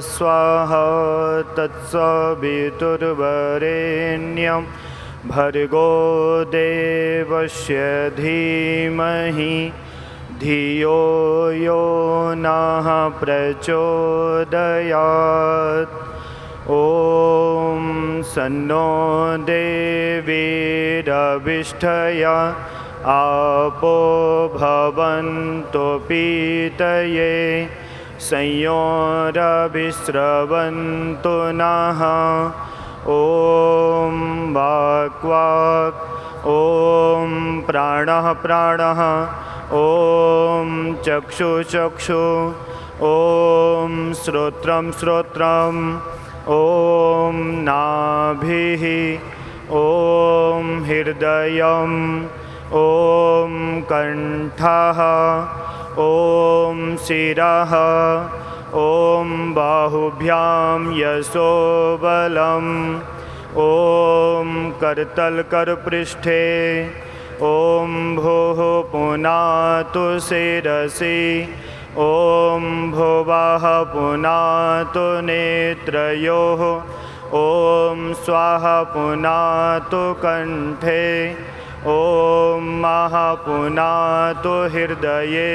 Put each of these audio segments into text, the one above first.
स्वाहा तत्सवितुर्वरेण्यं भर्गो देवस्य धीमहि धियो यो नः प्रचोदयात्। ॐ सन्नो देवीरविष्ठया आपो भवन्तु पीतये संयोरविस्रवन्तु नः। ॐ वाक् ॐ प्राणः प्राणः ॐ चक्षु ॐ श्रोत्रं ॐ नाभिः ॐ हृदयं ॐ कण्ठः ॐ शिरः ॐ बाहुभ्यां यशोबलम् ॐ करतलकरपृष्ठे ॐ भुः पुनातु शिरसि ॐ भुवः पुनातु नेत्रयोः ॐ स्वाहा पुनातु कण्ठे ॐ महः पुनातु हृदये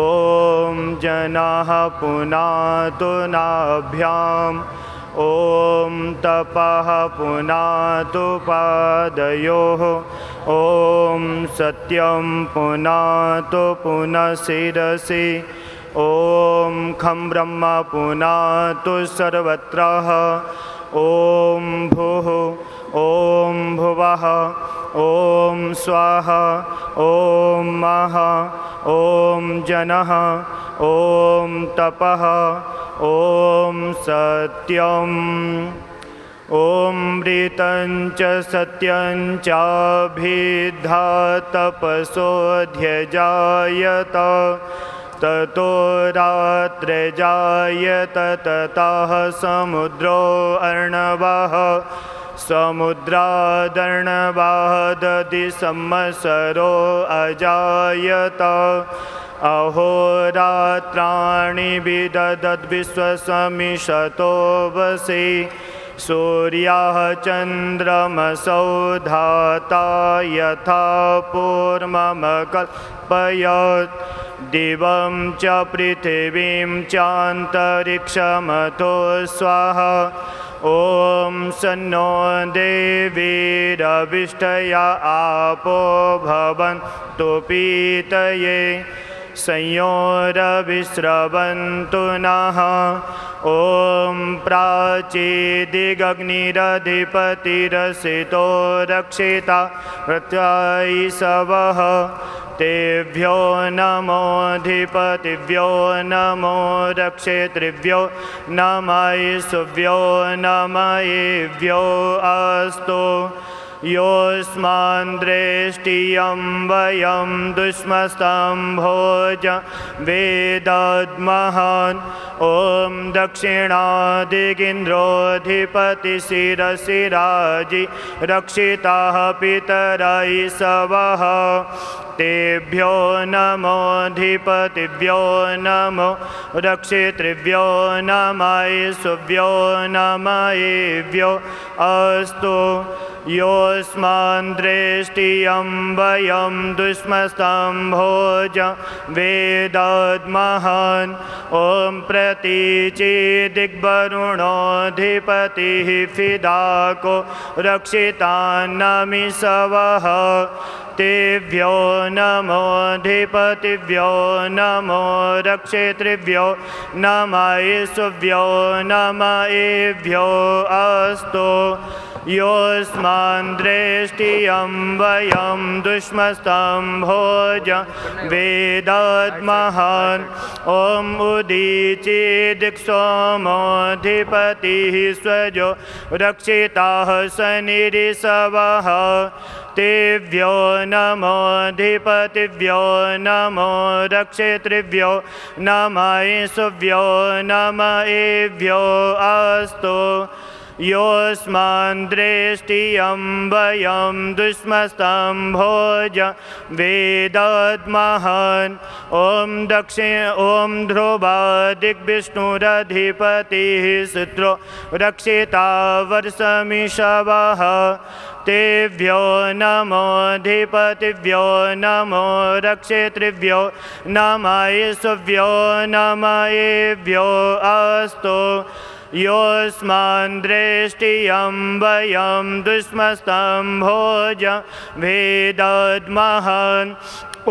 ॐ जनः पुनातु नाभ्याम् ॐ तपः पुनातु पादयोः ॐ सत्यं पुनातु पुनः शिरसि ॐ खं ब्रह्म पुनातु सर्वत्र ॐ भुः ॐ भुवः ॐ स्वाहा ॐ महः ॐ जनः ॐ तपः ॐ सत्यम् ॐ मृतं च सत्यं चाभिद्धा तपसोऽध्यजायत ततो रात्रिजायत ततः समुद्रो अर्णवः समुद्रादर्णवः दधि संवत्सरो अजायत अहोरात्राणि विदधद्विश्वसमिषतो वसि सूर्यः चन्द्रमसौ धाता यथा पूर्वमकल्पयत् दिवं च पृथिवीं चान्तरिक्षमथो स्वाहा ॐ सन्नो देवीरविष्ठया आपो भवन्तु पीतये संयोरविस्रवन्तु नः। ॐ प्राचीदिगग्निरधिपतिरसितो रक्षिता प्रत्यायिषवः तेभ्यो नमोऽधिपतिभ्यो नमो रक्षेतृभ्यो नमयिषुभ्यो नमयेभ्यो अस्तु। योऽस्मान् दृष्टियं वयं दुष्मस्तम्भोज वेदद्महान् ॐ दक्षिणादिगिन्द्रोऽधिपतिशिरसिराजि रक्षिताः पितरैषवः तेभ्यो नमोऽधिपतिभ्यो नमो रक्षेतृभ्यो नमयिषुभ्यो नमयेभ्यो अस्तु। योऽस्मान् दृष्टियं वयं दुष्मस्तम्भोज वेदद्महान् ॐ प्रतीचिदिग्वरुणोऽधिपतिः फिदाको रक्षितान्नमिषवः तेभ्यो नमोऽधिपतिभ्यो नमो रक्षेतृभ्यो नमयिषुभ्यो नमयेभ्यो अस्तु। योऽस्मान् दृष्टियं वयं दुष्मस्तम्भोज वेदद्महान् ॐ उदीचिदिक्सोमोऽधिपतिः स्वजो रक्षिताः शनिरिषवः तेभ्यो नमोऽधिपतिभ्यो नमो रक्षेतृभ्यो नमयिषुभ्यो नमयेभ्यो अस्तु। योऽस्मान् दृष्टियं वयं दुष्मस्तं भोज वेदद्महन् ॐ ध्रुवा दिग्विष्णुरधिपतिः शुक्रो रक्षिता वर्षमिषवः तेभ्यो नमोऽधिपतिभ्यो नमो रक्षेतृभ्यो नमयेष्भ्यो नमयेभ्यो अस्तु योऽस्मान् दृष्टियं वयं दुष्मस्तं भोज भेदद्महन् ॐ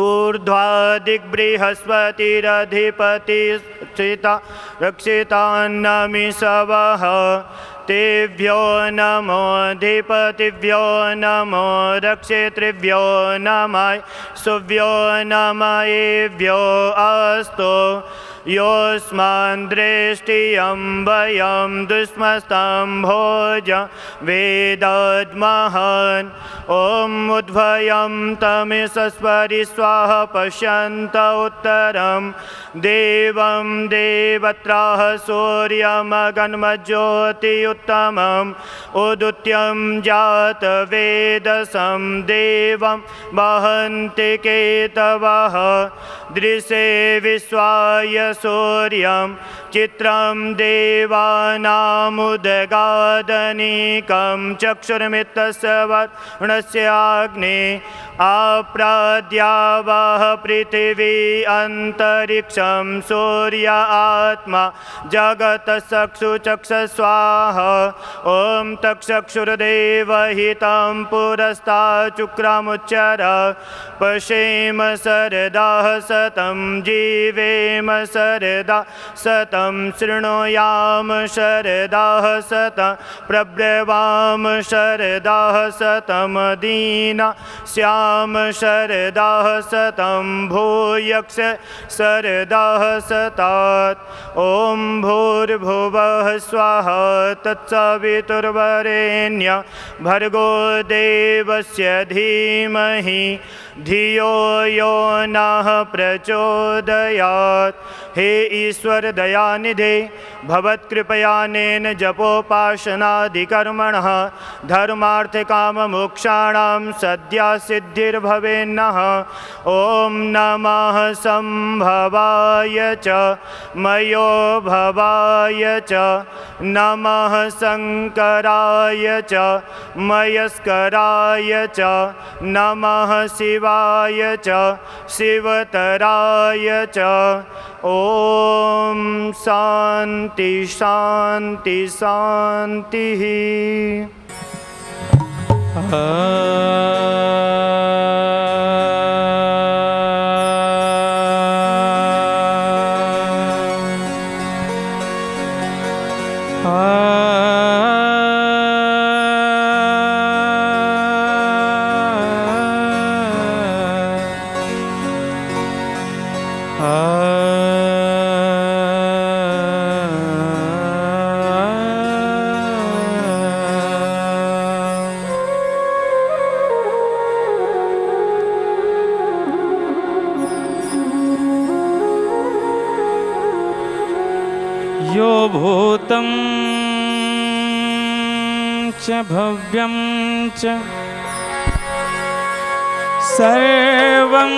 ऊर्ध्वादिग्बृहस्पतिरधिपतिश्चिता रक्षितान्नमिषवः तेभ्यो नमोऽधिपतिभ्यो नमो रक्षेतृभ्यो नमयेष्भ्यो नमयेभ्यो अस्तु योऽस्मान् दृष्टियं वयं दुष्मस्तं भोज वेदद्महन् ॐ उद्भयं तमिषस्परि स्वाहा पश्यन्त उत्तरं देवं देवत्राः सूर्यमगन्मज्योति उत्तमम् उदुत्यं जातवेदसं देवं वहन्ति केतवः दृशे विश्वाय सूर्यं चित्रं देवानामुदगादनीकं चक्षुर्मित्रस्य वर्णस्य अग्ने आप्राद्यावः पृथिवी अन्तरिक्षं सूर्य आत्मा जगतचक्षुचक्ष स्वाहा ॐ तक्षक्षुर्देवहितं पुरस्तात् शुक्रमुच्चर पश्येम शरदः शतं जीवेम शरदा शतं शृणुयाम शरदः शतं प्रब्रवाम शरदः शतं दीना श्याम शरदः शतं भूयक्ष शरदः शतात् ॐ भूर्भुवः स्वाहा तत्सवितुर्वरेण्य भर्गो देवस्य धीमहि धियो यो नः प्रचोदयात् हे ईश्वर दयानिधे भवत्कृपयानेन जपोपासनादिकर्मणः धर्मार्थकाममोक्षाणां सद्या सिद्धिर्भवेन्नः ॐ नमः संभवाय च मयो भवाय च नमः शङ्कराय च मयस्कराय च नमः शिवाय च शिवतराय च ॐ शान्ति शान्ति शान्तिः यो भूतं च भव्यं च सर्वं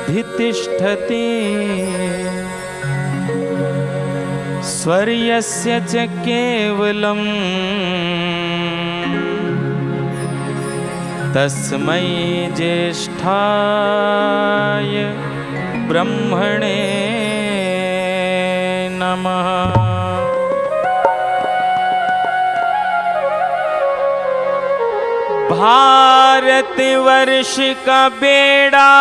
यस्याधितिष्ठति स्वर्यस्य च केवलम् तस्मै ज्येष्ठाय ब्रह्मणे नमः। भारतवर्ष का बेड़ा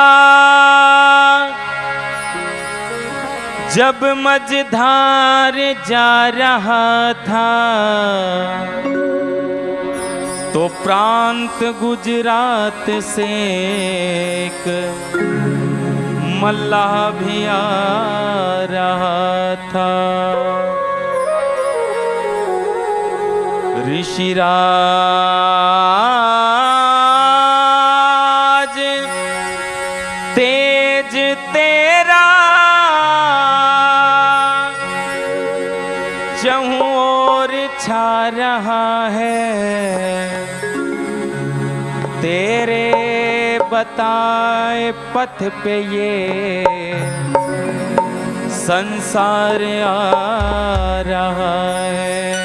जब मझधार जा रहा था तो प्रांत गुजरात से एक मल्लाह भी आ रहा था। ऋषिराज तेज तेरा जहूं और छा रहा है तेरे बताए पथ पे ये संसार आ रहा है।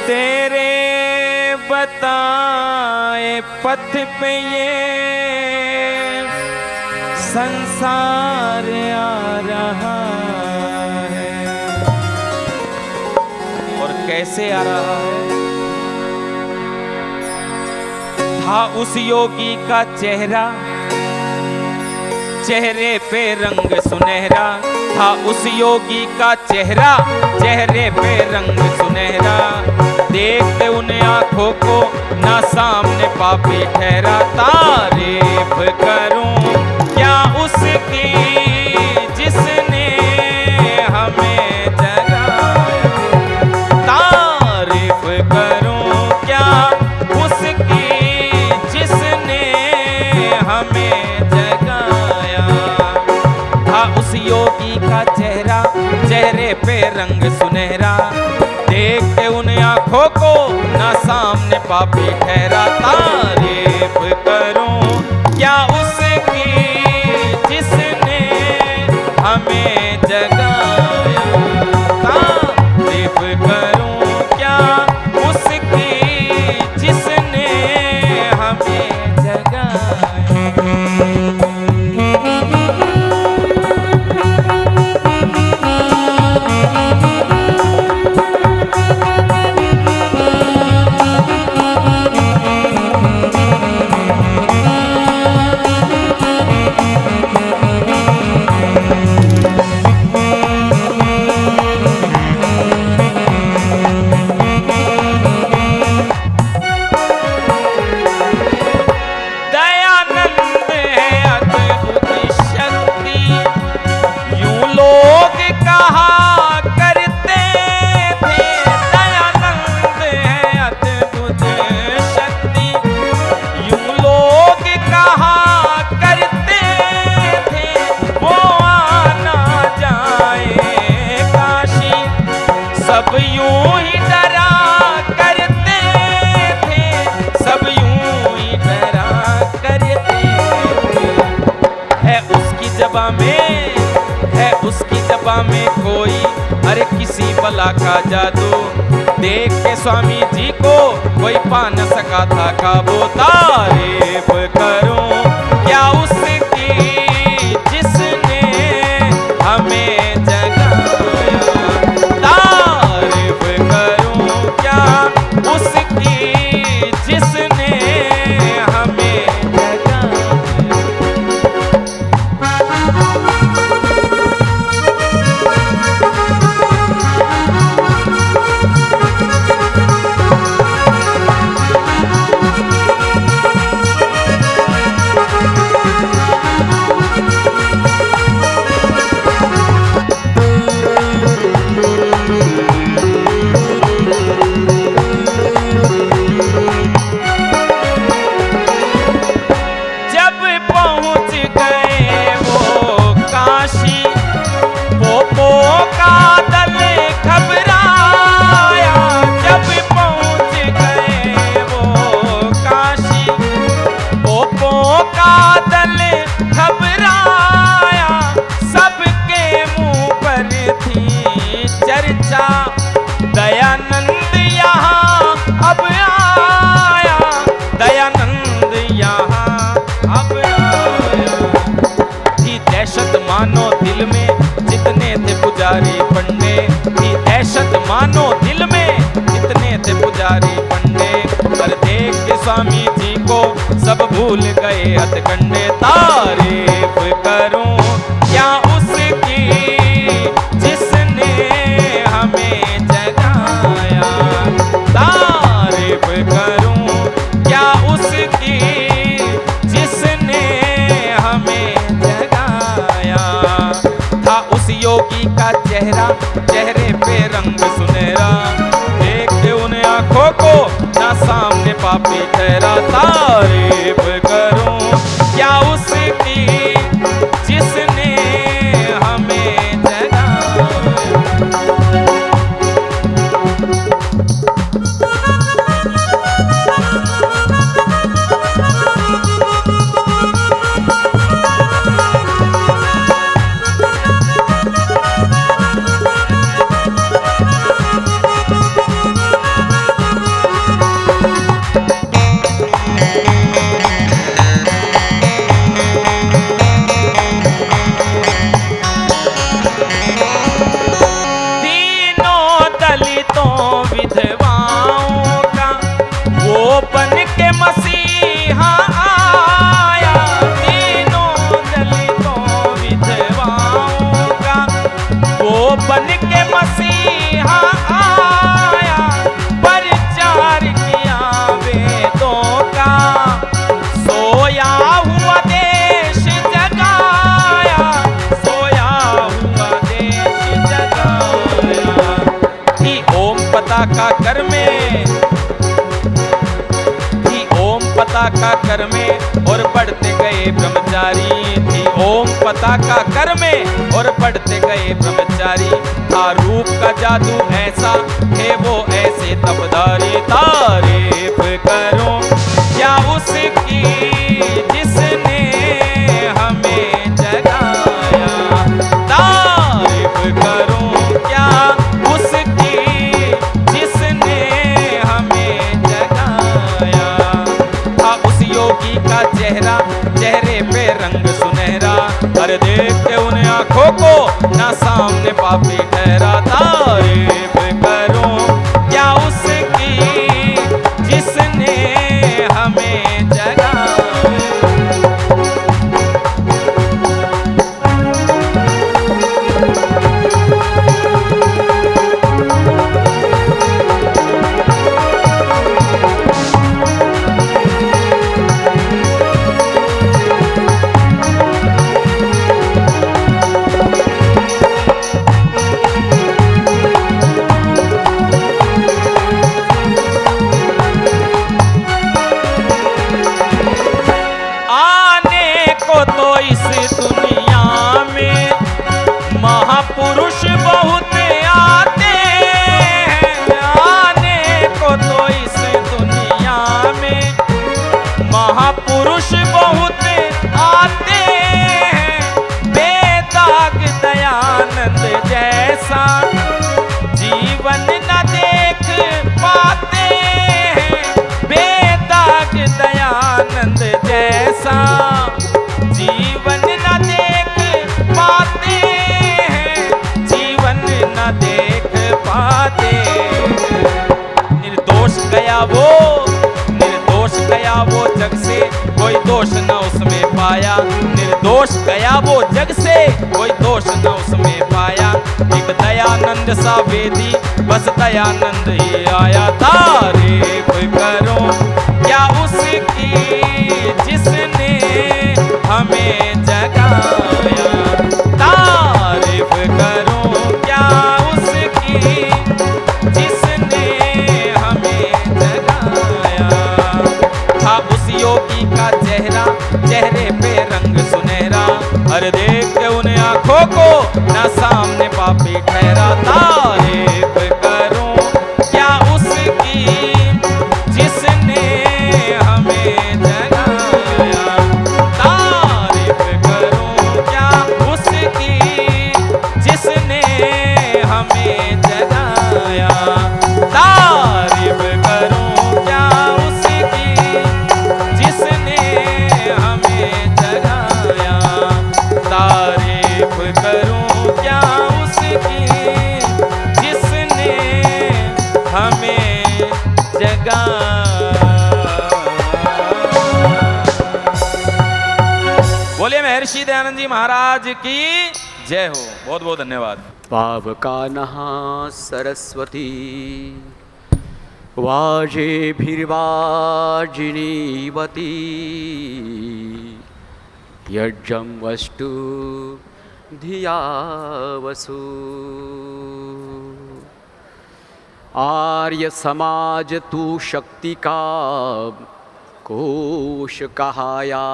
तेरे बताए पथ पे ये संसार आ रहा है। और कैसे आ रहा है? था उस योगी का चेहरा, चेहरे पे रंग सुनहरा। था उस योगी का चेहरा, चेहरे पे रंग सुनहरा। देखते उन आंखों को ना सामने पापी ठहरा। तारीफ करूं क्या उसकी जिसने हमें जगाया। तारीफ करूं क्या उसकी जिसने हमें जगाया। था उस योगी का चेहरा, चेहरे पे रंग सुनहरा। देखते उन आंखों को ना सामने पापी ठहरा। तारीफ करूं क्या उसकी जिसने हमें जगाया। तारीफ करूं क्या उसकी जिसने हमें जगाया। सब यूं ही डरा करते थे, सब यूं ही डरा करते थे। है उसकी जबा में, है उसकी जबा में कोई अरे किसी बला का जादू। देख के स्वामी जी को कोई पा न सका था काबू। तारीफ करूं क्या उसकी जिसने हमें जगाया। तारीफ करूं क्या उसकी जिसने हमें जगाया। दयानंद यहाँ अब आया, दयानंद यहाँ अब आया। थी दहशत मानो दिल में जितने थे पुजारी पंडे। थी दहशत मानो दिल में जितने थे पुजारी पंडे। पर देख के स्वामी जी को सब भूल गए हथकंडे। तारीफ करूं क्या उसकी जिसने हमें जगाया। तारीफ करूं क्या उसकी जिसने हमें जगाया। था उस योगी का चेहरा, चेहरे पे रंग सुनहरा। देखते उन आंखों को ना सामने पापी ठहरा। तारीफ करूं क्या उसकी जिसने हमें जगाया। के मसीहा आया, प्रचार किया वेदों का, सोया हुआ देश जगाया, सोया हुआ देश जगाया। थी ओम पताका कर में, थी ओम पताका कर में और बढ़ते गए ब्रह्मचारी, थी ओम पताका कर में और बढ़ते गए ब्रह्मचारी। था रूप का जादू ऐसा, थे वो ऐसे तबदारी। तारीफ करो क्या उसकी जिसने हमें जगाया, तारीफ करो क्या उसकी जिसने हमें जगाया। था उस योगी का चेहरा, चेहरे पे रंग सुनहरा, अरे देख के उन आंखों को ना सामने पापी ठहरा। तारीफ करो क्या उसकी जिसने हमें जगाया। महापुरुष बहुत आते हैं, आने को तो इस दुनिया में महापुरुष बहुत आते हैं। बेदाग दयानंद जैसा जीवन न देख पाते हैं, बेदाग दयानंद जैसा जीवन न देख पाते हैं, जीवन न देख पाते। निर्दोष गया वो, निर्दोष गया वो जग से, कोई दोष न उसमें पाया। निर्दोष गया वो जग से, कोई दोष न उसमें पाया। एक दयानंद सा वेदी, बस दयानंद ही आया। तारीफ करो क्या उसकी जिसने हमें जगाया, तारीफ करो क्या उसकी जिसने हमें जगाया। था उस योगी का चेहरा, चेहरे पे रंग सुनहरा, हर देख के उन आंखों को ना सामने पापी ठहरा। तारीफ करो क्या उसकी जिसने हमें जगाया, तारीफ करो क्या उसकी जिसने हमें जगाया, तारीफ करो क्या उसकी जिसने हमें जगाया, तारीफ करो क्या उसकी जिसने हमें जगाया। बोलिए महर्षि दयानंद जी महाराज की जय हो। बहुत बहुत धन्यवाद। पावकानहा सरस्वती वाजेभिर्वाजिनीवती यज्ञं वस्तु धिया वसु। आर्य समाज तू शक्ति का कोश कहाया,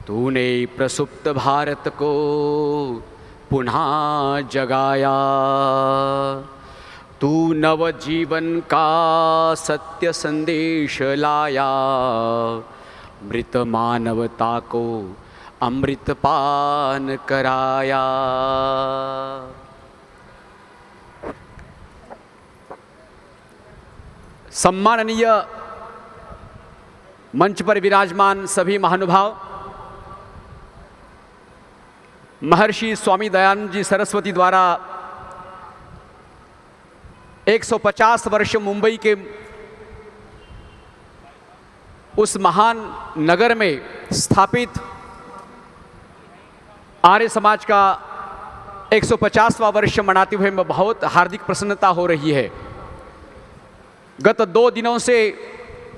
तूने प्रसुप्त भारत को पुनः जगाया। तू नवजीवन का सत्य संदेश लाया, मृत मानवता को अमृत पान कराया। सम्माननीय मंच पर विराजमान सभी महानुभाव, महर्षि स्वामी दयानंद जी सरस्वती द्वारा 150 वर्ष मुंबई के उस महान नगर में स्थापित आर्य समाज का 150वां वर्ष मनाते हुए मैं बहुत हार्दिक प्रसन्नता हो रही है। गत 2 दिनों से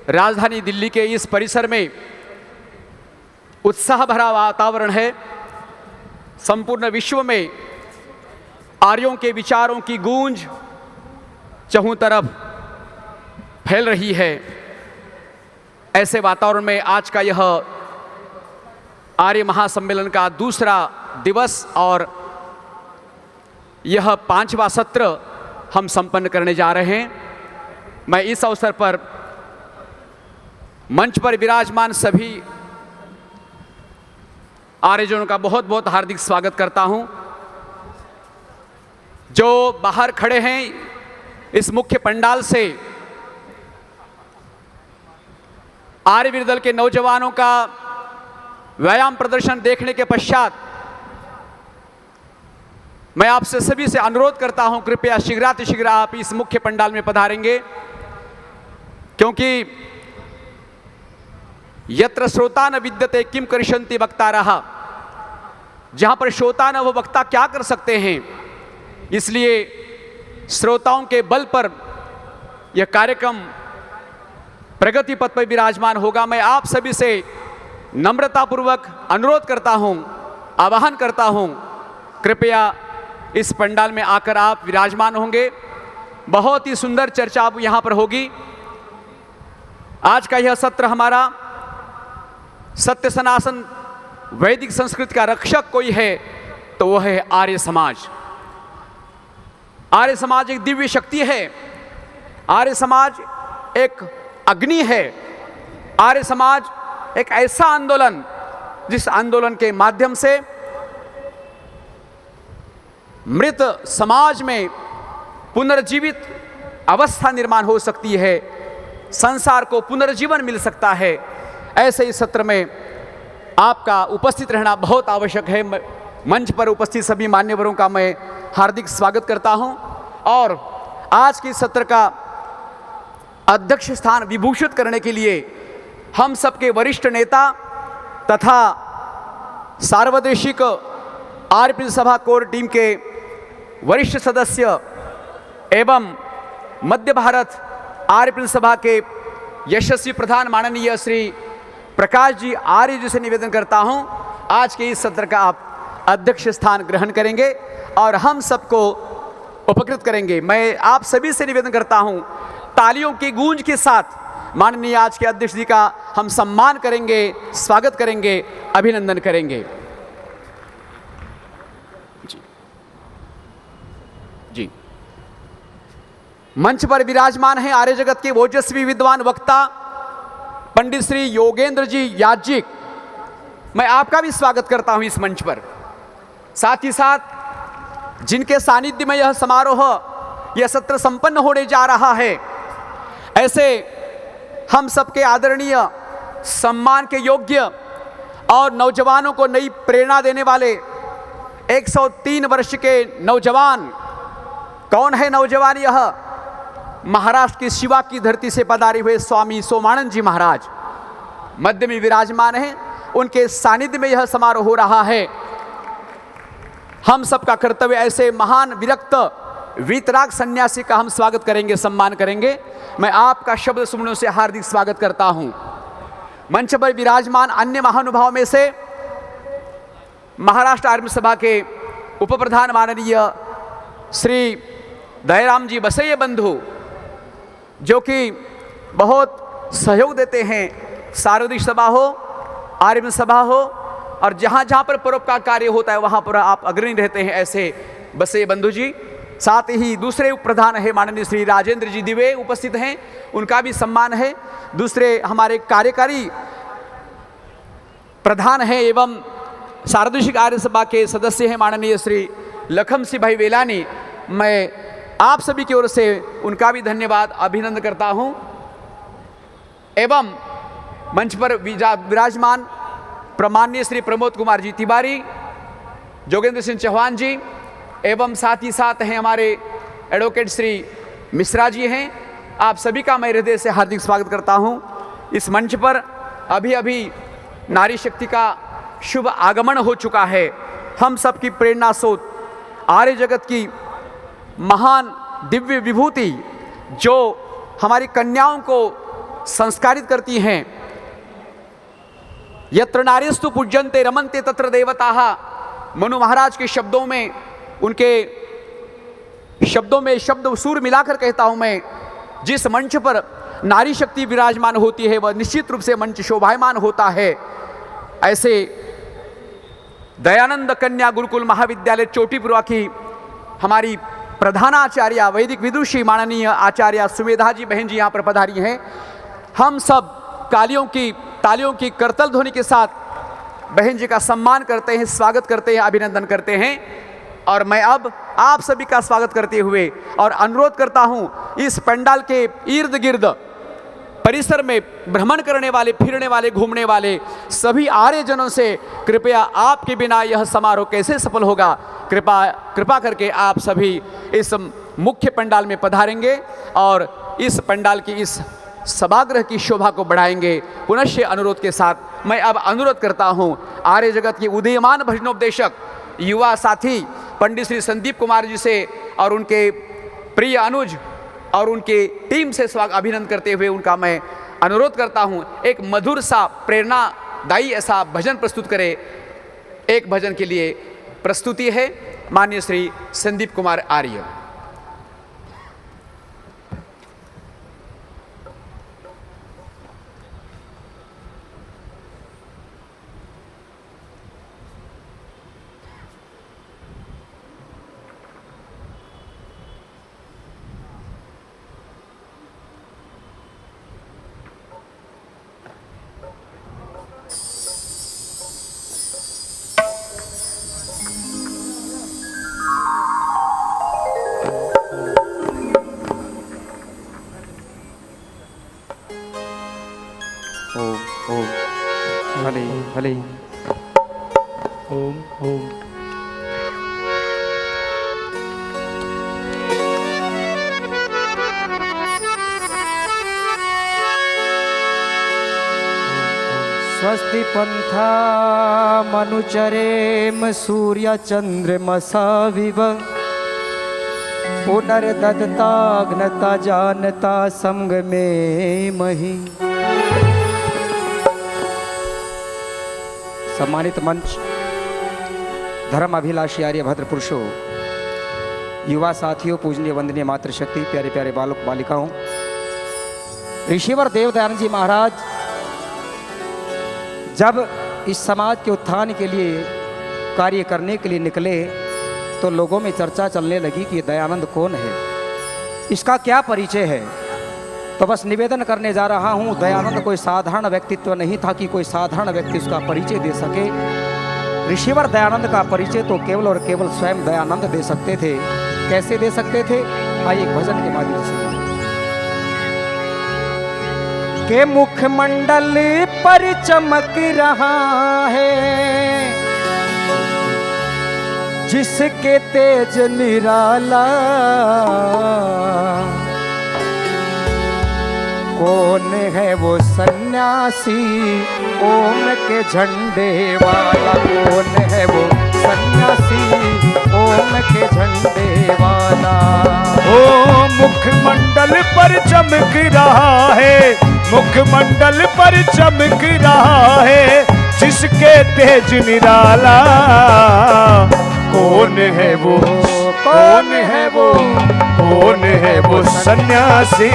राजधानी दिल्ली के इस परिसर में उत्साह भरा वातावरण है। संपूर्ण विश्व में आर्यों के विचारों की गूंज चहुं तरफ फैल रही है। ऐसे वातावरण में आज का यह आर्य महासम्मेलन का दूसरा दिवस और यह 5वां सत्र हम संपन्न करने जा रहे हैं। मैं इस अवसर पर मंच पर विराजमान सभी आर्यजनों का बहुत बहुत हार्दिक स्वागत करता हूं। जो बाहर खड़े हैं इस मुख्य पंडाल से आर्यवीर दल के नौजवानों का व्यायाम प्रदर्शन देखने के पश्चात मैं आपसे सभी से अनुरोध करता हूं, कृपया शीघ्रातिशीघ्र आप इस मुख्य पंडाल में पधारेंगे, क्योंकि यत्र श्रोता न विद्यते किम करिष्यन्ति वक्तारः, जहां पर श्रोता न वो वक्ता क्या कर सकते हैं। इसलिए श्रोताओं के बल पर यह कार्यक्रम प्रगति पथ पर विराजमान होगा। मैं आप सभी से नम्रतापूर्वक अनुरोध करता हूं, आह्वान करता हूं, कृपया इस पंडाल में आकर आप विराजमान होंगे। बहुत ही सुंदर चर्चा अब यहाँ पर होगी। आज का यह सत्र हमारा सत्य सनातन वैदिक संस्कृति का रक्षक कोई है तो वह है आर्य समाज। आर्य समाज एक दिव्य शक्ति है। आर्य समाज एक अग्नि है। आर्य समाज एक ऐसा आंदोलन जिस आंदोलन के माध्यम से मृत समाज में पुनर्जीवित अवस्था निर्माण हो सकती है, संसार को पुनर्जीवन मिल सकता है। ऐसे इस सत्र में आपका उपस्थित रहना बहुत आवश्यक है। मंच पर उपस्थित सभी मान्यवरों का मैं हार्दिक स्वागत करता हूं और आज के सत्र का अध्यक्ष स्थान विभूषित करने के लिए हम सबके वरिष्ठ नेता तथा सार्वदेशिक आर्य सभा कोर टीम के वरिष्ठ सदस्य एवं मध्य भारत आर्य सभा के यशस्वी प्रधान माननीय श्री प्रकाश जी आर्य जी से निवेदन करता हूं, आज के इस सत्र का आप अध्यक्ष स्थान ग्रहण करेंगे और हम सबको उपकृत करेंगे। मैं आप सभी से निवेदन करता हूं, तालियों की गूंज के साथ माननीय आज के अध्यक्ष जी का हम सम्मान करेंगे, स्वागत करेंगे, अभिनंदन करेंगे। जी मंच पर विराजमान हैं आर्य जगत के ओजस्वी विद्वान वक्ता पंडित श्री योगेंद्र जी याज्ञिक। मैं आपका भी स्वागत करता हूं इस मंच पर। साथ ही साथ जिनके सानिध्य में यह समारोह, यह सत्र संपन्न होने जा रहा है, ऐसे हम सबके आदरणीय, सम्मान के योग्य और नौजवानों को नई प्रेरणा देने वाले 103 वर्ष के नौजवान। कौन है नौजवान? यह महाराष्ट्र की शिवा की धरती से पधारे हुए स्वामी सोमानंद जी महाराज मध्य में विराजमान हैं। उनके सानिध्य में यह समारोह हो रहा है। हम सबका कर्तव्य ऐसे महान विरक्त वीतराग सन्यासी का हम स्वागत करेंगे, सम्मान करेंगे। मैं आपका शब्द सुमनों से हार्दिक स्वागत करता हूं। मंच पर विराजमान अन्य महानुभाव में से महाराष्ट्र आर्य सभा के उप प्रधान माननीय श्री दयाराम जी बसैया बंधु, जो कि बहुत सहयोग देते हैं। सार्वजनिक सभा हो, आर्य सभा हो, और जहाँ जहाँ पर परोपकार कार्य होता है वहाँ पर आप अग्रणी रहते हैं, ऐसे बसैया बंधु जी। साथ ही दूसरे उप प्रधान है माननीय श्री राजेंद्र जी दिवे उपस्थित हैं, उनका भी सम्मान है। दूसरे हमारे कार्यकारी प्रधान हैं एवं सार्वदेशिक आर्य सभा के सदस्य हैं माननीय श्री लखम सिंह भाई वेलानी। मैं आप सभी की ओर से उनका भी धन्यवाद, अभिनंदन करता हूं। एवं मंच पर विराजमान प्रमान्य श्री प्रमोद कुमार जी तिवारी, जोगेंद्र सिंह चौहान जी, एवं साथ ही साथ हैं हमारे एडवोकेट श्री मिश्रा जी हैं। आप सभी का मैं हृदय से हार्दिक स्वागत करता हूं। इस मंच पर अभी अभी नारी शक्ति का शुभ आगमन हो चुका है। हम सबकी प्रेरणा स्रोत आर्य जगत की महान दिव्य विभूति जो हमारी कन्याओं को संस्कारित करती हैं। यत्र नारीस्तु पूज्यन्ते रमन्ते तत्र देवताः, मनु महाराज के शब्दों में, उनके शब्दों में शब्द सूर मिलाकर कहता हूं मैं, जिस मंच पर नारी शक्ति विराजमान होती है वह निश्चित रूप से मंच शोभायमान होता है। ऐसे दयानंद कन्या गुरुकुल महाविद्यालय चोटीपुरा की हमारी प्रधानाचार्य वैदिक विदुषी माननीय आचार्य सुमेधा जी बहन जी यहाँ पर पधारी हैं। हम सब तालियों की करतल ध्वनि के साथ बहन जी का सम्मान करते हैं, स्वागत करते हैं, अभिनंदन करते हैं। और मैं अब आप सभी का स्वागत करते हुए और अनुरोध करता हूँ, इस पंडाल के इर्द गिर्द परिसर में भ्रमण करने वाले, फिरने वाले, घूमने वाले सभी आर्यजनों से कृपया आपके बिना यह समारोह कैसे सफल होगा, कृपा करके आप सभी इस मुख्य पंडाल में पधारेंगे और इस पंडाल की इस सभागृह की शोभा को बढ़ाएंगे। पुनश्च अनुरोध के साथ मैं अब अनुरोध करता हूँ आर्य जगत के उदीयमान भजनोपदेशक युवा साथी पंडित श्री संदीप कुमार जी से और उनके प्रिय अनुज और उनके टीम से स्वागत अभिनंदन करते हुए उनका मैं अनुरोध करता हूं, एक मधुर सा प्रेरणादायी ऐसा भजन प्रस्तुत करें। एक भजन के लिए प्रस्तुति है माननीय श्री संदीप कुमार आर्य। भले ओम ओम स्वस्ति पंथा मनुचरेम सूर्य चंद्रमसा विव पुनर्दत्ताग्नता जानता संग में मही। सम्मानित मंच, धर्म अभिलाषी आर्य भद्र पुरुषों, युवा साथियों, पूजनीय वंदनीय मातृशक्ति, प्यारे प्यारे बालक बालिकाओं, ऋषिवर देव दयानंद जी महाराज जब इस समाज के उत्थान के लिए कार्य करने के लिए निकले तो लोगों में चर्चा चलने लगी कि दयानंद कौन है, इसका क्या परिचय है। तो बस निवेदन करने जा रहा हूं, दयानंद कोई साधारण व्यक्तित्व नहीं था कि कोई साधारण व्यक्ति उसका परिचय दे सके। ऋषिवर दयानंद का परिचय तो केवल और केवल स्वयं दयानंद दे सकते थे। कैसे दे सकते थे? आइए एक भजन के माध्यम से। के मुखमंडल पर चमक रहा है जिसके तेज निराला, कौन है वो सन्यासी ओम के झंडे वाला, कौन है वो सन्यासी ओम के झंडे वाला। ओ मुखमंडल पर चमक रहा है, मुखमंडल पर चमक रहा है जिसके तेज निराला, कौन है वो, कौन है वो, कौन है वो सन्यासी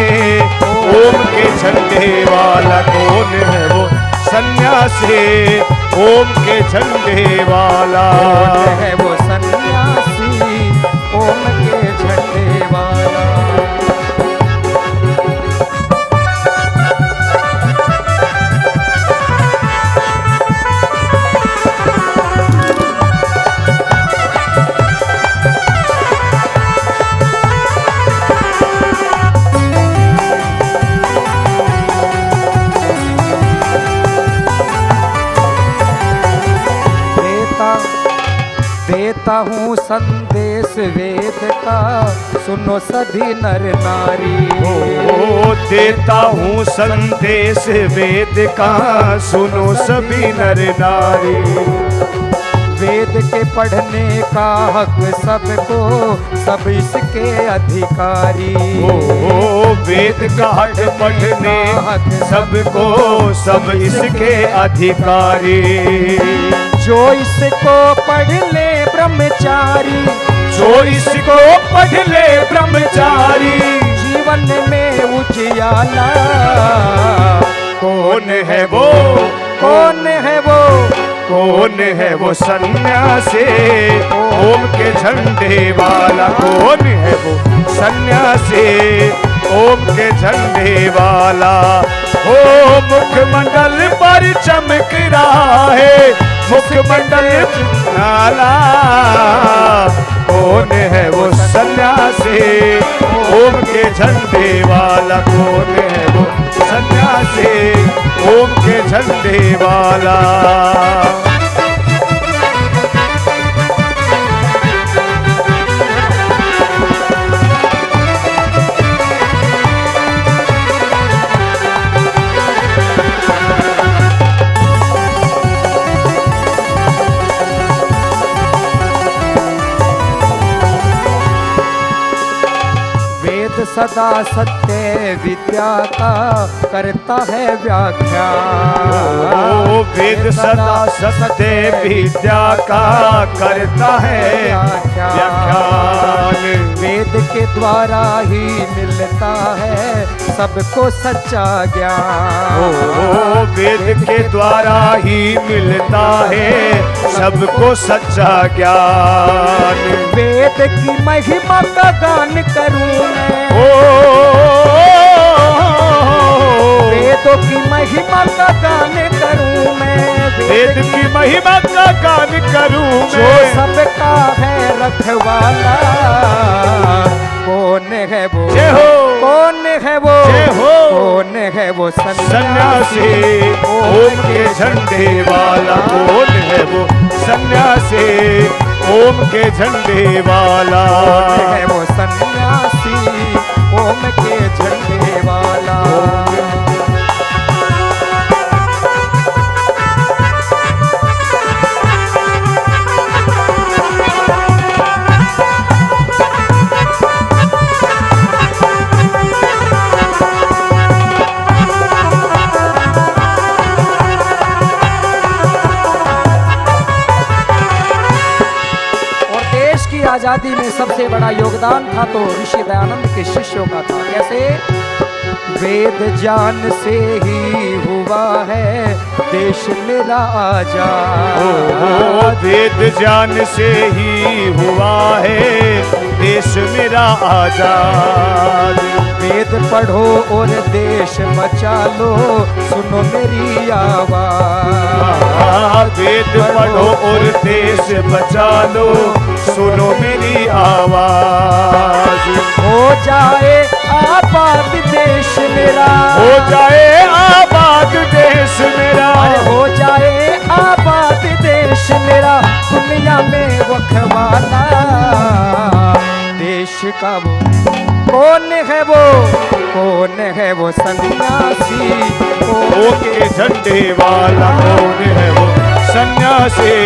ओम के झंडे वाला, कौन है वो सन्यासी ओम के झंडे वाला, कौन है वो सन्यासी ओम के झंडे वाला। देता हूँ संदेश वेद का सुनो सभी नर नारी। ओ देता हूँ संदेश वेद का सुनो सभी नर नारी। वेद के पढ़ने का हक सबको, सब इसके अधिकारी। ओ वेद का हक पढ़ने सबको, सब इसके अधिकारी। जो इसको पढ़ ले ब्रह्मचारी, जो इसको पढ़ ले ब्रह्मचारी, जीवन में उजियाला। कौन है वो, कौन है वो, कौन है वो सन्यासी ओम के झंडे वाला। कौन है वो सन्यासी ओम के झंडे वाला। ओ मुखमंडल पर चमक रहा है, मुखमंडल नाला। कौन है वो सन्यासी ओम के झंडे वाला। कौन है वो सन्यासी ओम के झंडे वाला। सदा सत्य विद्या का करता है व्याख्या। ओ वेद सदा सत्य विद्या का करता है व्याख्यान। वेद के द्वारा ही मिलता है सबको सच्चा ज्ञान। ओ वेद के द्वारा ही मिलता है सबको सच्चा ज्ञान। वेद की महिमा का गान करूं मैं, वेदों की महिमा का गान करूं मैं। वेद की महिमा का गान करूं मैं। जो सबका है रखवाला। कौन है वो, जय हो। कौन है वो, जय हो। कौन है वो सन्यासी ओम के झंडे वाला। कौन है वो सन्यासी ओम के झंडे वाला। कौन है वो सन्यासी ओम के झंडे वाला। आजादी में सबसे बड़ा योगदान था तो ऋषि दयानंद के शिष्यों का था। कैसे? वेद ज्ञान से ही हुआ है देश मेरा आजाद। वेद ज्ञान से ही हुआ है देश मेरा आजाद। वेद पढ़ो और देश बचा लो, सुनो मेरी आवाज। वेद पढ़ो और देश बचा लो, सुनो मेरी आवाज। हो जाए आबाद देश मेरा, हो जाए आबाद देश मेरा। हो जाए आबाद देश मेरा, दुनिया में रखवाला देश का वो। कौन है वो, कौन है वो सन्यासी ओम के झंडे वाला। कौन है वो सन्यासी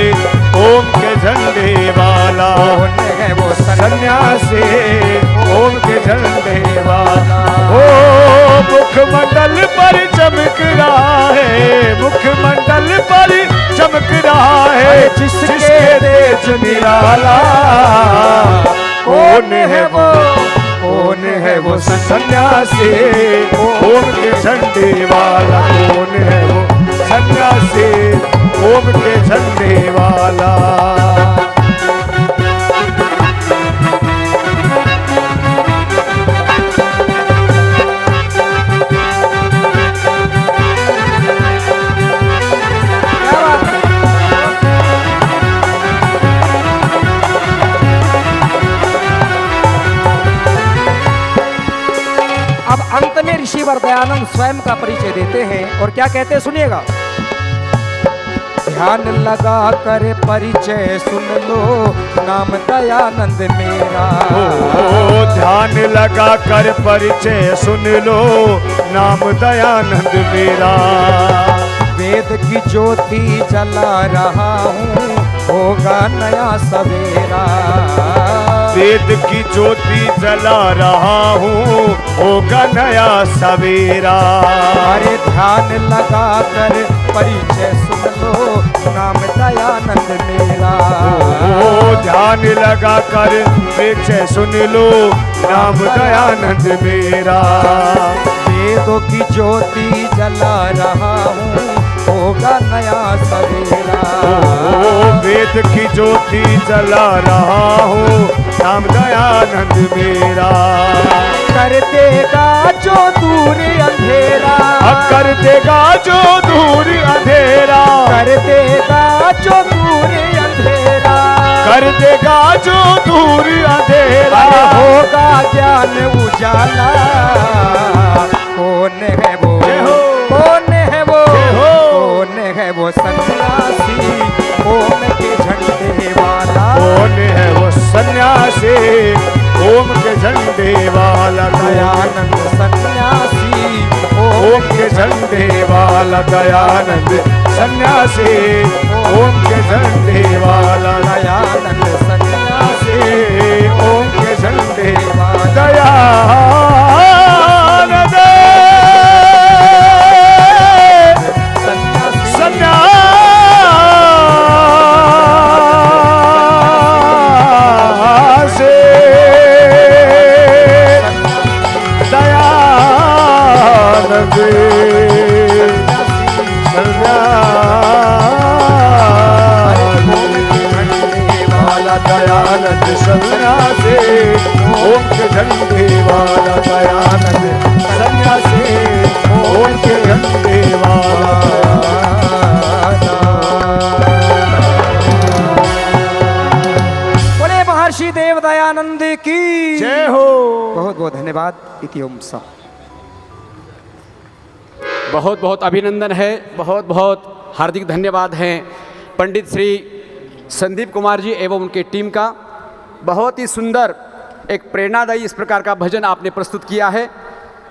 ओम के झंडे वाला। कौन है वो सन्यासी ओम के झंडे वाला। ओ मुखमंडल पर चमक रहा है, मुखमंडल पर चमक रहा है जिसके तेज निराला। कौन है वो, कौन है वो सन्यासी ओम के झंडे वाला। कौन है वो सन्यासी ओम के झंडे वाला। अब अंत में ऋषि दयानंद स्वयं का परिचय देते हैं और क्या कहते हैं सुनिएगा। ध्यान लगा कर परिचय सुन लो, नाम दयानंद मेरा। ध्यान लगा कर परिचय सुन लो, नाम दयानंद मेरा। वेद की ज्योति जला रहा हूँ, होगा नया सवेरा। वेद की ज्योति जला रहा हूँ, होगा नया सवेरा। अरे ध्यान लगा कर परिचय सुन लो, नाम दयानंद मेरा। ओ ध्यान लगा कर परिचय सुन लो, नाम दयानंद मेरा। वेदों की ज्योति जला रहा हूँ, होगा नया सवेरा। ओ वेद की ज्योति जला रहा हूँ, नाम दयानंद मेरा। कर देगा जो दूर अंधेरा, कर देगा जो दूर अंधेरा, कर देगा जो दूर अंधेरा, कर देगा जो दूर अंधेरा। अरे होगा ज्ञान उजाला। कौन है वो, कौन है वो, कौन है वो सन्यासी ओम के झंडे वाला। कौन है वो सन्यासी ओम के झंडे वाला। दयानंद सन्यासी ओम के झंडे वाला, दयानंद सन्यासी ओम के झंडे वाला। दयानंद सन्यासी ओम के झंडे वाला। दयानंद सन्यासी दयानंद सन्यासी ओम के झंडे वाला। दयानंद सन्यासी ओम के झंडे वाला। बोले महर्षि देव दयानंद की जय हो। बहुत बहुत धन्यवाद। इति ओम सा। बहुत बहुत अभिनंदन है, बहुत बहुत हार्दिक धन्यवाद हैं पंडित श्री संदीप कुमार जी एवं उनके टीम का। बहुत ही सुंदर एक प्रेरणादायी इस प्रकार का भजन आपने प्रस्तुत किया है।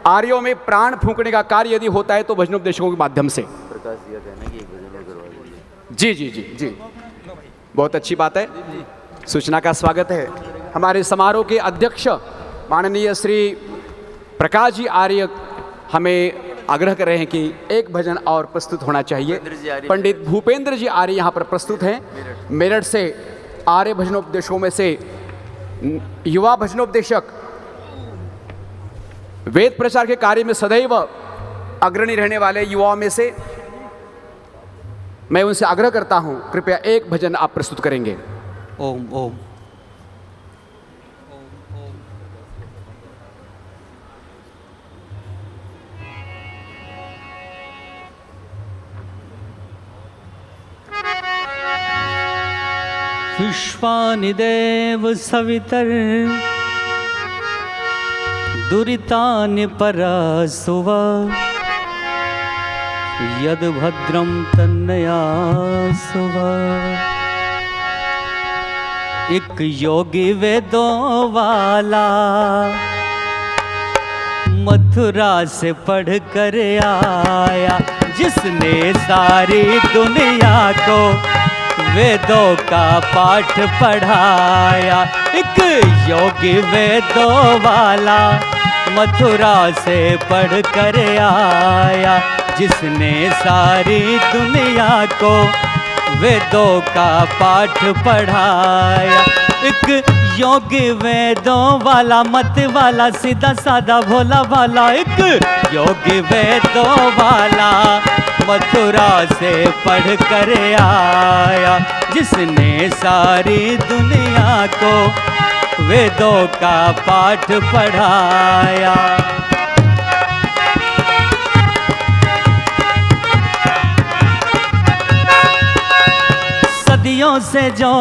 आर्यों में प्राण फूंकने का कार्य यदि होता है तो भजनोपदेशकों के माध्यम से। जी जी जी जी, बहुत अच्छी बात है, सूचना का स्वागत है। हमारे समारोह के अध्यक्ष माननीय श्री प्रकाश जी आर्य हमें आग्रह कर रहे हैं कि एक भजन और प्रस्तुत होना चाहिए। पंडित भूपेंद्र जी आर्य यहाँ पर प्रस्तुत हैं मेरठ से। आर्य भजनोपदेशकों में से युवा भजनोपदेशक, वेद प्रचार के कार्य में सदैव अग्रणी रहने वाले युवाओं में से मैं उनसे आग्रह करता हूँ, कृपया एक भजन आप प्रस्तुत करेंगे। ओम ओम। विश्वानि देव सवितर दुरितानि परासुव यद भद्रं तन्नयासुव। एक योगी वेदों वाला मथुरा से पढ़ कर आया, जिसने सारी दुनिया को वेदों का पाठ पढ़ाया। एक योगी वेदों वाला मथुरा से पढ़ कर आया, जिसने सारी दुनिया को वेदों का पाठ पढ़ाया। एक योगी वेदों वाला मत वाला सीधा साधा भोला भाला। एक योगी वेदों वाला मथुरा से पढ़ कर आया, जिसने सारी दुनिया को वेदों का पाठ पढ़ाया। सदियों से जो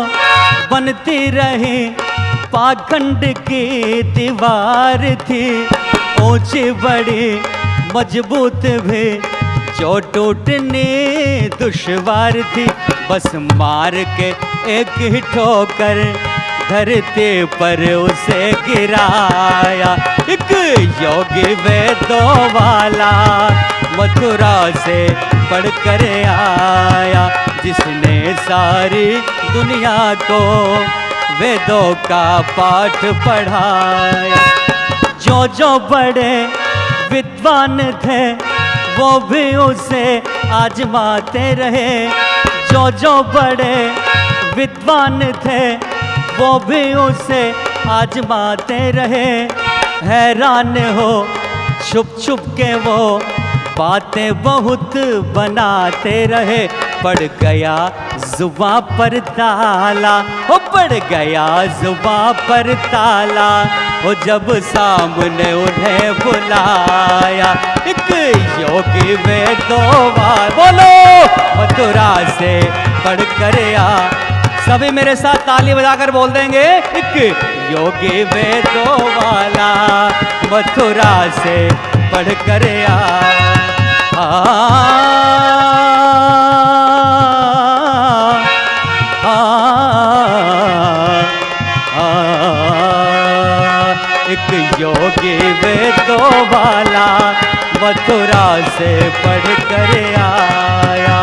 बनती रही पाखंड की दीवार थी, ऊंची बड़ी मजबूत भी जो टूटने दुश्वार थी। बस मार के एक ही ठोकर धरती पर उसे गिराया। एक योगी वेदों वाला मथुरा से पढ़ कर आया, जिसने सारी दुनिया को वेदों का पाठ पढ़ाया। जो बड़े विद्वान थे वो भी उसे आजमाते रहे। जो बड़े विद्वान थे वो भी उसे आजमाते रहे। हैरान हो छुप छुप के वो बातें बहुत बनाते रहे। पड़ गया जुबां पर ताला, ओ पड़ गया जुबां पर ताला, ओ जब सामने उन्हें बुलाया। एक योगी वेदों बोलो मथुरा से पढ़ कर आ। सभी मेरे साथ ताली बजाकर बोल देंगे, एक योगी वेदों वाला मथुरा से पढ़ कर एक योगी वेदों वाला मथुरा से पढ़ कर आया।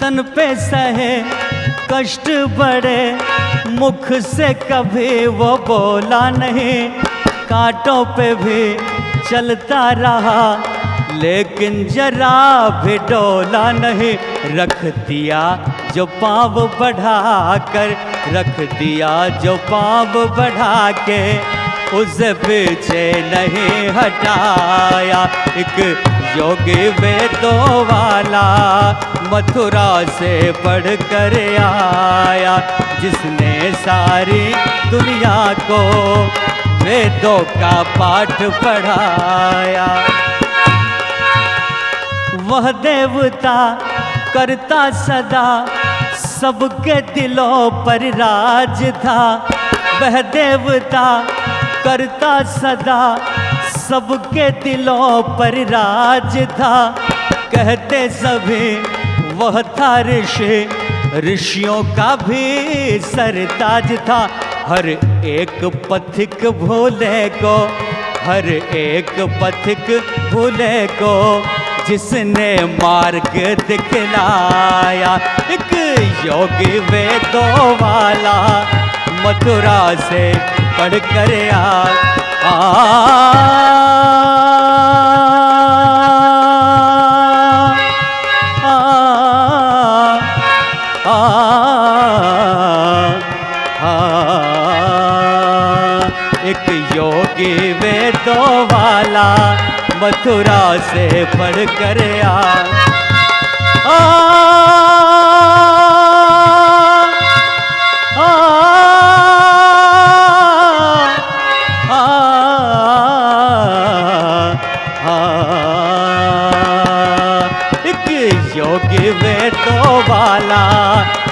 तन पे सहे कष्ट बड़े, मुख से कभी वो बोला नहीं। कांटों पे भी चलता रहा लेकिन जरा भी डोला नहीं। रख दिया जो पाँव बढ़ा कर, रख दिया जो पाँव बढ़ा के, उसे पीछे नहीं हटाया। एक योगी वेदों वाला मथुरा से पढ़ कर आया। जिसने सारी दुनिया को वेदों का पाठ पढ़ाया। वह देवता करता सदा सबके दिलों पर राज था। वह देवता करता सदा सबके दिलों पर राज था। कहते सभी वह था ऋषि, ऋषियों का भी सरताज था। हर एक पथिक भूले को, हर एक पथिक भूले को जिसने मार्ग दिखलाया। एक योगी वेदों वाला मथुरा से पढ़ कर एक योगी वेदों वाला मथुरा से पढ़ कर एक योगी वेदों वाला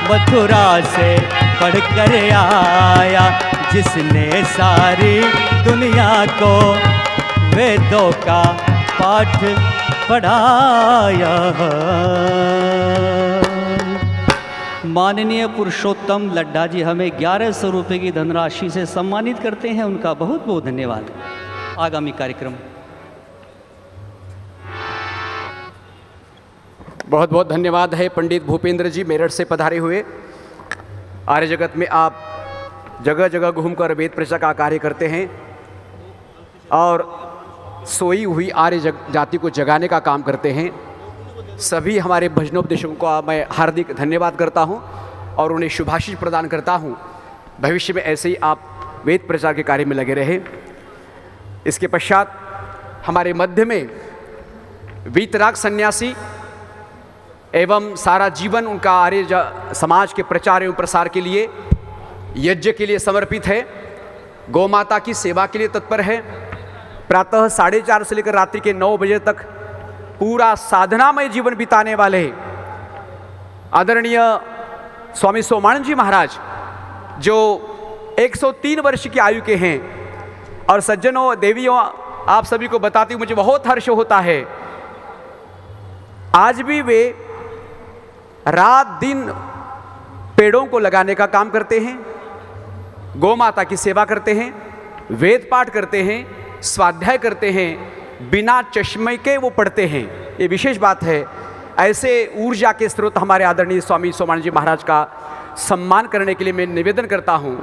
मथुरा से पढ़ कर आया। जिसने सारी दुनिया को वेदों का पाठ पढ़ाया। माननीय पुरुषोत्तम लड्ढा जी हमें 1100 रुपये की धनराशि से सम्मानित करते हैं। उनका बहुत बहुत धन्यवाद। आगामी कार्यक्रम। बहुत बहुत धन्यवाद है पंडित भूपेंद्र जी, मेरठ से पधारे हुए। आर्य जगत में आप जगह जगह घूमकर वेद प्रचार का कार्य करते हैं और सोई हुई आर्य जाति को जगाने का काम करते हैं। सभी हमारे भजनोपदेशकों का मैं हार्दिक धन्यवाद करता हूं और उन्हें शुभाशीष प्रदान करता हूं। भविष्य में ऐसे ही आप वेद प्रचार के कार्य में लगे रहे। इसके पश्चात हमारे मध्य में वीतराग सन्यासी एवं सारा जीवन उनका आर्य समाज के प्रचार एवं प्रसार के लिए, यज्ञ के लिए समर्पित है। गौ माता की सेवा के लिए तत्पर है। प्रातः 4:30 से लेकर रात्रि के 9 बजे तक पूरा साधनामय जीवन बिताने वाले आदरणीय स्वामी सोमानंद जी महाराज, जो 103 वर्ष की आयु के हैं। और सज्जनों, देवियों, आप सभी को बताते हुए मुझे बहुत हर्ष होता है, आज भी वे रात दिन पेड़ों को लगाने का काम करते हैं, गौ माता की सेवा करते हैं। वेद पाठ करते हैं, स्वाध्याय करते हैं, बिना चश्मे के वो पढ़ते हैं। ये विशेष बात है। ऐसे ऊर्जा के स्रोत हमारे आदरणीय स्वामी सोमानंद जी महाराज का सम्मान करने के लिए मैं निवेदन करता हूँ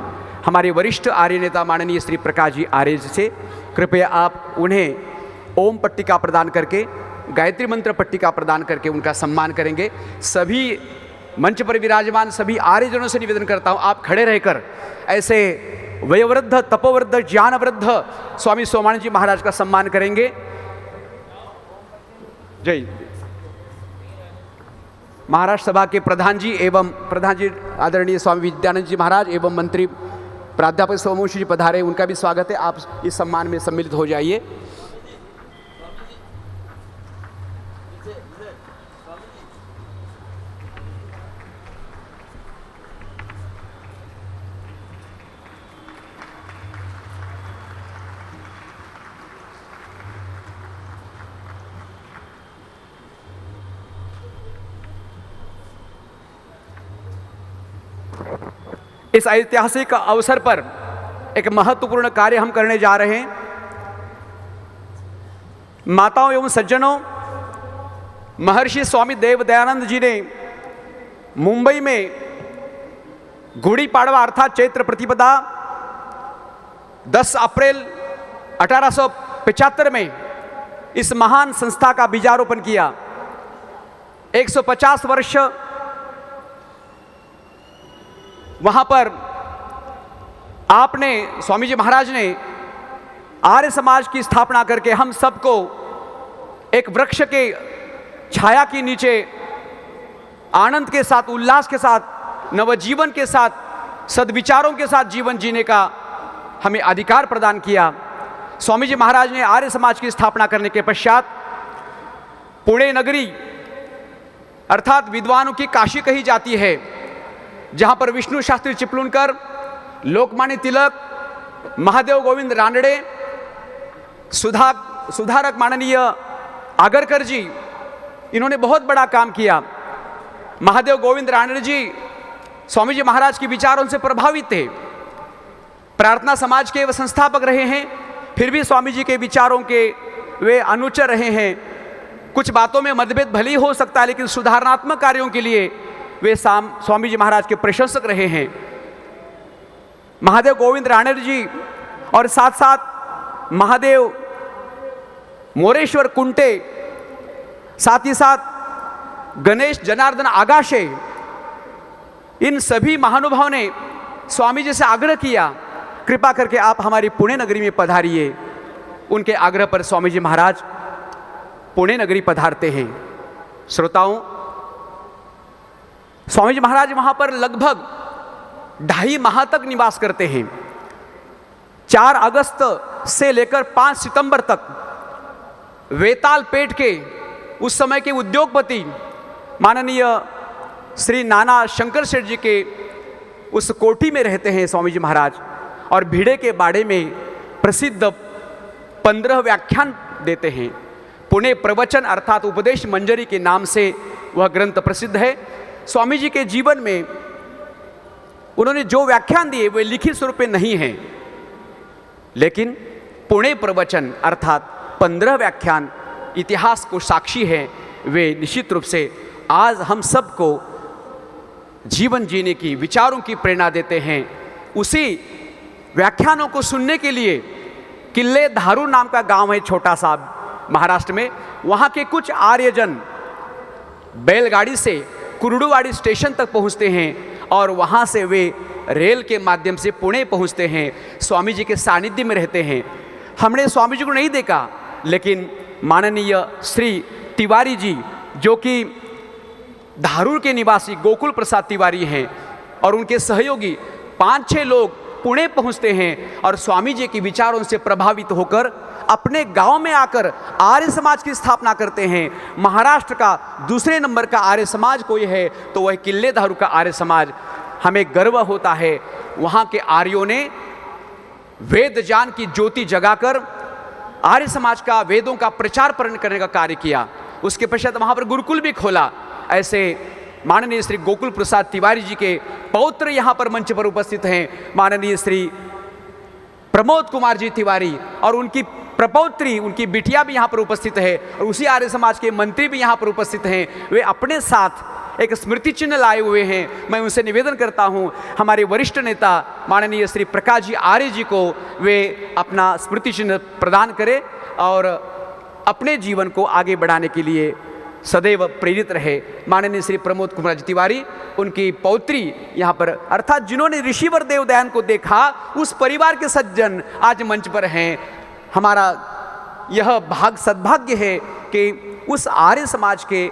हमारे वरिष्ठ आर्य नेता माननीय श्री प्रकाश जी आर्य जी से, कृपया आप उन्हें ओम पट्टिका प्रदान करके, गायत्री मंत्र पट्टिका प्रदान करके उनका सम्मान करेंगे। सभी मंच पर विराजमान सभी आर्यजनों से निवेदन करता हूँ, आप खड़े रहकर ऐसे वयोवृद्ध, तपोवृद्ध, ज्ञानवृद्ध स्वामी सोमानंद जी महाराज का सम्मान करेंगे। जय। महाराष्ट्र सभा के प्रधान जी आदरणीय स्वामी विद्यानंद जी महाराज एवं मंत्री प्राध्यापक सोमवंशी जी पधारे, उनका भी स्वागत है। आप इस सम्मान में सम्मिलित हो जाइए। इस ऐतिहासिक अवसर पर एक महत्वपूर्ण कार्य हम करने जा रहे हैं। माताओं एवं सज्जनों, महर्षि स्वामी देव दयानंद जी ने मुंबई में गुड़ी पाड़वा अर्थात चैत्र प्रतिपदा 10 अप्रैल 1875 में इस महान संस्था का बीजारोपण किया। 150 वर्ष वहाँ पर आपने, स्वामी जी महाराज ने आर्य समाज की स्थापना करके हम सबको एक वृक्ष के छाया के नीचे आनंद के साथ, उल्लास के साथ, नवजीवन के साथ, सद्विचारों के साथ जीवन जीने का हमें अधिकार प्रदान किया। स्वामी जी महाराज ने आर्य समाज की स्थापना करने के पश्चात पुणे नगरी अर्थात विद्वानों की काशी कही जाती है, जहाँ पर विष्णु शास्त्री चिपलूणकर, लोकमान्य तिलक, महादेव गोविंद रानड़े, सुधारक माननीय आगरकर जी, इन्होंने बहुत बड़ा काम किया। महादेव गोविंद रानड़े जी स्वामी जी महाराज के विचारों से प्रभावित थे। प्रार्थना समाज के वे संस्थापक रहे हैं, फिर भी स्वामी जी के विचारों के वे अनुचर रहे हैं। कुछ बातों में मतभेद भले ही हो सकता है, लेकिन सुधारणात्मक कार्यों के लिए वे स्वामी जी महाराज के प्रशंसक रहे हैं। महादेव गोविंद रानड़े जी और साथ साथ महादेव मोरेश्वर कुंटे, साथ ही साथ गणेश जनार्दन आगाशे, इन सभी महानुभावों ने स्वामी जी से आग्रह किया, कृपा करके आप हमारी पुणे नगरी में पधारिए। उनके आग्रह पर स्वामी जी महाराज पुणे नगरी पधारते हैं। श्रोताओं, स्वामी जी महाराज वहाँ पर लगभग 2.5 माह तक निवास करते हैं। 4 अगस्त से लेकर 5 सितंबर तक वेताल पेट के उस समय के उद्योगपति माननीय श्री नाना शंकर सेठ जी के उस कोठी में रहते हैं स्वामी जी महाराज, और भिड़े के बाड़े में प्रसिद्ध 15 व्याख्यान देते हैं। पुणे प्रवचन अर्थात उपदेश मंजरी के नाम से वह ग्रंथ प्रसिद्ध है। स्वामी जी के जीवन में उन्होंने जो व्याख्यान दिए वे लिखित स्वरूप में नहीं हैं, लेकिन पुणे प्रवचन अर्थात 15 व्याख्यान इतिहास को साक्षी है। वे निश्चित रूप से आज हम सबको जीवन जीने की, विचारों की प्रेरणा देते हैं। उसी व्याख्यानों को सुनने के लिए किल्ले धारू नाम का गांव है, छोटा सा महाराष्ट्र में, वहाँ के कुछ आर्यजन बैलगाड़ी से कुर्डुवाड़ी स्टेशन तक पहुँचते हैं और वहाँ से वे रेल के माध्यम से पुणे पहुँचते हैं, स्वामी जी के सानिध्य में रहते हैं। हमने स्वामी जी को नहीं देखा, लेकिन माननीय श्री तिवारी जी जो कि धारूर के निवासी गोकुल प्रसाद तिवारी हैं और उनके सहयोगी 5-6 लोग पुणे पहुंचते हैं और स्वामी जी के विचारों से प्रभावित होकर अपने गांव में आकर आर्य समाज की स्थापना करते हैं। महाराष्ट्र का दूसरे नंबर का आर्य समाज कोई है तो वह किल्ले धारू का आर्य समाज। हमें गर्व होता है वहाँ के आर्यों ने वेद ज्ञान की ज्योति जगाकर आर्य समाज का, वेदों का प्रचार प्रसार करने का कार्य किया। उसके पश्चात वहाँ पर गुरुकुल भी खोला। ऐसे माननीय श्री गोकुल प्रसाद तिवारी जी के पौत्र यहाँ पर मंच पर उपस्थित हैं, माननीय श्री प्रमोद कुमार जी तिवारी और उनकी प्रपौत्री, उनकी बिटिया भी यहाँ पर उपस्थित है और उसी आर्य समाज के मंत्री भी यहाँ पर उपस्थित हैं। वे अपने साथ एक स्मृति चिन्ह लाए हुए हैं। मैं उनसे निवेदन करता हूँ हमारे वरिष्ठ नेता माननीय श्री प्रकाश जी आर्य जी को वे अपना स्मृति चिन्ह प्रदान करें और अपने जीवन को आगे बढ़ाने के लिए सदैव प्रेरित रहे। माननीय श्री प्रमोद कुमार जी तिवारी, उनकी पौत्री यहाँ पर, अर्थात जिन्होंने ऋषिवर देवदयान को देखा, उस परिवार के सज्जन आज मंच पर हैं। हमारा यह सद्भाग्य है कि उस आर्य समाज के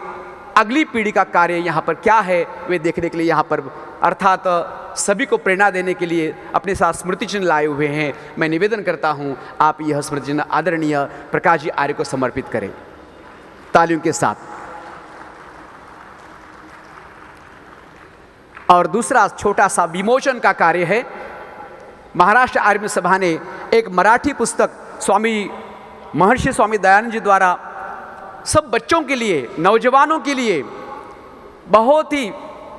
अगली पीढ़ी का कार्य यहाँ पर क्या है वे देखने के लिए यहाँ पर, अर्थात सभी को प्रेरणा देने के लिए अपने साथ स्मृति चिन्ह लाए हुए हैं। मैं निवेदन करता हूँ आप यह स्मृति चिन्ह आदरणीय प्रकाश जी आर्य को समर्पित करें तालियों के साथ। और दूसरा छोटा सा विमोचन का कार्य है। महाराष्ट्र आर्य सभा ने एक मराठी पुस्तक महर्षि स्वामी दयानंद जी द्वारा सब बच्चों के लिए, नौजवानों के लिए बहुत ही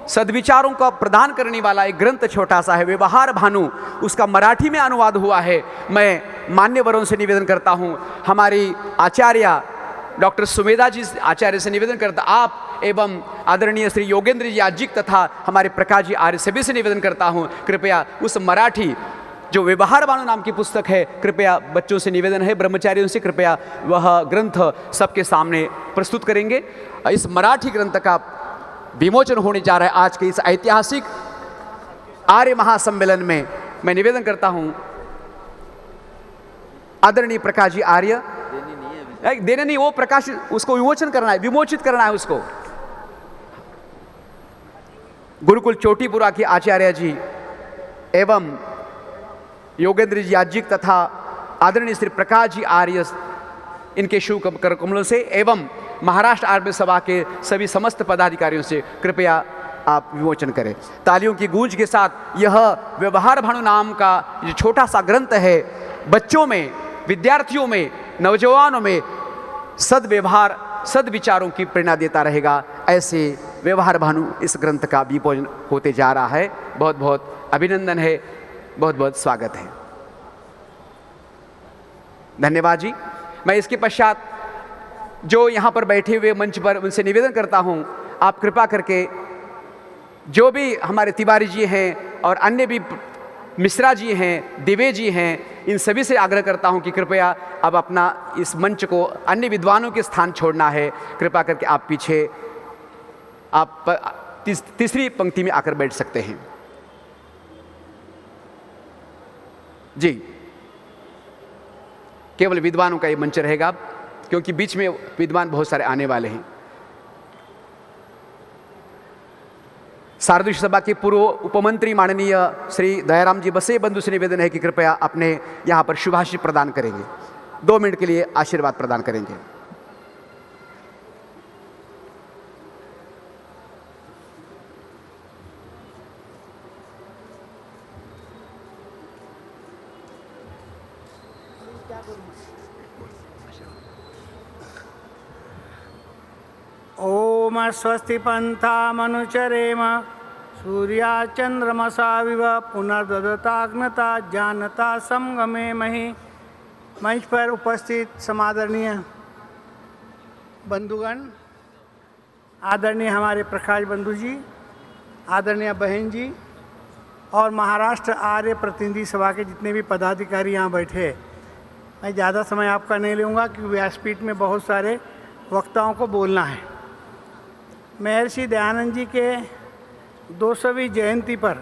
सद्विचारों का प्रदान करने वाला एक ग्रंथ छोटा सा है, व्यवहार भानु, उसका मराठी में अनुवाद हुआ है। मैं मान्यवरों से निवेदन करता हूँ, हमारी आचार्य डॉक्टर सुमेधा जी आचार्य से निवेदन करता, आप एवं आदरणीय श्री योगेंद्र जी आजिक तथा हमारे प्रकाश जी आर्य सभी से निवेदन करता हूँ, कृपया उस मराठी जो व्यवहार भानु नाम की पुस्तक है, कृपया बच्चों से निवेदन है, ब्रह्मचारियों से कृपया वह ग्रंथ सबके सामने प्रस्तुत करेंगे। इस मराठी ग्रंथ का विमोचन होने जा रहा है आज के इस ऐतिहासिक आर्य महासम्मेलन में। मैं निवेदन करता हूँ आदरणीय प्रकाश जी आर्य, देने नहीं, वो प्रकाश, उसको विमोचन करना है, विमोचित करना है उसको। गुरुकुल चोटीपुरा के आचार्य जी एवं योगेंद्र जी याज्ञिक तथा आदरणीय श्री प्रकाश जी आर्य, इनके शुभ कर कमलों से एवं महाराष्ट्र आर्य सभा के सभी समस्त पदाधिकारियों से कृपया आप विमोचन करें। तालियों की गूंज के साथ यह व्यवहार भानु नाम का जो छोटा सा ग्रंथ है, बच्चों में, विद्यार्थियों में, नौजवानों में सद्व्यवहार, सद्विचारों की प्रेरणा देता रहेगा। ऐसे व्यवहार भानु इस ग्रंथ का विमोचन होते जा रहा है। बहुत बहुत अभिनंदन है, बहुत बहुत स्वागत है, धन्यवाद जी। मैं इसके पश्चात जो यहाँ पर बैठे हुए मंच पर उनसे निवेदन करता हूँ, आप कृपा करके जो भी हमारे तिवारी जी हैं और अन्य भी मिश्रा जी हैं, दिवे जी हैं, इन सभी से आग्रह करता हूँ कि कृपया अब अपना इस मंच को अन्य विद्वानों के स्थान छोड़ना है। कृपा करके आप पीछे, आप तीसरी पंक्ति में आकर बैठ सकते हैं जी। केवल विद्वानों का ये मंच रहेगा क्योंकि बीच में विद्वान बहुत सारे आने वाले हैं। शारदीय सभा के पूर्व उपमंत्री माननीय श्री दयाराम जी बसे बंधु से निवेदन है कि कृपया अपने यहाँ पर शुभाशीष प्रदान करेंगे, 2 मिनट के लिए आशीर्वाद प्रदान करेंगे। ओम स्वस्ति पंथा मनुचरेम सूर्या चंद्रमसा विव पुनर्दताग्नता जानता समगमे मही। मंच पर उपस्थित समादरणीय बंधुगण, आदरणीय हमारे प्रकाश बंधु जी, आदरणीय बहन जी और महाराष्ट्र आर्य प्रतिनिधि सभा के जितने भी पदाधिकारी यहाँ बैठे, मैं ज़्यादा समय आपका नहीं लूँगा क्योंकि व्यासपीठ में बहुत सारे वक्ताओं को बोलना है। महर्षि दयानंद जी के 200वीं जयंती पर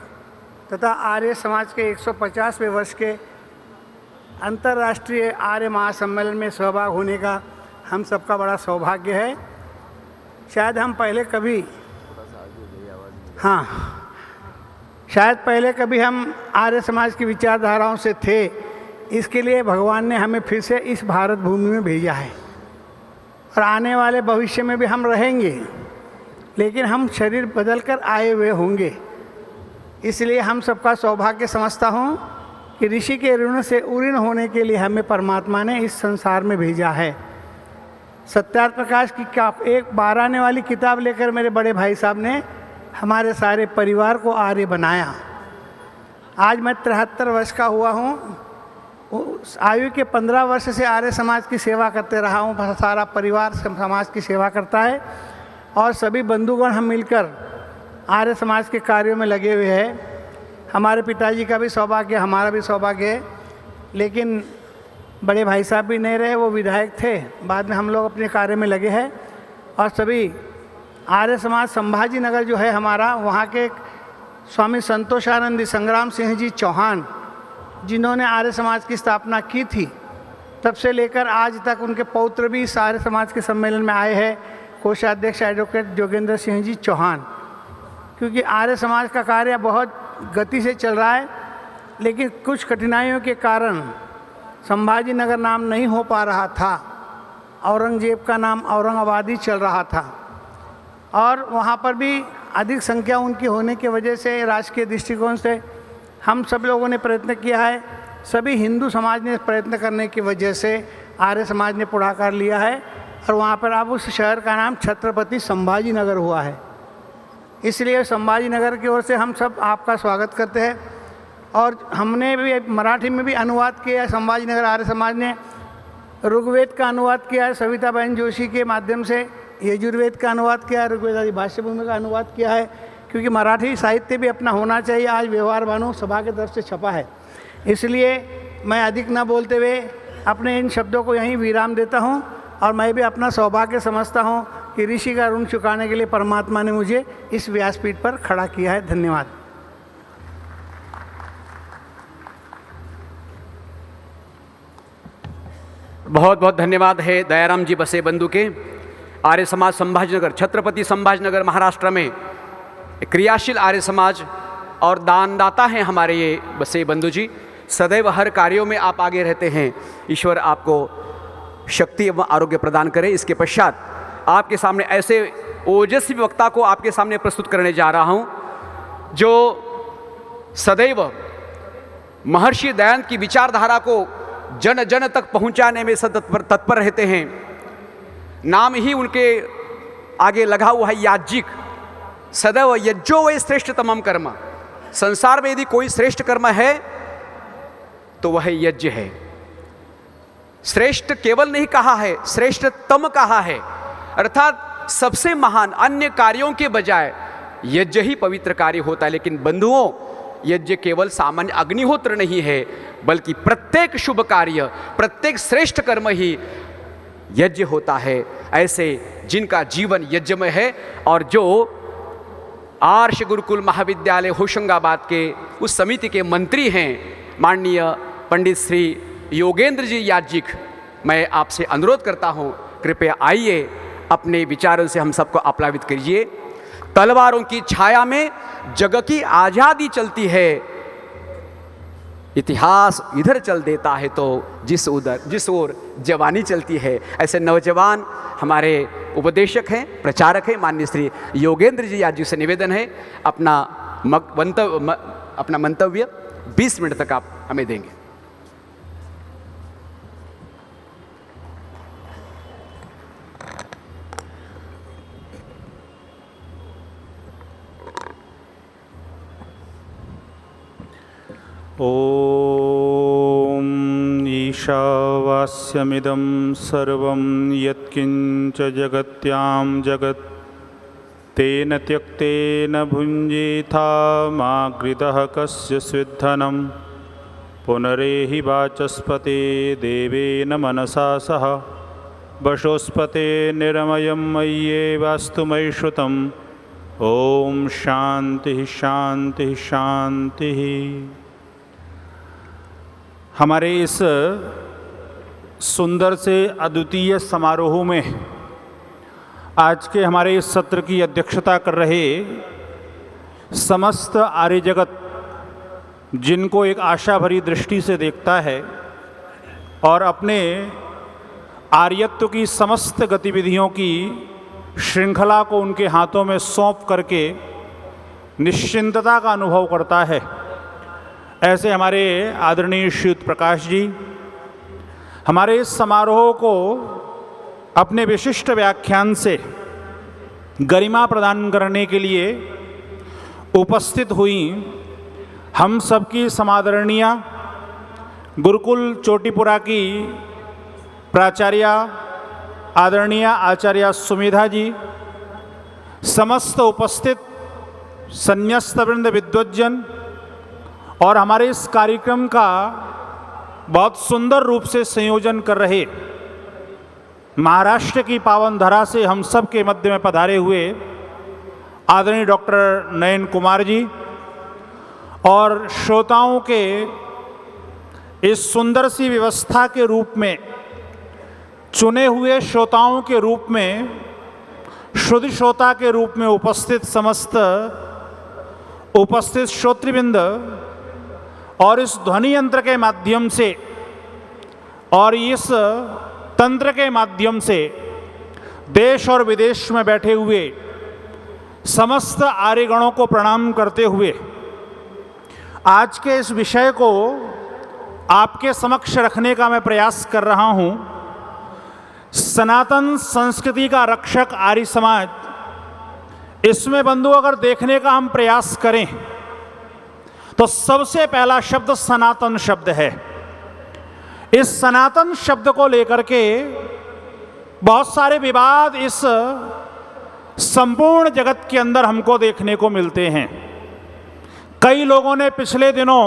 तथा आर्य समाज के 150वें वर्ष के अंतर्राष्ट्रीय आर्य महासम्मेलन में सहभाग होने का हम सबका बड़ा सौभाग्य है। शायद पहले कभी हम आर्य समाज की विचारधाराओं से थे, इसके लिए भगवान ने हमें फिर से इस भारत भूमि में भेजा है और आने वाले भविष्य में भी हम रहेंगे, लेकिन हम शरीर बदल कर आए हुए होंगे। इसलिए हम सबका सौभाग्य समझता हूँ कि ऋषि के ऋण से उऋण होने के लिए हमें परमात्मा ने इस संसार में भेजा है। सत्यार्थ प्रकाश की एक 12 आने वाली किताब लेकर मेरे बड़े भाई साहब ने हमारे सारे परिवार को आर्य बनाया। आज मैं 73 वर्ष का हुआ हूँ, उस आयु के 15 वर्ष से आर्य समाज की सेवा करते रहा हूँ। सारा परिवार समाज की सेवा करता है और सभी बंधुगण हम मिलकर आर्य समाज के कार्यों में लगे हुए हैं। हमारे पिताजी का भी सौभाग्य, हमारा भी सौभाग्य है, लेकिन बड़े भाई साहब भी नहीं रहे, वो विधायक थे। बाद में हम लोग अपने कार्य में लगे हैं और सभी आर्य समाज संभाजी नगर जो है हमारा, वहाँ के स्वामी संतोषानंदी संग्राम सिंह जी चौहान, जिन्होंने आर्य समाज की स्थापना की थी, तब से लेकर आज तक उनके पौत्र भी इस आर्य समाज के सम्मेलन में आए हैं, कोषाध्यक्ष एडवोकेट जोगेंद्र सिंह जी चौहान। क्योंकि आर्य समाज का कार्य बहुत गति से चल रहा है, लेकिन कुछ कठिनाइयों के कारण संभाजी नगर नाम नहीं हो पा रहा था, औरंगजेब का नाम औरंगाबाद ही चल रहा था और वहाँ पर भी अधिक संख्या उनकी होने की वजह से राजकीय दृष्टिकोण से हम सब लोगों ने प्रयत्न किया है। सभी हिंदू समाज ने प्रयत्न करने की वजह से आर्य समाज ने पुढाकार लिया है और वहाँ पर अब उस शहर का नाम छत्रपति संभाजी नगर हुआ है। इसलिए संभाजी नगर की ओर से हम सब आपका स्वागत करते हैं और हमने भी मराठी में भी अनुवाद किया है। संभाजी नगर आर्य समाज ने ऋग्वेद का अनुवाद किया है सविता बहन जोशी के माध्यम से, यजुर्वेद का अनुवाद किया है, ऋग्वेद आदि भाष्य भूमि का अनुवाद किया है, क्योंकि मराठी साहित्य भी अपना होना चाहिए। आज व्यवहार भानु सभा की तरफ से छपा है, इसलिए मैं अधिक न बोलते हुए अपने इन शब्दों को यहीं विराम देता हूँ और मैं भी अपना सौभाग्य समझता हूँ कि ऋषि का ऋण चुकाने के लिए परमात्मा ने मुझे इस व्यासपीठ पर खड़ा किया है। धन्यवाद। बहुत बहुत धन्यवाद है दयाराम जी बसे बंधु के। आर्य समाज संभाजीनगर, छत्रपति संभाजीनगर महाराष्ट्र में क्रियाशील आर्य समाज और दानदाता हैं हमारे ये बसे बंधु जी। सदैव हर कार्यों में आप आगे रहते हैं। ईश्वर आपको शक्ति एवं आरोग्य प्रदान करे। इसके पश्चात आपके सामने ऐसे ओजस्वी वक्ता को आपके सामने प्रस्तुत करने जा रहा हूँ जो सदैव महर्षि दयानंद की विचारधारा को जन जन तक पहुँचाने में तत्पर रहते हैं। नाम ही उनके आगे लगा हुआ है याज्ञिक। सदैव यज्ञो वै श्रेष्ठतमम कर्म। संसार में यदि कोई श्रेष्ठ कर्म है तो वह यज्ञ है। श्रेष्ठ केवल नहीं कहा है, श्रेष्ठतम कहा है, अर्थात सबसे महान अन्य कार्यों के बजाय यज्ञ ही पवित्र कार्य होता है। लेकिन बंधुओं, यज्ञ केवल सामान्य अग्निहोत्र नहीं है, बल्कि प्रत्येक शुभ कार्य, प्रत्येक श्रेष्ठ कर्म ही यज्ञ होता है। ऐसे जिनका जीवन यज्ञमय है और जो आर्ष गुरुकुल महाविद्यालय होशंगाबाद के उस समिति के मंत्री हैं माननीय पंडित श्री योगेंद्र जी याज्ञिक, मैं आपसे अनुरोध करता हूं, कृपया आइए, अपने विचारों से हम सबको आप्लावित करिए। तलवारों की छाया में जग की आज़ादी चलती है, इतिहास इधर चल देता है तो जिस ओर जवानी चलती है। ऐसे नौजवान हमारे उपदेशक हैं, प्रचारक हैं, माननीय श्री योगेंद्र जी याज्ञिक से निवेदन है अपना मंतव्य 20 मिनट तक आप हमें देंगे। ॐ ईशावास्यमिदं सर्वं यत्किञ्च जगत्यां जगत् तेन त्यक्तेन भुञ्जीथा मा गृधः कस्य स्विद्धनं पुनरेहि वाचस्पते देवेन मनसा सह वशोस्पते निरमयं मय्येवास्तु मयि श्रुतम्। ॐ शान्तिः शान्तिः शान्तिः। हमारे इस सुंदर से अद्वितीय समारोह में आज के हमारे इस सत्र की अध्यक्षता कर रहे समस्त आर्य जगत, जिनको एक आशा भरी दृष्टि से देखता है और अपने आर्यत्व की समस्त गतिविधियों की श्रृंखला को उनके हाथों में सौंप करके निश्चिंतता का अनुभव करता है, ऐसे हमारे आदरणीय श्रीयुत प्रकाश जी हमारे इस समारोह को अपने विशिष्ट व्याख्यान से गरिमा प्रदान करने के लिए उपस्थित हुई हम सबकी समादरणीय गुरुकुल चोटीपुरा की प्राचार्य आदरणीय आचार्य सुमेधा जी, समस्त उपस्थित संन्यास्तवृंद विद्वज्जन और हमारे इस कार्यक्रम का बहुत सुंदर रूप से संयोजन कर रहे महाराष्ट्र की पावन धरा से हम सब के मध्य में पधारे हुए आदरणीय डॉक्टर नयन कुमार जी और श्रोताओं के इस सुंदर सी व्यवस्था के रूप में चुने हुए श्रोताओं के रूप में शुद्ध श्रोता के रूप में उपस्थित समस्त उपस्थित श्रोतृवृंद और इस ध्वनि यंत्र के माध्यम से और इस तंत्र के माध्यम से देश और विदेश में बैठे हुए समस्त आर्यगणों को प्रणाम करते हुए आज के इस विषय को आपके समक्ष रखने का मैं प्रयास कर रहा हूं। सनातन संस्कृति का रक्षक आर्य समाज, इसमें बंधु अगर देखने का हम प्रयास करें तो सबसे पहला शब्द सनातन शब्द है। इस सनातन शब्द को लेकर के बहुत सारे विवाद इस संपूर्ण जगत के अंदर हमको देखने को मिलते हैं। कई लोगों ने पिछले दिनों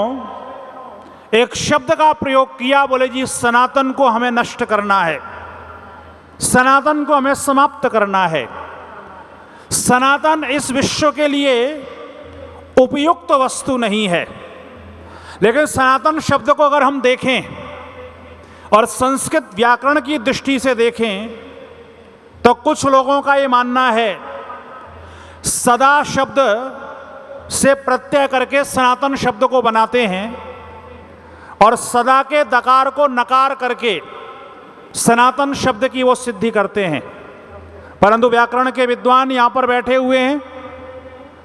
एक शब्द का प्रयोग किया, बोले जी सनातन को हमें नष्ट करना है, सनातन को हमें समाप्त करना है। सनातन इस विश्व के लिए उपयुक्त वस्तु नहीं है। लेकिन सनातन शब्द को अगर हम देखें और संस्कृत व्याकरण की दृष्टि से देखें तो कुछ लोगों का ये मानना है सदा शब्द से प्रत्यय करके सनातन शब्द को बनाते हैं और सदा के दकार को नकार करके सनातन शब्द की वो सिद्धि करते हैं। परंतु व्याकरण के विद्वान यहाँ पर बैठे हुए हैं,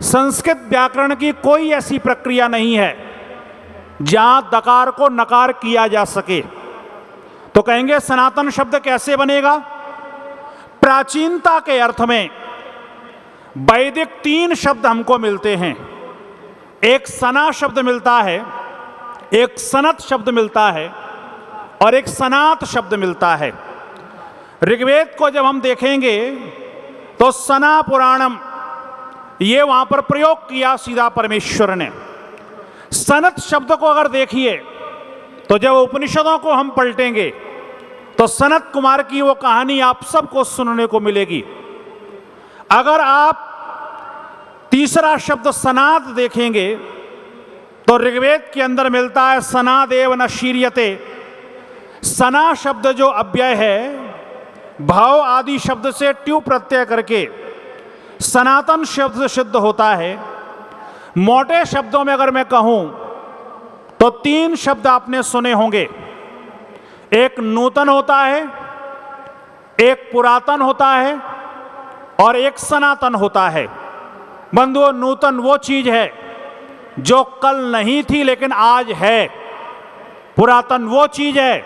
संस्कृत व्याकरण की कोई ऐसी प्रक्रिया नहीं है जहाँ दकार को नकार किया जा सके। तो कहेंगे सनातन शब्द कैसे बनेगा? प्राचीनता के अर्थ में वैदिक 3 शब्द हमको मिलते हैं। एक सना शब्द मिलता है, एक सनत शब्द मिलता है और एक सनात शब्द मिलता है। ऋग्वेद को जब हम देखेंगे तो सना पुराणम ये वहां पर प्रयोग किया सीधा परमेश्वर ने। सनत शब्द को अगर देखिए तो जब उपनिषदों को हम पलटेंगे तो सनत कुमार की वो कहानी आप सबको सुनने को मिलेगी। अगर आप तीसरा शब्द सनाद देखेंगे तो ऋग्वेद के अंदर मिलता है सनादेव न शीर्यते। सना शब्द जो अव्यय है, भाव आदि शब्द से ट्यू प्रत्यय करके सनातन शब्द सिद्ध होता है। मोटे शब्दों में अगर मैं कहूं तो 3 शब्द आपने सुने होंगे। एक नूतन होता है, एक पुरातन होता है और एक सनातन होता है। बंधुओं, नूतन वो चीज है जो कल नहीं थी लेकिन आज है। पुरातन वो चीज है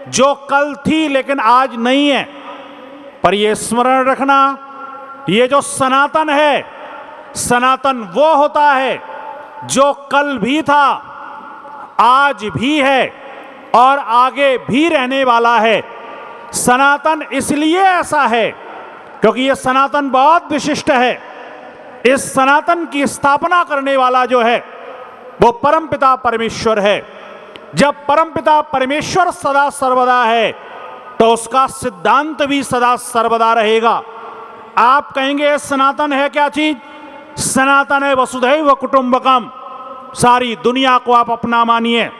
जो कल थी लेकिन आज नहीं है। पर ये स्मरण रखना, ये जो सनातन है, सनातन वो होता है जो कल भी था, आज भी है और आगे भी रहने वाला है। सनातन इसलिए ऐसा है क्योंकि ये सनातन बहुत विशिष्ट है। इस सनातन की स्थापना करने वाला जो है वो परमपिता परमेश्वर है। जब परमपिता परमेश्वर सदा सर्वदा है तो उसका सिद्धांत भी सदा सर्वदा रहेगा। आप कहेंगे सनातन है क्या चीज? सनातन है वसुधैव कुटुंबकम। सारी दुनिया को आप अपना मानिए।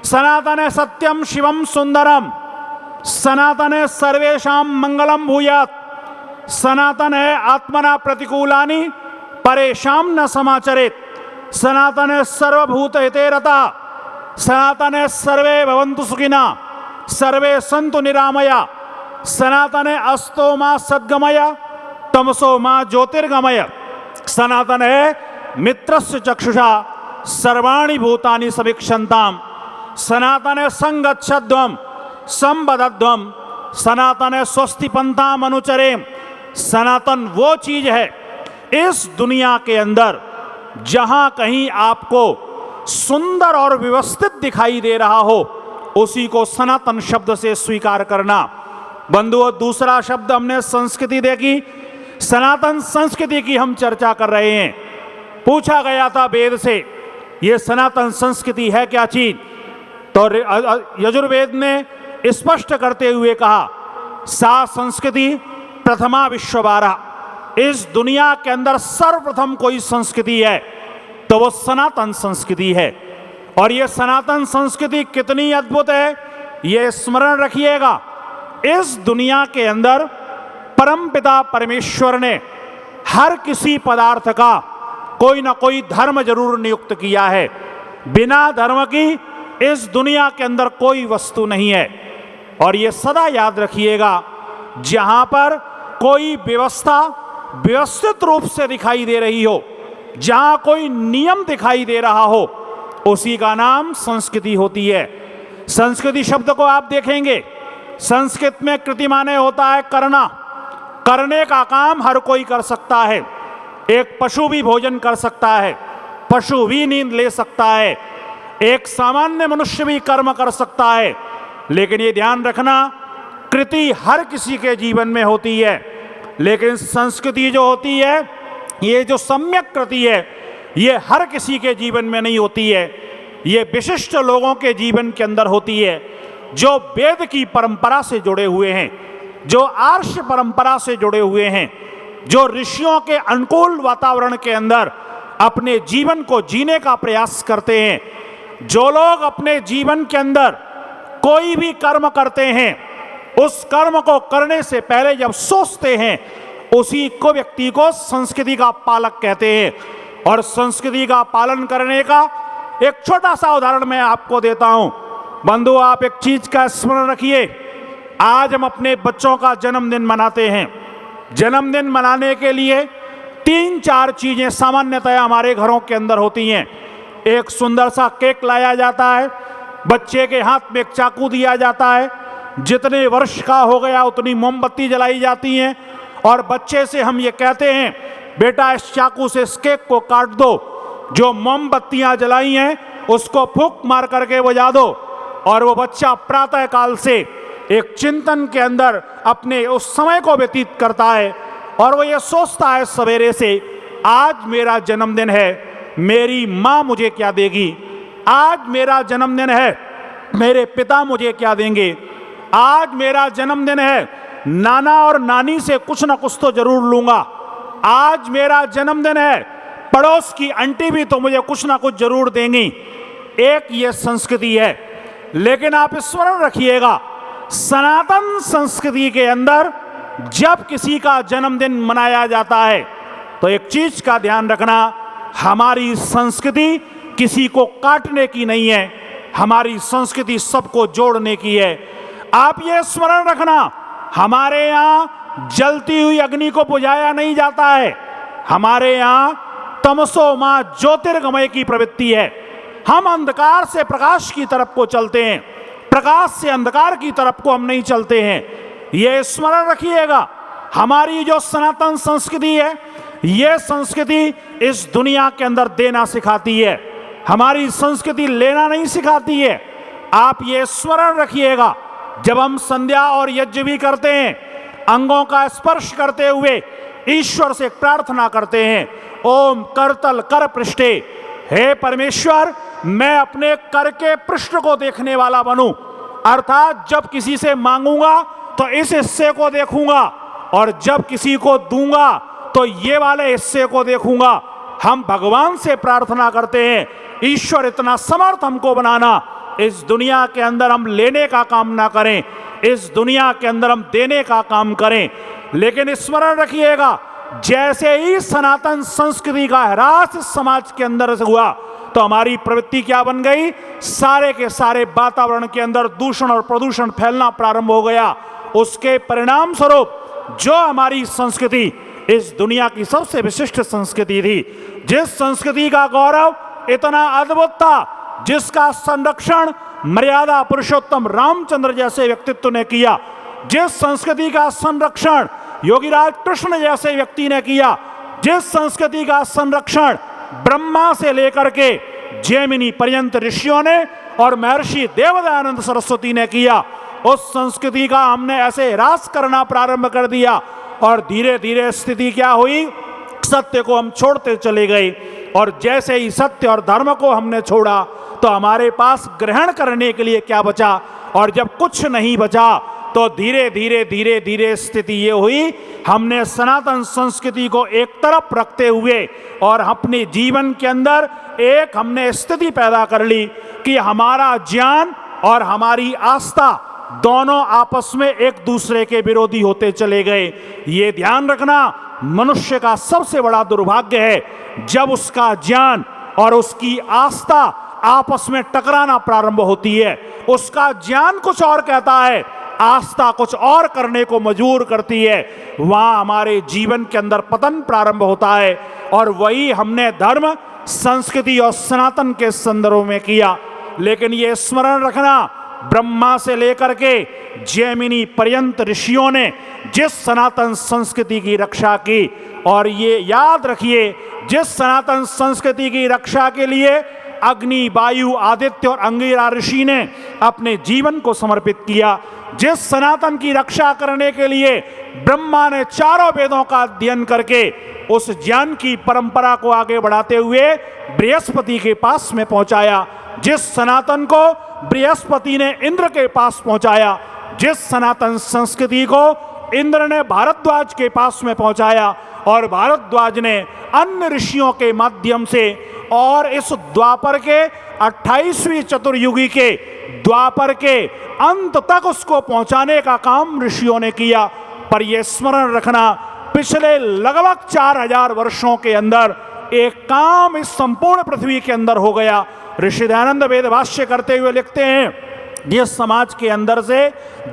सनातन है सत्यम शिवम सुंदरम। सनातन है सर्वेशाम मंगलम भूयात। सनातन है आत्मना प्रतिकूलानि परेशान न समाचरेत। सनातन है सर्वभूत हिते रता। सनातन है सर्वे भवन्तु सुखिना सर्वे सन्तु निरामया। सनातन है अस्तो मा सद्गमय तमसो मा ज्योतिर्गमय। सनातन है मित्रस्य चक्षुषा सर्वाणि भूतानि समीक्षन्ताम्। सनातन है संगच्छध्वम संबद्धध्वम। सनातन है स्वस्ति पंथाम अनुचरेम। सनातन वो चीज है इस दुनिया के अंदर जहां कहीं आपको सुंदर और व्यवस्थित दिखाई दे रहा हो उसी को सनातन शब्द से स्वीकार करना। बंधुओं, दूसरा शब्द हमने संस्कृति देखी, सनातन संस्कृति की हम चर्चा कर रहे हैं। पूछा गया था वेद से, ये सनातन संस्कृति है क्या चीज? तो यजुर्वेद ने स्पष्ट करते हुए कहा, सा संस्कृति प्रथमा विश्ववारा, इस दुनिया के अंदर सर्वप्रथम कोई संस्कृति है तो वो सनातन संस्कृति है। और ये सनातन संस्कृति कितनी अद्भुत है, ये स्मरण रखिएगा। इस दुनिया के अंदर परमपिता परमेश्वर ने हर किसी पदार्थ का कोई ना कोई धर्म जरूर नियुक्त किया है। बिना धर्म की इस दुनिया के अंदर कोई वस्तु नहीं है। और ये सदा याद रखिएगा, जहां पर कोई व्यवस्था व्यवस्थित रूप से दिखाई दे रही हो, जहां कोई नियम दिखाई दे रहा हो, उसी का नाम संस्कृति होती है। संस्कृति शब्द को आप देखेंगे, संस्कृत में कृति माने होता है करना। करने का काम हर कोई कर सकता है। एक पशु भी भोजन कर सकता है, पशु भी नींद ले सकता है, एक सामान्य मनुष्य भी कर्म कर सकता है। लेकिन ये ध्यान रखना, कृति हर किसी के जीवन में होती है, लेकिन संस्कृति जो होती है, ये जो सम्यक कृति है, ये हर किसी के जीवन में नहीं होती है। ये विशिष्ट लोगों के जीवन के अंदर होती है, जो वेद की परंपरा से जुड़े हुए हैं, जो आर्ष परंपरा से जुड़े हुए हैं, जो ऋषियों के अनुकूल वातावरण के अंदर अपने जीवन को जीने का प्रयास करते हैं। जो लोग अपने जीवन के अंदर कोई भी कर्म करते हैं, उस कर्म को करने से पहले जब सोचते हैं, उसी को व्यक्ति को संस्कृति का पालक कहते हैं। और संस्कृति का पालन करने का एक छोटा सा उदाहरण मैं आपको देता हूं। बंधु, आप एक चीज का स्मरण रखिए, आज हम अपने बच्चों का जन्मदिन मनाते हैं। जन्मदिन मनाने के लिए 3-4 चीजें सामान्यतः हमारे घरों के अंदर होती हैं। एक सुंदर सा केक लाया जाता है, बच्चे के हाथ में एक चाकू दिया जाता है, जितने वर्ष का हो गया उतनी मोमबत्ती जलाई जाती हैं, और बच्चे से हम ये कहते हैं, बेटा इस चाकू से इस केक को काट दो, जो मोमबत्तियां जलाई हैं उसको फूंक मार करके बुझा दो। और वो बच्चा प्रातः काल से एक चिंतन के अंदर अपने उस समय को व्यतीत करता है, और वो ये सोचता है सवेरे से, आज मेरा जन्मदिन है, मेरी माँ मुझे क्या देगी, आज मेरा जन्मदिन है, मेरे पिता मुझे क्या देंगे, आज मेरा जन्मदिन है, नाना और नानी से कुछ ना कुछ तो जरूर लूंगा, आज मेरा जन्मदिन है, पड़ोस की आंटी भी तो मुझे कुछ ना कुछ जरूर देंगी। एक ये संस्कृति है। लेकिन आप स्मरण रखिएगा, सनातन संस्कृति के अंदर जब किसी का जन्मदिन मनाया जाता है तो एक चीज का ध्यान रखना, हमारी संस्कृति किसी को काटने की नहीं है, हमारी संस्कृति सबको जोड़ने की है। आप ये स्मरण रखना, हमारे यहाँ जलती हुई अग्नि को बुझाया नहीं जाता है, हमारे यहाँ तमसो मां ज्योतिर्गमय की प्रवृत्ति है। हम अंधकार से प्रकाश की तरफ को चलते हैं, प्रकाश से अंधकार की तरफ को हम नहीं चलते हैं। ये स्मरण रखिएगा, हमारी जो सनातन संस्कृति है, ये संस्कृति इस दुनिया के अंदर देना सिखाती है, हमारी संस्कृति लेना नहीं सिखाती है। आप ये स्मरण रखिएगा, जब हम संध्या और यज्ञ भी करते हैं, अंगों का स्पर्श करते हुए ईश्वर से प्रार्थना करते हैं, ओम करतल कर पृष्ठे, हे परमेश्वर मैं अपने कर के पृष्ठ को देखने वाला बनूं, अर्थात जब किसी से मांगूंगा तो इस हिस्से को देखूंगा, और जब किसी को दूंगा तो ये वाले हिस्से को देखूंगा। हम भगवान से प्रार्थना करते हैं, ईश्वर इतना समर्थ हमको बनाना, इस दुनिया के अंदर हम लेने का काम ना करें, इस दुनिया के अंदर हम देने का काम करें। लेकिन स्मरण रखिएगा, जैसे ही सनातन संस्कृति का ह्रास समाज के अंदर से हुआ तो हमारी प्रवृत्ति क्या बन गई, सारे के सारे वातावरण के अंदर दूषण और प्रदूषण फैलना प्रारंभ हो गया। उसके परिणाम स्वरूप जो हमारी संस्कृति इस दुनिया की सबसे विशिष्ट संस्कृति थी, जिस संस्कृति का गौरव इतना अद्भुत था, जिसका संरक्षण मर्यादा पुरुषोत्तम रामचंद्र जैसे व्यक्तित्व ने किया, जिस संस्कृति का संरक्षण योगीराज कृष्ण जैसे व्यक्ति ने किया, जिस संस्कृति का संरक्षण ब्रह्मा से लेकर के जैमिनी पर्यंत ऋषियों ने और महर्षि देवदयानंद सरस्वती ने किया, उस संस्कृति का हमने ऐसे ह्रास करना प्रारंभ कर दिया और धीरे धीरे स्थिति क्या हुई, सत्य को हम छोड़ते चले गए। और जैसे ही सत्य और धर्म को हमने छोड़ा तो हमारे पास ग्रहण करने के लिए क्या बचा, और जब कुछ नहीं बचा तो धीरे धीरे धीरे धीरे स्थिति ये हुई, हमने सनातन संस्कृति को एक तरफ रखते हुए और अपने जीवन के अंदर एक हमने स्थिति पैदा कर ली कि हमारा ज्ञान और हमारी आस्था दोनों आपस में एक दूसरे के विरोधी होते चले गए। ये ध्यान रखना मनुष्य का सबसे बड़ा दुर्भाग्य है, जब उसका ज्ञान और उसकी आस्था आपस में टकराना प्रारंभ होती है। उसका ज्ञान कुछ और कहता है, आस्था कुछ और करने को मजबूर करती है, वहां हमारे जीवन के अंदर पतन प्रारंभ होता है। और वही हमने धर्म, संस्कृति और सनातन के संदर्भ में किया। लेकिन ये स्मरण रखना, ब्रह्मा से लेकर के जैमिनी पर्यंत ऋषियों ने जिस सनातन संस्कृति की रक्षा की, और ये याद रखिए, जिस सनातन संस्कृति की रक्षा के लिए अग्नि, वायु, आदित्य और अंगिरा ऋषि ने अपने जीवन को समर्पित किया, जिस सनातन की रक्षा करने के लिए ब्रह्मा ने चारों वेदों का अध्ययन करके उस ज्ञान की परंपरा को आगे बढ़ाते हुए बृहस्पति के पास में पहुंचाया, जिस सनातन को बृहस्पति ने इंद्र के पास पहुंचाया, जिस सनातन संस्कृति को इंद्र ने भारद्वाज के पास में पहुंचाया और भारद्वाज ने अन्य ऋषियों के माध्यम से, और इस द्वापर के 28वीं चतुर्युगी के द्वापर के अंत तक उसको पहुंचाने का काम ऋषियों ने किया। पर यह स्मरण रखना, पिछले लगभग 4000 वर्षों के अंदर एक काम इस संपूर्ण पृथ्वी के अंदर हो गया। ऋषि दयानंद वेद भाष्य करते हुए लिखते हैं, ये समाज के अंदर से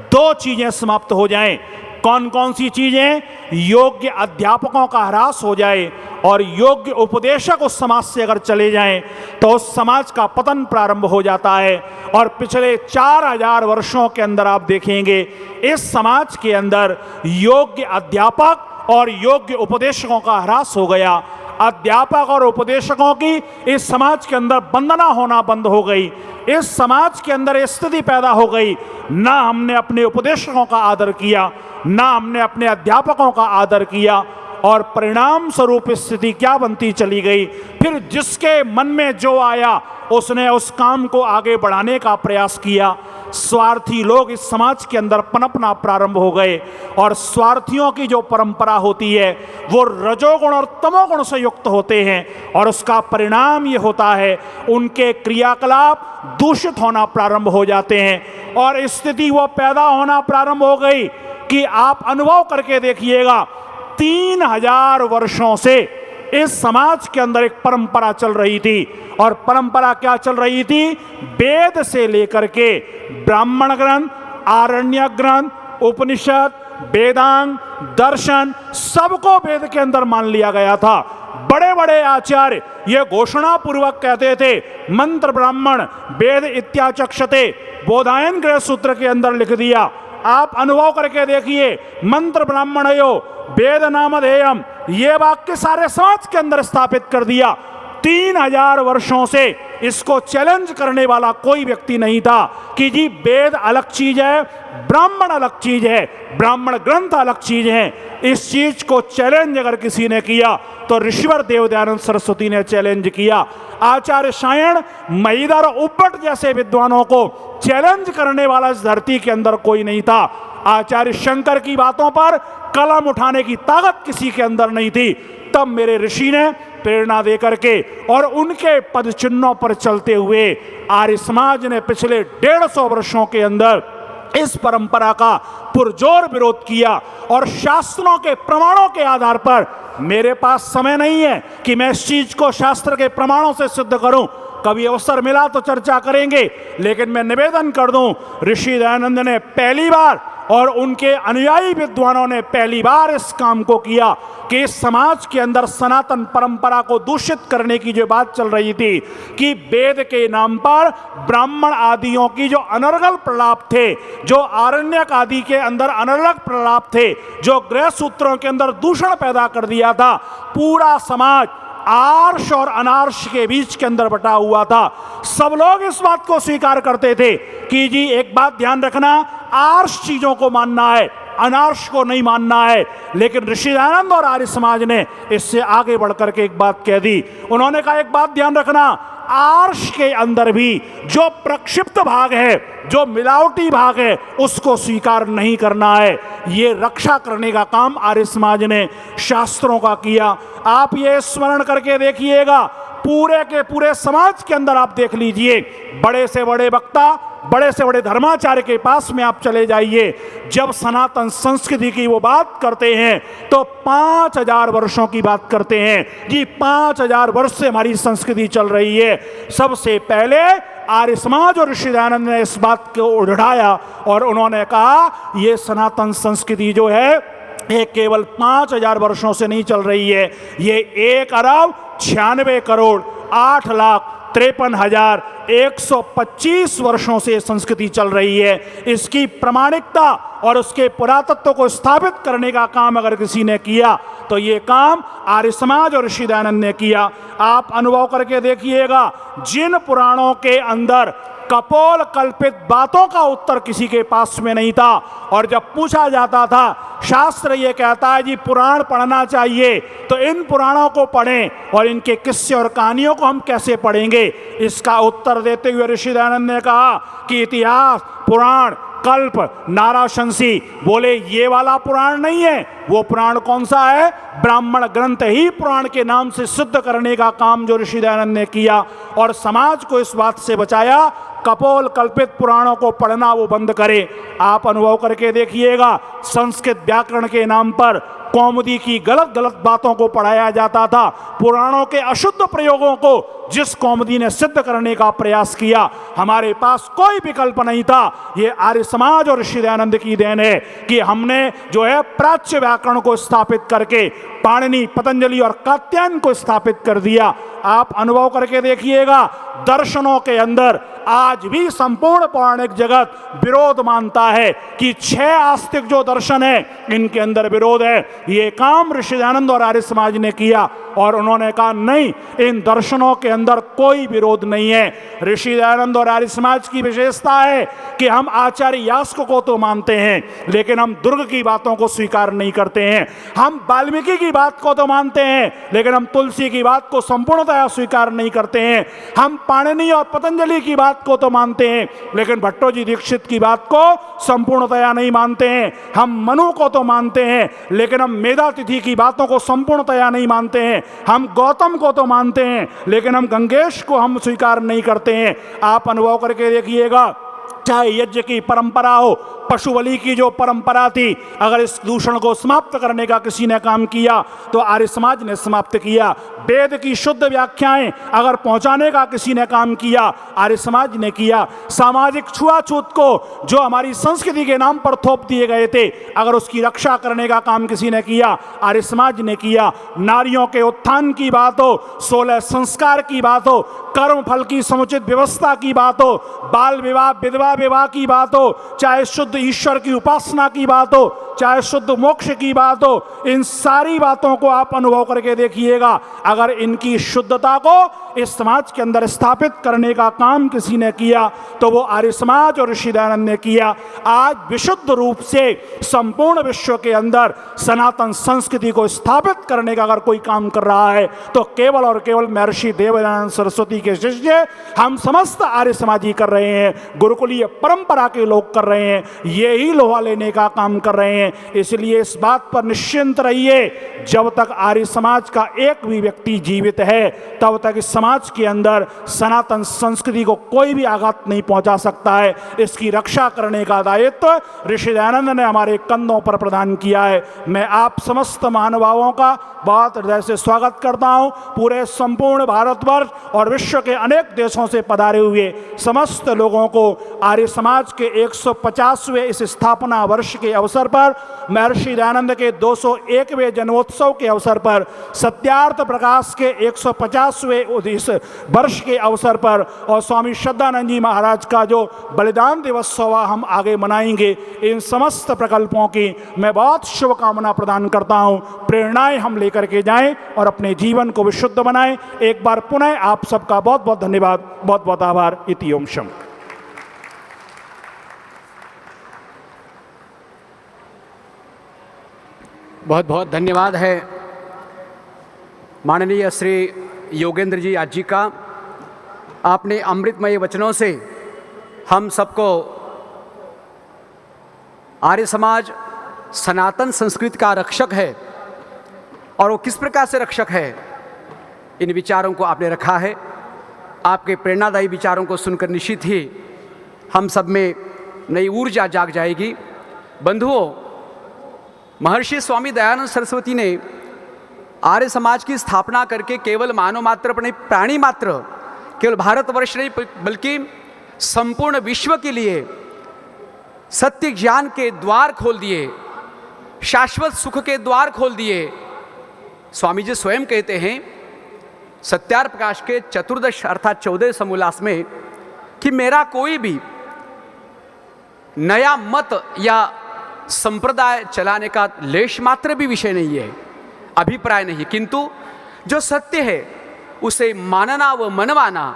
दो चीजें समाप्त हो जाएं। कौन कौन सी चीजें? योग्य अध्यापकों का ह्रास हो जाए और योग्य उपदेशक उस समाज से अगर चले जाएं तो उस समाज का पतन प्रारंभ हो जाता है। और पिछले 4000 वर्षों के अंदर आप देखेंगे इस समाज के अंदर योग्य अध्यापक और योग्य उपदेशकों का ह्रास हो गया। अध्यापक और उपदेशकों की इस समाज के अंदर वंदना होना बंद हो गई। इस समाज के अंदर स्थिति पैदा हो गई, ना हमने अपने उपदेशकों का आदर किया, ना हमने अपने अध्यापकों का आदर किया, और परिणाम स्वरूप स्थिति क्या बनती चली गई। फिर जिसके मन में जो आया उसने उस काम को आगे बढ़ाने का प्रयास किया। स्वार्थी लोग इस समाज के अंदर पनपना प्रारंभ हो गए, और स्वार्थियों की जो परंपरा होती है वो रजोगुण और तमोगुण से युक्त होते हैं, और उसका परिणाम ये होता है उनके क्रियाकलाप दूषित होना प्रारंभ हो जाते हैं। और स्थिति वो पैदा होना प्रारंभ हो गई कि आप अनुभव करके देखिएगा, 3000 वर्षों से इस समाज के अंदर एक परंपरा चल रही थी। और परंपरा क्या चल रही थी? वेद से लेकर के ब्राह्मण ग्रंथ, आरण्यक ग्रंथ, उपनिषद, वेदांग, दर्शन, सबको वेद के अंदर मान लिया गया था। बड़े बड़े आचार्य ये घोषणा पूर्वक कहते थे, मंत्र ब्राह्मण वेद इत्याचक्षते, बोधायन गृह सूत्र के अंदर लिख दिया। आप अनुभव करके देखिए, मंत्र ब्राह्मणयो वेद नामधेयम, ये वाक्य सारे समाज के अंदर स्थापित कर दिया। 3000 वर्षों से इसको चैलेंज करने वाला कोई व्यक्ति नहीं था कि जी वेद अलग चीज है, ब्राह्मण अलग चीज है, ब्राह्मण ग्रंथ अलग चीज है। इस चीज को चैलेंज अगर किसी ने किया तो ऋषिवर देवदयानंद सरस्वती ने चैलेंज किया। आचार्य सायण, महिधर, उब्बट जैसे विद्वानों को चैलेंज करने वाला इस धरती के अंदर कोई नहीं था। आचार्य शंकर की बातों पर कलम उठाने की ताकत किसी के अंदर नहीं थी। तब मेरे ऋषि ने प्रेरणा दे करके और उनके पद चिन्हों पर चलते हुए आर्य समाज ने पिछले 150 वर्षों के अंदर इस परंपरा का पुरजोर विरोध किया। और शास्त्रों के प्रमाणों के आधार पर, मेरे पास समय नहीं है कि मैं इस चीज को शास्त्र के प्रमाणों से सिद्ध करूं, कभी अवसर मिला तो चर्चा करेंगे, लेकिन मैं निवेदन कर दूं, ऋषि दयानंद ने पहली बार और उनके अनुयायी विद्वानों ने पहली बार इस काम को किया कि इस समाज के अंदर सनातन परंपरा को दूषित करने की जो बात चल रही थी कि वेद के नाम पर ब्राह्मण आदियों की जो अनर्गल प्रलाप थे, जो आरण्यक आदि के अंदर अनर्गल प्रलाप थे, जो गृह सूत्रों के अंदर दूषण पैदा कर दिया था, पूरा समाज आर्ष और अनार्ष के बीच के अंदर बटा हुआ था। सब लोग इस बात को स्वीकार करते थे कि जी एक बात ध्यान रखना, आर्ष चीजों को मानना है, अनार्ष को नहीं मानना है। लेकिन ऋषि दयानंद और आर्य समाज ने इससे आगे बढ़कर के एक बात कह दी। उन्होंने कहा एक बात ध्यान रखना, आर्ष के अंदर भी जो प्रक्षिप्त भाग है, जो मिलावटी भाग है, उसको स्वीकार नहीं करना है। ये रक्षा करने का काम आर्य समाज ने शास्त्रों का किया। आप ये स्मरण करके देखिएगा, पूरे के पूरे समाज के अंदर आप देख लीजिए, बड़े से बड़े वक्ता, बड़े से बड़े धर्माचार्य के पास में आप चले जाइए, जब सनातन संस्कृति की वो बात करते हैं तो 5000 वर्षों की बात करते हैं। जी 5000 वर्ष से हमारी संस्कृति चल रही है। सबसे पहले आर्य समाज और ऋषि दयानंद ने इस बात को उठाया और उन्होंने कहा ये सनातन संस्कृति जो है ये केवल 5000 वर्षों से नहीं चल रही है, ये 1,96,68,53,125 वर्षों से संस्कृति चल रही है। इसकी प्रामाणिकता और उसके पुरातत्व को स्थापित करने का काम अगर किसी ने किया तो ये काम आर्य समाज और ऋषि दयानंद ने किया। आप अनुभव करके देखिएगा, जिन पुराणों के अंदर कपोल कल्पित बातों का उत्तर किसी के पास में नहीं था, और जब पूछा जाता था, शास्त्र ये कहता है जी पुराण पढ़ना चाहिए, तो इन पुराणों को पढ़ें और इनके किस्से और कहानियों को हम कैसे पढ़ेंगे, इसका उत्तर देते हुए ऋषि दयानंद ने कहा कि इतिहास, पुराण, कल्प, नाराशंसी, बोले ये वाला पुराण नहीं है। वो पुराण कौन सा है? ब्राह्मण ग्रंथ ही पुराण के नाम से सिद्ध करने का काम जो ऋषि दयानंद ने किया और समाज को इस बात से बचाया, कपोल कल्पित पुराणों को पढ़ना वो बंद करे। आप अनुभव करके देखिएगा, संस्कृत व्याकरण के नाम पर कौमुदी की गलत गलत बातों को पढ़ाया जाता था। पुराणों के अशुद्ध प्रयोगों को जिस कौमुदी ने सिद्ध करने का प्रयास किया, हमारे पास कोई विकल्प नहीं था। ये आर्य समाज और ऋषि दयानंद की देन है कि हमने जो है प्राच्य व्याकरण को स्थापित करके पाणिनि, पतंजलि और कात्यायन को स्थापित कर दिया। आप अनुभव करके देखिएगा, दर्शनों के अंदर आज भी संपूर्ण पौराणिक जगत विरोध मानता है कि 6 आस्तिक जो दर्शन है इनके अंदर विरोध है। ये काम ऋषि दयानंद और आर्य समाज ने किया और उन्होंने कहा नहीं, इन दर्शनों के अंदर कोई विरोध नहीं है। ऋषि दयानंद और आर्य समाज की विशेषता है कि हम आचार्य यास्क को तो मानते हैं, लेकिन हम दुर्ग की बातों को स्वीकार नहीं करते हैं। हम वाल्मीकि की बात को तो मानते हैं, लेकिन हम तुलसी की बात को संपूर्णतया स्वीकार नहीं करते हैं। हम पाणिनि और पतंजलि की बात को तो मानते हैं, लेकिन भट्टोजी दीक्षित की बात को संपूर्णतया नहीं मानते हैं। हम मनु को तो मानते हैं, लेकिन हम मेधातिथि की बातों को संपूर्णतया नहीं मानते हैं। हम गौतम को तो मानते हैं, लेकिन हम गंगेश को हम स्वीकार नहीं करते हैं। आप अनुभव करके देखिएगा, चाहे यज्ञ की परंपरा हो, पशु बलि की जो परंपरा थी, अगर इस दूषण को समाप्त करने का किसी ने काम किया तो आर्य समाज ने समाप्त किया। वेद की शुद्ध व्याख्याएं अगर पहुंचाने का किसी ने काम किया, आर्य समाज ने किया। सामाजिक छुआछूत को जो हमारी संस्कृति के नाम पर थोप दिए गए थे, अगर उसकी रक्षा करने का काम किसी ने किया, आर्य समाज ने किया। नारियों के उत्थान की बात हो, 16 संस्कार की बात हो, कर्म फल की समुचित व्यवस्था की बात हो, बाल विवाह, विधवा विवाह की बात हो, चाहे शुद्ध ईश्वर की उपासना की बात हो, चाहे शुद्ध मोक्ष की बात हो, इन सारी बातों को आप अनुभव करके देखिएगा। अगर इनकी शुद्धता को इस समाज के अंदर स्थापित करने का काम किसी ने किया तो वो आर्य समाज और ऋषि दयानंद ने किया। आज विशुद्ध रूप से संपूर्ण विश्व के अंदर सनातन संस्कृति को स्थापित करने का अगर कोई काम कर रहा है तो केवल और केवल महर्षि देवदयानंद सरस्वती के शिष्य हम समस्त आर्य समाजी कर रहे हैं, गुरुकुलीय परंपरा के लोग कर रहे हैं, ये ही लोहा लेने का काम कर रहे हैं। इसलिए इस बात पर निश्चिंत रहिए, जब तक आर्य समाज का एक भी व्यक्ति जीवित है तब तक इस समाज के अंदर सनातन संस्कृति को कोई भी आघात नहीं पहुंचा सकता है। इसकी रक्षा करने का दायित्व ऋषि दयानंद ने हमारे कंधों पर प्रदान किया है। मैं आप समस्त महानुभावों का बहुत हृदय से स्वागत करता हूं। पूरे संपूर्ण भारतवर्ष और विश्व के अनेक देशों से पधारे हुए समस्त लोगों को आर्य समाज के 150वें इस स्थापना वर्ष के अवसर पर महर्षि दयानंद के 201वें जन्मोत्सव के अवसर पर, सत्यार्थ प्रकाश के 150वें इस वर्ष के अवसर पर और स्वामी श्रद्धानंद जी महाराज का जो बलिदान दिवस हुआ हम आगे मनाएंगे, इन समस्त प्रकल्पों की मैं बहुत शुभकामना प्रदान करता हूँ। प्रेरणाएं हम लेकर के जाएं और अपने जीवन को विशुद्ध बनाएं। एक बार पुनः आप सबका बहुत बहुत धन्यवाद, बहुत बहुत आभार। इति ओम शम। बहुत बहुत धन्यवाद है माननीय श्री योगेंद्र जी आज जी का। आपने अमृतमय वचनों से हम सबको आर्य समाज सनातन संस्कृति का रक्षक है और वो किस प्रकार से रक्षक है, इन विचारों को आपने रखा है। आपके प्रेरणादायी विचारों को सुनकर निश्चित ही हम सब में नई ऊर्जा जाग जाएगी। बंधुओं, महर्षि स्वामी दयानंद सरस्वती ने आर्य समाज की स्थापना करके केवल मानव मात्र अपने प्राणी मात्र, केवल भारतवर्ष नहीं बल्कि संपूर्ण विश्व के लिए सत्य ज्ञान के द्वार खोल दिए, शाश्वत सुख के द्वार खोल दिए। स्वामी जी स्वयं कहते हैं सत्यार्थ प्रकाश के 14 अर्थात 14 समोल्लास में कि मेरा कोई भी नया मत या संप्रदाय चलाने का लेश मात्र भी विषय नहीं है, अभिप्राय नहीं, किंतु जो सत्य है उसे मानना व मनवाना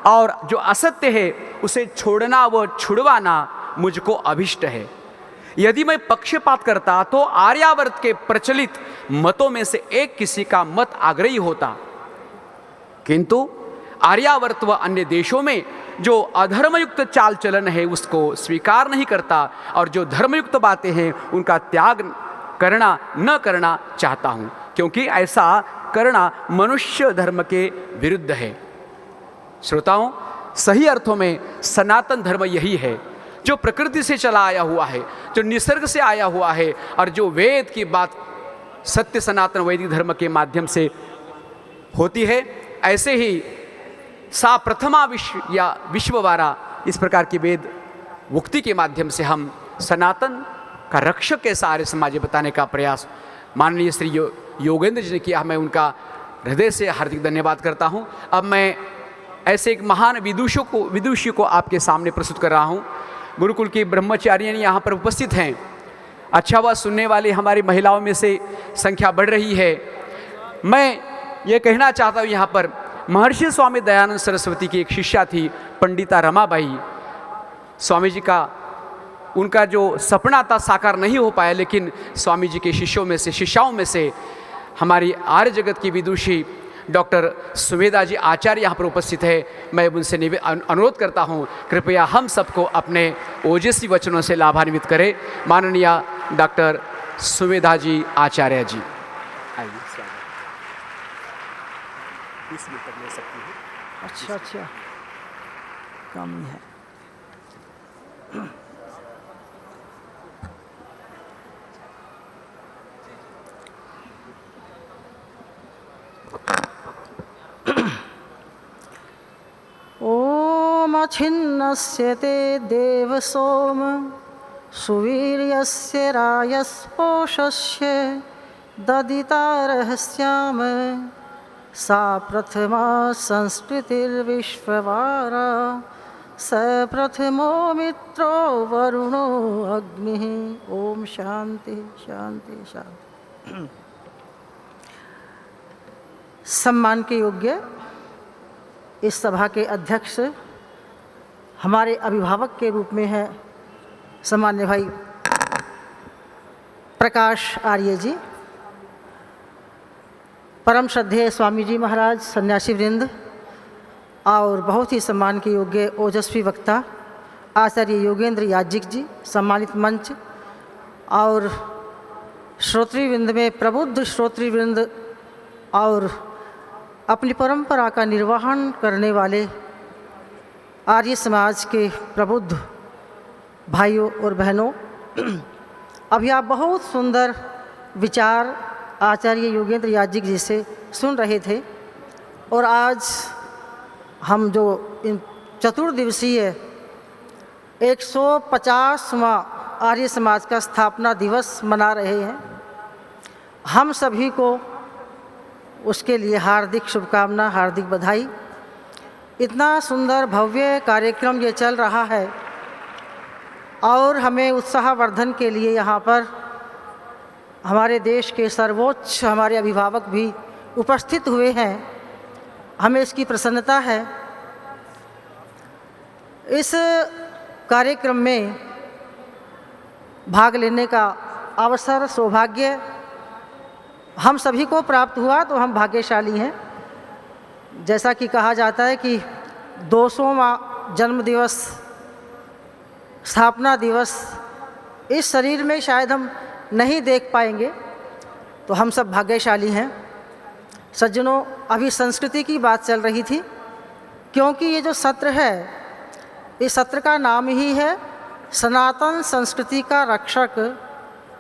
और जो असत्य है उसे छोड़ना व छुड़वाना मुझको अभिष्ट है। यदि मैं पक्षपात करता तो आर्यावर्त के प्रचलित मतों में से एक किसी का मत आग्रही होता, किंतु आर्यावर्त व अन्य देशों में जो अधर्मयुक्त चाल चलन है उसको स्वीकार नहीं करता और जो धर्मयुक्त बातें हैं उनका त्याग करना न करना चाहता हूँ, क्योंकि ऐसा करना मनुष्य धर्म के विरुद्ध है। श्रोताओं, सही अर्थों में सनातन धर्म यही है जो प्रकृति से चला आया हुआ है, जो निसर्ग से आया हुआ है और जो वेद की बात सत्य सनातन वैदिक धर्म के माध्यम से होती है। ऐसे ही सा प्रथमा विश्व या विश्ववारा, इस प्रकार की वेद मुक्ति के माध्यम से हम सनातन का रक्षक कैसा आर्य समाज बताने का प्रयास माननीय श्री योगेंद्र जी ने किया। मैं उनका हृदय से हार्दिक धन्यवाद करता हूं। अब मैं ऐसे एक महान विदुषी को आपके सामने प्रस्तुत कर रहा हूं। गुरुकुल की ब्रह्मचारिणी यहाँ पर उपस्थित हैं। अच्छा वह सुनने वाली हमारी महिलाओं में से संख्या बढ़ रही है। मैं ये कहना चाहता हूँ, यहाँ पर महर्षि स्वामी दयानंद सरस्वती की एक शिष्या थी पंडिता रमाबाई। स्वामी जी का उनका जो सपना था साकार नहीं हो पाया, लेकिन स्वामी जी के शिष्याओं में से हमारी आर्य जगत की विदुषी डॉक्टर सुमेधा जी आचार्य यहाँ पर उपस्थित है। मैं उनसे अनुरोध करता हूँ कृपया हम सबको अपने ओजस्वी वचनों से लाभान्वित करें। माननीय डॉक्टर सुमेधा जी आचार्य जी आइए। अच्छा कम है। ओम छिन्नस्य ते देव सोम सुवीर्यस्य रायस्पोषस्य ददिता रहस्याम सा प्रथमा संस्कृतिर्विश्ववारा स प्रथमो मित्रो वरुणो अग्निः। ओम शांति शांति शांति। सम्मान के योग्य इस सभा के अध्यक्ष हमारे अभिभावक के रूप में है सम्मान्य भाई प्रकाश आर्य जी, परम श्रद्धेय स्वामी जी महाराज, सन्यासी वृंद और बहुत ही सम्मान के योग्य ओजस्वी वक्ता आचार्य योगेंद्र याज्ञिक जी, सम्मानित मंच और श्रोतृवृंद में प्रबुद्ध श्रोतृवृंद और अपनी परंपरा का निर्वहन करने वाले आर्य समाज के प्रबुद्ध भाइयों और बहनों, अभी आप बहुत सुंदर विचार आचार्य योगेंद्र याज्ञिक जी से सुन रहे थे और आज हम जो इन चतुर्दिवसीय 150वां आर्य समाज का स्थापना दिवस मना रहे हैं। हम सभी को उसके लिए हार्दिक शुभकामना, हार्दिक बधाई। इतना सुंदर भव्य कार्यक्रम ये चल रहा है और हमें उत्साहवर्धन के लिए यहाँ पर हमारे देश के सर्वोच्च हमारे अभिभावक भी उपस्थित हुए हैं। हमें इसकी प्रसन्नता है। इस कार्यक्रम में भाग लेने का अवसर, सौभाग्य हम सभी को प्राप्त हुआ तो हम भाग्यशाली हैं। जैसा कि कहा जाता है कि 200वां जन्म दिवस, स्थापना दिवस इस शरीर में शायद हम नहीं देख पाएंगे, तो हम सब भाग्यशाली हैं। सज्जनों, अभी संस्कृति की बात चल रही थी, क्योंकि ये जो सत्र है, इस सत्र का नाम ही है सनातन संस्कृति का रक्षक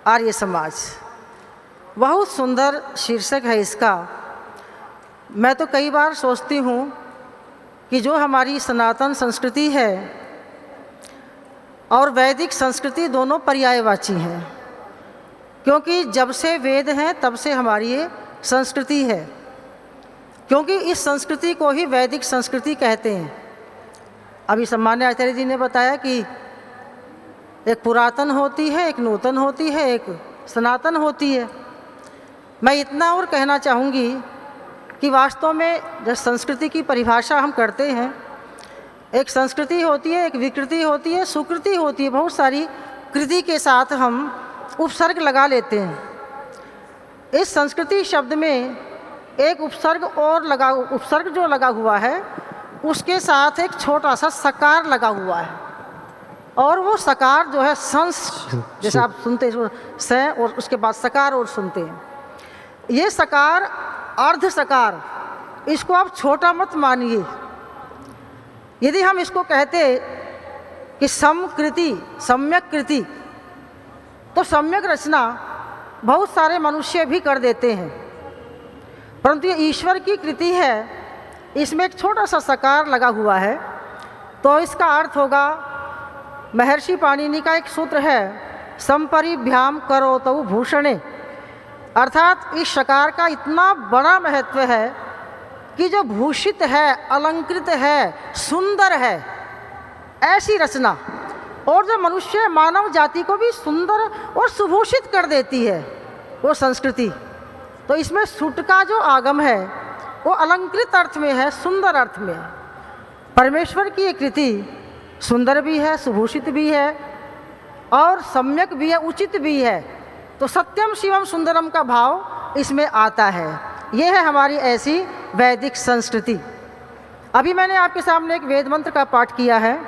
आर्य समाज। बहुत सुंदर शीर्षक है इसका। मैं तो कई बार सोचती हूँ कि जो हमारी सनातन संस्कृति है और वैदिक संस्कृति दोनों पर्यायवाची हैं, क्योंकि जब से वेद हैं तब से हमारी ये संस्कृति है, क्योंकि इस संस्कृति को ही वैदिक संस्कृति कहते हैं। अभी सम्मान्य आचार्य जी ने बताया कि एक पुरातन होती है, एक नूतन होती है, एक सनातन होती है। मैं इतना और कहना चाहूँगी कि वास्तव में जब संस्कृति की परिभाषा हम करते हैं, एक संस्कृति होती है, एक विकृति होती है, सुकृति होती है, बहुत सारी कृति के साथ हम उपसर्ग लगा लेते हैं। इस संस्कृति शब्द में एक उपसर्ग उपसर्ग जो लगा हुआ है उसके साथ एक छोटा सा सकार लगा हुआ है, और वो सकार जो है जैसे आप सुनते हैं स और उसके बाद सकार और सुनते हैं, ये सकार अर्ध सकार, इसको आप छोटा मत मानिए। यदि हम इसको कहते कि समकृति, सम्यक कृति, तो सम्यक रचना बहुत सारे मनुष्य भी कर देते हैं, परंतु ये ईश्वर की कृति है, इसमें एक छोटा सा सकार लगा हुआ है। तो इसका अर्थ होगा, महर्षि पाणिनि का एक सूत्र है, संपरिभ्याम करोतौ भूषणे, अर्थात इस सकार का इतना बड़ा महत्व है कि जो भूषित है, अलंकृत है, सुंदर है, ऐसी रचना, और जो मनुष्य मानव जाति को भी सुंदर और सुभूषित कर देती है वो संस्कृति। तो इसमें सुट का जो आगम है वो अलंकृत अर्थ में है, सुंदर अर्थ में है। परमेश्वर की ये कृति सुंदर भी है, सुभूषित भी है और सम्यक भी है, उचित भी है। तो सत्यम शिवम सुंदरम का भाव इसमें आता है। ये है हमारी ऐसी वैदिक संस्कृति। अभी मैंने आपके सामने एक वेद मंत्र का पाठ किया है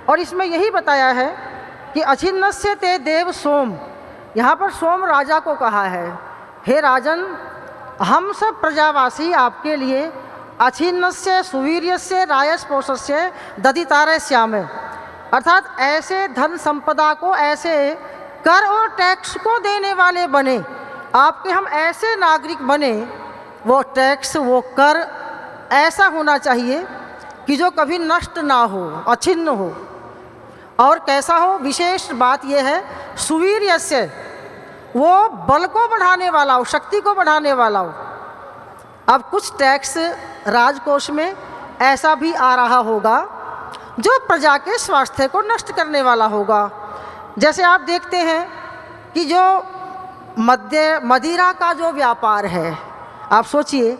और इसमें यही बताया है कि अछिन्नस्य ते देव सोम, यहाँ पर सोम राजा को कहा है, हे राजन, हम सब प्रजावासी आपके लिए अछिन्नस्य सुवीर्यस्य रायस्पोषस्य दधितारय श्याम, अर्थात ऐसे धन संपदा को, ऐसे कर और टैक्स को देने वाले बने, आपके हम ऐसे नागरिक बने, वो टैक्स, वो कर ऐसा होना चाहिए कि जो कभी नष्ट ना हो, अछिन्न हो। और कैसा हो? विशेष बात यह है, सुवीर्यस्य, वो बल को बढ़ाने वाला हो, शक्ति को बढ़ाने वाला हो। अब कुछ टैक्स राजकोष में ऐसा भी आ रहा होगा जो प्रजा के स्वास्थ्य को नष्ट करने वाला होगा। जैसे आप देखते हैं कि जो मदिरा का जो व्यापार है, आप सोचिए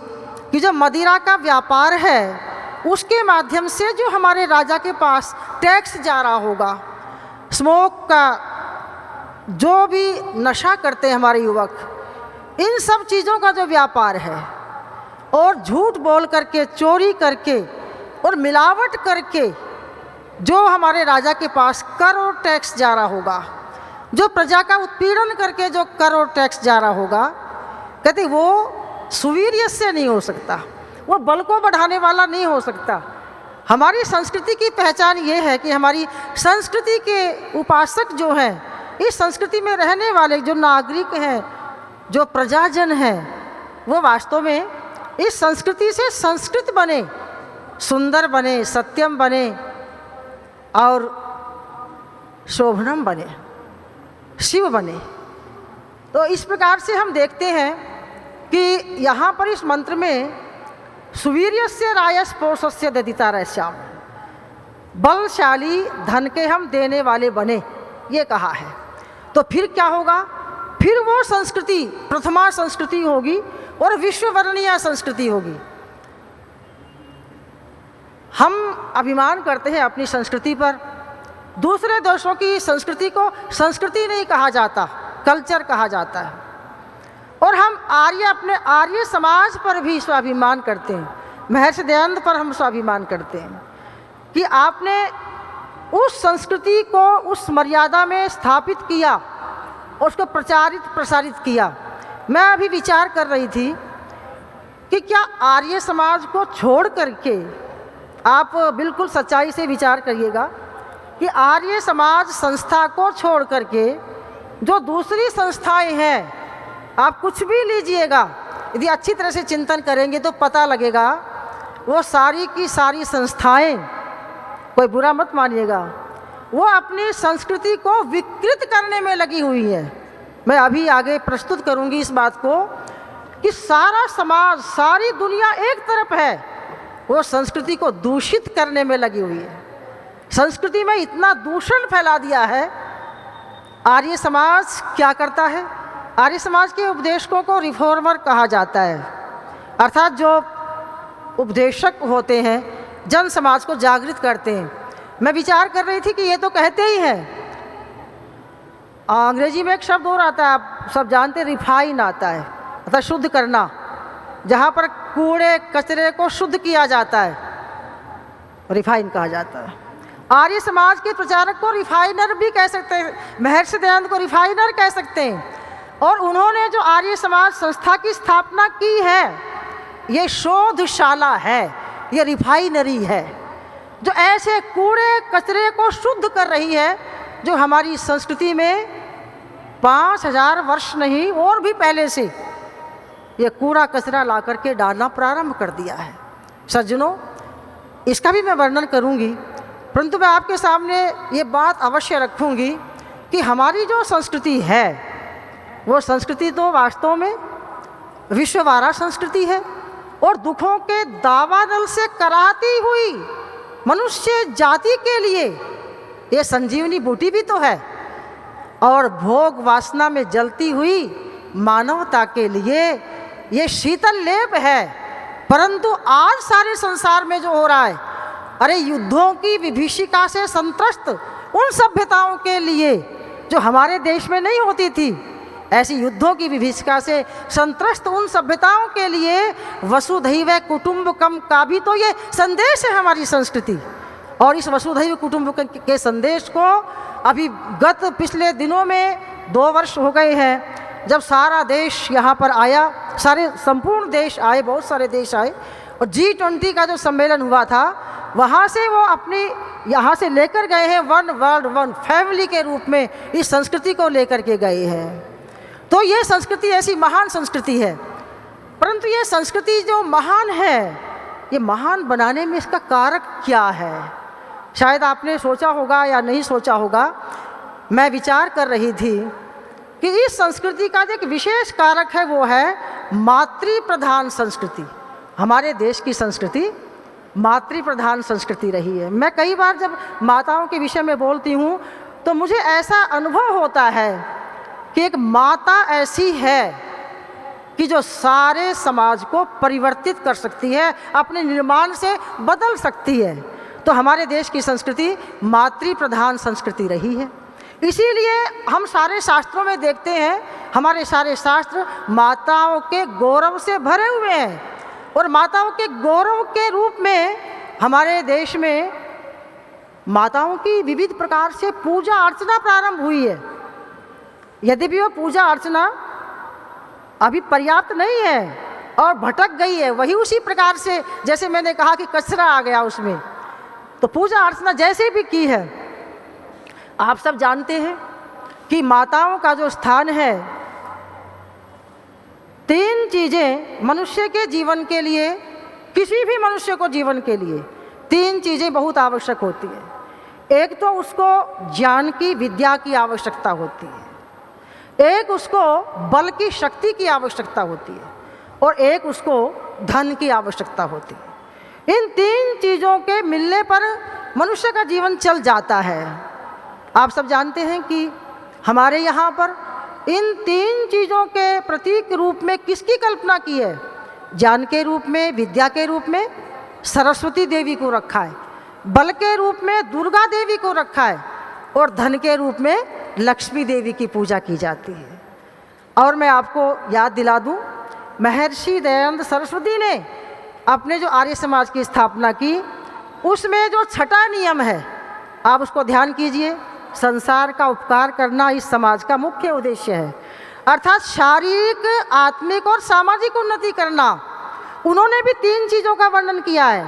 कि जो मदिरा का व्यापार है उसके माध्यम से जो हमारे राजा के पास टैक्स जा रहा होगा, स्मोक का जो भी नशा करते हैं हमारे युवक, इन सब चीज़ों का जो व्यापार है, और झूठ बोल करके, चोरी करके और मिलावट करके जो हमारे राजा के पास कर और टैक्स जा रहा होगा, जो प्रजा का उत्पीड़न करके जो कर और टैक्स जा रहा होगा, कहते वो सुवीर्य से नहीं हो सकता, वो बल को बढ़ाने वाला नहीं हो सकता। हमारी संस्कृति की पहचान ये है कि हमारी संस्कृति के उपासक जो हैं, इस संस्कृति में रहने वाले जो नागरिक हैं, जो प्रजाजन हैं, वो वास्तव में इस संस्कृति से संस्कृत बने, सुंदर बने, सत्यम बने और शोभनम बने। शिव बने। तो इस प्रकार से हम देखते हैं कि यहाँ पर इस मंत्र में सुवीर्यस्य रायस्पोषस्य ददिता श्याम, बलशाली धन के हम देने वाले बने, ये कहा है। तो फिर क्या होगा? फिर वो संस्कृति प्रथमा संस्कृति होगी और विश्ववर्णीय संस्कृति होगी। हम अभिमान करते हैं अपनी संस्कृति पर, दूसरे देशों की संस्कृति को संस्कृति नहीं कहा जाता, कल्चर कहा जाता है। और हम अपने आर्य समाज पर भी स्वाभिमान करते हैं, महर्षि दयानंद पर हम स्वाभिमान करते हैं कि आपने उस संस्कृति को उस मर्यादा में स्थापित किया, उसको प्रसारित किया। मैं अभी विचार कर रही थी कि क्या आर्य समाज को छोड़ करके, आप बिल्कुल सच्चाई से विचार करिएगा कि आर्य समाज संस्था को छोड़ करके जो दूसरी संस्थाएं हैं, आप कुछ भी लीजिएगा, यदि अच्छी तरह से चिंतन करेंगे तो पता लगेगा वो सारी की सारी संस्थाएं, कोई बुरा मत मानिएगा, वो अपनी संस्कृति को विकृत करने में लगी हुई है। मैं अभी आगे प्रस्तुत करूंगी इस बात को कि सारा समाज, सारी दुनिया एक तरफ है, वो संस्कृति को दूषित करने में लगी हुई है। संस्कृति में इतना दूषण फैला दिया है। आर्य समाज क्या करता है? आर्य समाज के उपदेशकों को रिफॉर्मर कहा जाता है, अर्थात जो उपदेशक होते हैं, जन समाज को जागृत करते हैं। मैं विचार कर रही थी कि ये तो कहते ही हैं, अंग्रेजी में एक शब्द और आता है, आप सब जानते हैं, रिफाइन आता है, अर्थात शुद्ध करना। जहाँ पर कूड़े कचरे को शुद्ध किया जाता है, रिफाइन कहा जाता है। आर्य समाज के प्रचारक को रिफाइनर भी कह सकते हैं, महर्षि दयानंद को रिफाइनर कह सकते हैं। और उन्होंने जो आर्य समाज संस्था की स्थापना की है, ये शोधशाला है, ये रिफाइनरी है, जो ऐसे कूड़े कचरे को शुद्ध कर रही है, जो हमारी संस्कृति में 5000 वर्ष नहीं और भी पहले से ये कूड़ा कचरा ला करके डालना प्रारंभ कर दिया है। सज्जनों, इसका भी मैं वर्णन करूंगी, परंतु मैं आपके सामने ये बात अवश्य रखूंगी कि हमारी जो संस्कृति है, वो संस्कृति तो वास्तव में विश्ववारा संस्कृति है और दुखों के दावानल से कराहती हुई मनुष्य जाति के लिए ये संजीवनी बूटी भी तो है, और भोग वासना में जलती हुई मानवता के लिए ये शीतल लेप है। परंतु आज सारे संसार में जो हो रहा है, अरे युद्धों की विभीषिका से संत्रस्त उन सभ्यताओं के लिए जो हमारे देश में नहीं होती थी, ऐसी युद्धों की विभीषिका से संत्रस्त उन सभ्यताओं के लिए वसुधैव कुटुंबकम का भी तो ये संदेश है हमारी संस्कृति। और इस वसुधैव कुटुंबकम के संदेश को अभी पिछले दिनों में 2 वर्ष हो गए हैं, जब सारा देश यहाँ पर आया, संपूर्ण देश आए, बहुत सारे देश आए, और G20 का जो सम्मेलन हुआ था, वहाँ से वो अपनी यहाँ से लेकर गए हैं वन वर्ल्ड वन फैमिली के रूप में इस संस्कृति को लेकर के गए हैं। तो ये संस्कृति ऐसी महान संस्कृति है, परंतु ये संस्कृति जो महान है, ये महान बनाने में इसका कारक क्या है? शायद आपने सोचा होगा या नहीं सोचा होगा। मैं विचार कर रही थी कि इस संस्कृति का जो एक विशेष कारक है, वो है मातृ प्रधान संस्कृति। हमारे देश की संस्कृति मातृ प्रधान संस्कृति रही है। मैं कई बार जब माताओं के विषय में बोलती हूँ तो मुझे ऐसा अनुभव होता है कि एक माता ऐसी है कि जो सारे समाज को परिवर्तित कर सकती है, अपने निर्माण से बदल सकती है। तो हमारे देश की संस्कृति मातृ प्रधान संस्कृति रही है। इसीलिए हम सारे शास्त्रों में देखते हैं, हमारे सारे शास्त्र माताओं के गौरव से भरे हुए हैं, और माताओं के गौरव के रूप में हमारे देश में माताओं की विविध प्रकार से पूजा अर्चना प्रारंभ हुई है। यद्यपि वो पूजा अर्चना अभी पर्याप्त नहीं है और भटक गई है, वही उसी प्रकार से जैसे मैंने कहा कि कचरा आ गया उसमें, तो पूजा अर्चना जैसे भी की है। आप सब जानते हैं कि माताओं का जो स्थान है, 3 चीज़ें मनुष्य के जीवन के लिए, किसी भी मनुष्य को जीवन के लिए 3 चीज़ें बहुत आवश्यक होती है। एक तो उसको ज्ञान की, विद्या की आवश्यकता होती है, एक उसको बल की शक्ति की आवश्यकता होती है और एक उसको धन की आवश्यकता होती है। इन तीन चीज़ों के मिलने पर मनुष्य का जीवन चल जाता है। आप सब जानते हैं कि हमारे यहाँ पर इन तीन चीज़ों के प्रतीक रूप में किसकी कल्पना की है? ज्ञान के रूप में, विद्या के रूप में सरस्वती देवी को रखा है, बल के रूप में दुर्गा देवी को रखा है और धन के रूप में लक्ष्मी देवी की पूजा की जाती है। और मैं आपको याद दिला दूं, महर्षि दयानंद सरस्वती ने अपने जो आर्य समाज की स्थापना की, उसमें जो छठा नियम है, आप उसको ध्यान कीजिए। संसार का उपकार करना इस समाज का मुख्य उद्देश्य है, अर्थात शारीरिक, आत्मिक और सामाजिक उन्नति करना। उन्होंने भी तीन चीज़ों का वर्णन किया है।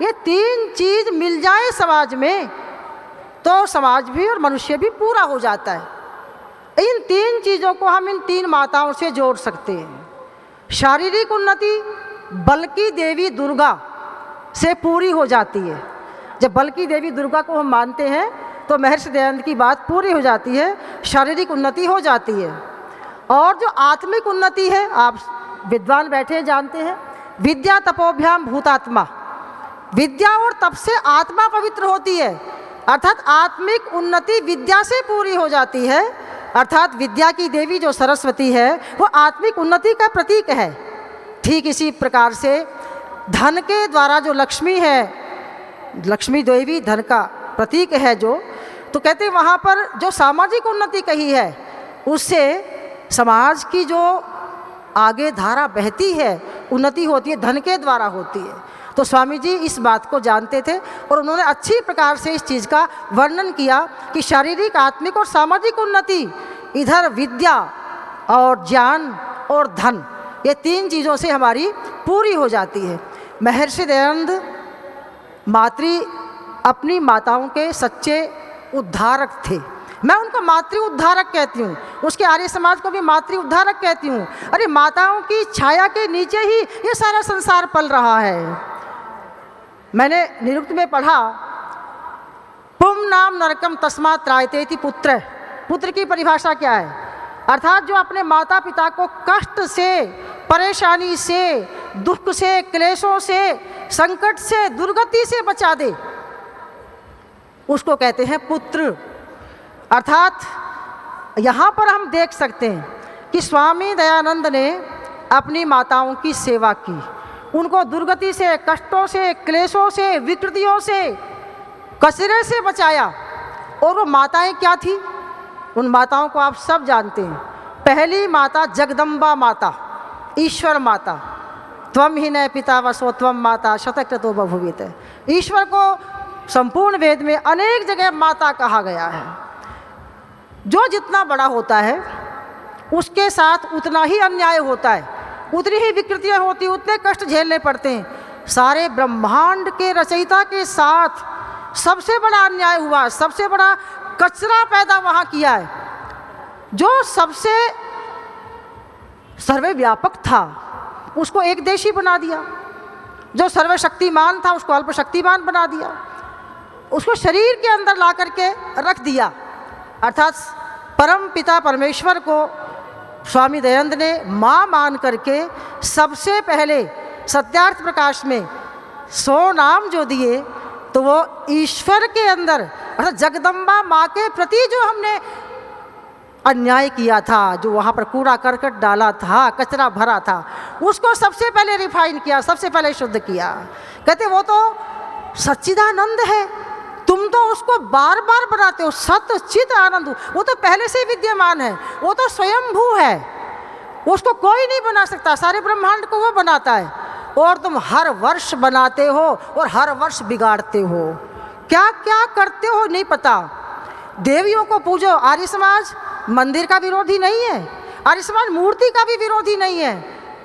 ये तीन चीज़ मिल जाए समाज में तो समाज भी और मनुष्य भी पूरा हो जाता है। इन तीन चीज़ों को हम इन तीन माताओं से जोड़ सकते हैं। शारीरिक उन्नति बल की देवी दुर्गा से पूरी हो जाती है। जब बल की देवी दुर्गा को हम मानते हैं तो महर्षि दयानंद की बात पूरी हो जाती है, शारीरिक उन्नति हो जाती है। और जो आत्मिक उन्नति है, आप विद्वान बैठे हैं जानते हैं, विद्या तपोभ्याम भूतात्मा, विद्या और तप से आत्मा पवित्र होती है, अर्थात आत्मिक उन्नति विद्या से पूरी हो जाती है। अर्थात विद्या की देवी जो सरस्वती है वो आत्मिक उन्नति का प्रतीक है। ठीक इसी प्रकार से धन के द्वारा जो लक्ष्मी है, लक्ष्मी देवी धन का प्रतीक है जो, तो कहते हैं वहाँ पर जो सामाजिक उन्नति कही है उससे समाज की जो आगे धारा बहती है, उन्नति होती है, धन के द्वारा होती है। तो स्वामी जी इस बात को जानते थे और उन्होंने अच्छी प्रकार से इस चीज़ का वर्णन किया कि शारीरिक, आत्मिक और सामाजिक उन्नति, इधर विद्या और ज्ञान और धन, ये तीन चीज़ों से हमारी पूरी हो जाती है। महर्षि दयानंद अपनी माताओं के सच्चे उद्धारक थे। मैं उनको मातृ उद्धारक कहती हूँ, उसके आर्य समाज को भी मातृ उद्धारक कहती हूँ। अरे माताओं की छाया के नीचे ही ये सारा संसार पल रहा है। मैंने निरुक्त में पढ़ा, पुम नाम नरकम तस्मात् त्रायतेति पुत्र। पुत्र की परिभाषा क्या है? अर्थात जो अपने माता पिता को कष्ट से, परेशानी से, दुख से, क्लेशों से, संकट से, दुर्गति से बचा दे, उसको कहते हैं पुत्र। अर्थात यहाँ पर हम देख सकते हैं कि स्वामी दयानंद ने अपनी माताओं की सेवा की, उनको दुर्गति से, कष्टों से, क्लेशों से, विकृतियों से, कचरे से बचाया। और वो माताएं क्या थी? उन माताओं को आप सब जानते हैं। पहली माता जगदम्बा माता, ईश्वर माता, त्वम ही न पिता वसो त्वम माता शतक्रतो बभूवित। ईश्वर को संपूर्ण वेद में अनेक जगह माता कहा गया है। जो जितना बड़ा होता है उसके साथ उतना ही अन्याय होता है, उतनी ही विकृतियाँ होती, उतने कष्ट झेलने पड़ते हैं। सारे ब्रह्मांड के रचयिता के साथ सबसे बड़ा अन्याय हुआ, सबसे बड़ा कचरा पैदा वहाँ किया है। जो सबसे सर्वव्यापक था उसको एक देशी बना दिया, जो सर्वशक्तिमान था उसको अल्पशक्तिमान बना दिया, उसको शरीर के अंदर ला करके रख दिया। अर्थात परम पिता परमेश्वर को स्वामी दयानंद ने माँ मान करके सबसे पहले सत्यार्थ प्रकाश में 100 नाम जो दिए, तो वो ईश्वर के अंदर अर्थात जगदम्बा माँ के प्रति जो हमने अन्याय किया था, जो वहाँ पर कूड़ा करकट डाला था, कचरा भरा था, उसको सबसे पहले रिफाइन किया, सबसे पहले शुद्ध किया। कहते वो तो सच्चिदानंद है, तुम तो उसको बार बार बनाते हो, सत्य चित आनंद, वो तो पहले से ही विद्यमान है, वो तो स्वयंभू है, उसको कोई नहीं बना सकता, सारे ब्रह्मांड को वो बनाता है। और तुम हर वर्ष बनाते हो और हर वर्ष बिगाड़ते हो, क्या क्या करते हो नहीं पता। देवियों को पूजो, आर्य समाज मंदिर का विरोधी नहीं है, आर्य समाज मूर्ति का भी विरोधी नहीं है,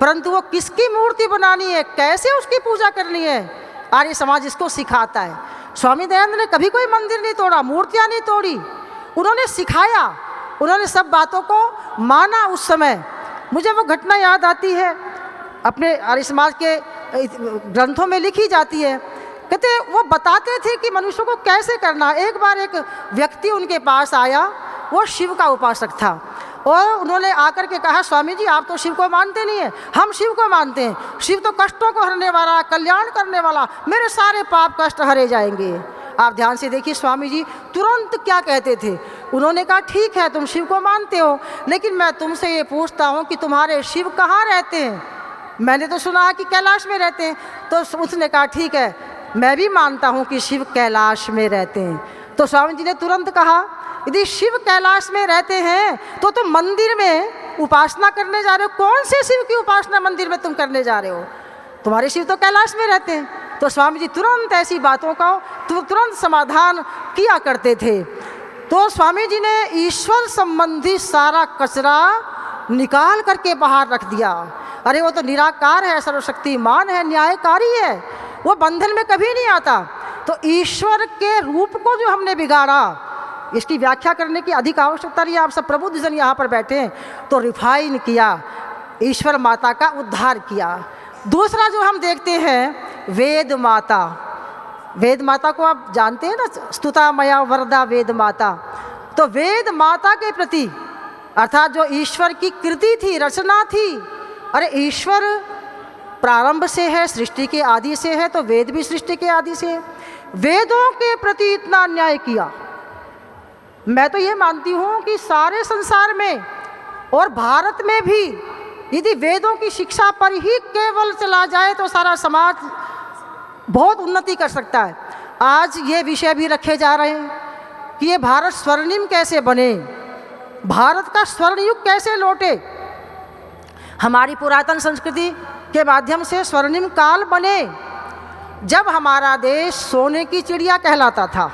परंतु वो किसकी मूर्ति बनानी है, कैसे उसकी पूजा करनी है, आर्य समाज इसको सिखाता है। स्वामी दयानंद ने कभी कोई मंदिर नहीं तोड़ा, मूर्तियाँ नहीं तोड़ी, उन्होंने सिखाया, उन्होंने सब बातों को माना। उस समय मुझे वो घटना याद आती है, अपने आर्य समाज के ग्रंथों में लिखी जाती है। कहते वो बताते थे कि मनुष्य को कैसे करना। एक बार एक व्यक्ति उनके पास आया, वो शिव का उपासक था, और उन्होंने आकर के कहा, स्वामी जी आप तो शिव को मानते नहीं हैं, हम शिव को मानते हैं। शिव तो कष्टों को हरने वाला, कल्याण करने वाला, मेरे सारे पाप कष्ट हरे जाएंगे। आप ध्यान से देखिए स्वामी जी तुरंत क्या कहते थे। उन्होंने कहा ठीक है तुम शिव को मानते हो, लेकिन मैं तुमसे ये पूछता हूँ कि तुम्हारे शिव कहाँ रहते हैं? मैंने तो सुना है कि कैलाश में रहते हैं। तो उसने कहा ठीक है, मैं भी मानता हूँ कि शिव कैलाश में रहते हैं। तो स्वामी जी ने तुरंत कहा, यदि शिव कैलाश में रहते हैं तो तुम मंदिर में उपासना करने जा रहे हो। कौन से शिव की उपासना मंदिर में तुम करने जा रहे हो? तुम्हारे शिव तो कैलाश में रहते हैं। तो स्वामी जी तुरंत ऐसी बातों का तुरंत समाधान किया करते थे। तो स्वामी जी ने ईश्वर संबंधी सारा कचरा निकाल करके बाहर रख दिया। अरे वो तो निराकार है, सर्वशक्तिमान है, न्यायकारी है, वो बंधन में कभी नहीं आता। तो ईश्वर के रूप को जो हमने बिगाड़ा, इसकी व्याख्या करने की अधिक आवश्यकता नहीं है। आप सब प्रबुद्ध जन यहाँ पर बैठे हैं, तो रिफाइन किया, ईश्वर माता का उद्धार किया। दूसरा जो हम देखते हैं वेद माता। वेद माता को आप जानते हैं ना, स्तुता मया वरदा वेद माता। तो वेद माता के प्रति अर्थात जो ईश्वर की कृति थी, रचना थी, अरे ईश्वर प्रारंभ से है, सृष्टि के आदि से है, तो वेद भी सृष्टि के आदि से है। वेदों के प्रति इतना अन्याय किया। मैं तो ये मानती हूँ कि सारे संसार में और भारत में भी यदि वेदों की शिक्षा पर ही केवल चला जाए तो सारा समाज बहुत उन्नति कर सकता है। आज ये विषय भी रखे जा रहे हैं कि ये भारत स्वर्णिम कैसे बने, भारत का स्वर्ण युग कैसे लौटे, हमारी पुरातन संस्कृति के माध्यम से स्वर्णिम काल बने, जब हमारा देश सोने की चिड़िया कहलाता था,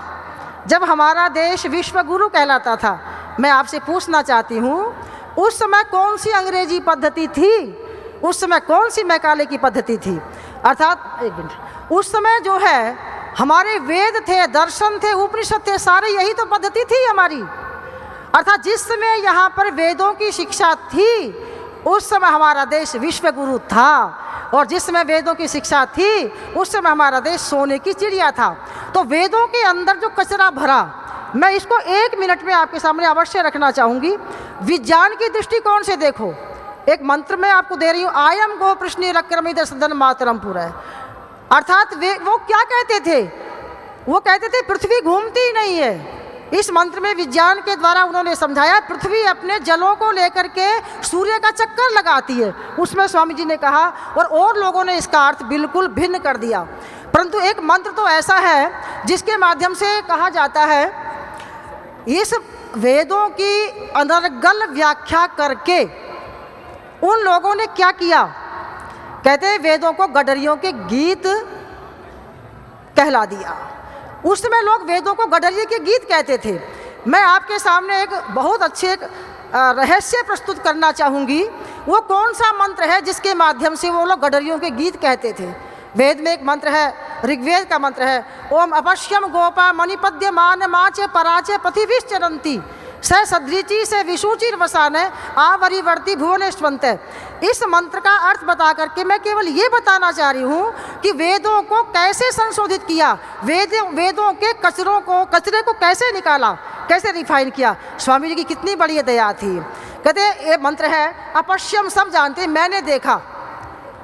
जब हमारा देश विश्व गुरु कहलाता था। मैं आपसे पूछना चाहती हूँ, उस समय कौन सी अंग्रेजी पद्धति थी? उस समय कौन सी मैकाले की पद्धति थी? अर्थात एक मिनट, उस समय जो है हमारे वेद थे, दर्शन थे, उपनिषद थे, सारे यही तो पद्धति थी हमारी। अर्थात जिस समय यहाँ पर वेदों की शिक्षा थी उस समय हमारा देश विश्व गुरु था, और जिस समय वेदों की शिक्षा थी उस समय हमारा देश सोने की चिड़िया था। तो वेदों के अंदर जो कचरा भरा, मैं इसको 1 मिनट में आपके सामने अवश्य रखना चाहूँगी। विज्ञान की दृष्टिकोण से देखो, एक मंत्र मैं आपको दे रही हूँ, आयम गो प्रश्नि रक्रमिद सदन मातरम पुरै। अर्थात वो क्या कहते थे? वो कहते थे पृथ्वी घूमती ही नहीं है। इस मंत्र में विज्ञान के द्वारा उन्होंने समझाया पृथ्वी अपने जलों को लेकर के सूर्य का चक्कर लगाती है। उसमें स्वामी जी ने कहा, और लोगों ने इसका अर्थ बिल्कुल भिन्न कर दिया। परंतु एक मंत्र तो ऐसा है जिसके माध्यम से कहा जाता है, इस वेदों की अनर्गल व्याख्या करके उन लोगों ने क्या किया? कहते हैं वेदों को गडरियों के गीत कहला दिया। उस समय लोग वेदों को गडरिये के गीत कहते थे। मैं आपके सामने एक बहुत अच्छे रहस्य प्रस्तुत करना चाहूँगी। वो कौन सा मंत्र है जिसके माध्यम से वो लोग गडरियों के गीत कहते थे? वेद में एक मंत्र है, ऋग्वेद का मंत्र है, ओम अपश्यम गोपा मणिपद्य मान माचे पराचे पृथिवीश्चरंती स सदृची से विशुचिर वसान आवरिवर्ती भुवनेश्वंत। इस मंत्र का अर्थ बता करके मैं केवल ये बताना चाह रही हूँ कि वेदों को कैसे संशोधित किया, वेदों के कचरे को कैसे निकाला, कैसे रिफाइन किया। स्वामी जी की कितनी बड़ी दया थी। कहते ये मंत्र है अपश्यम, सब जानते हैं,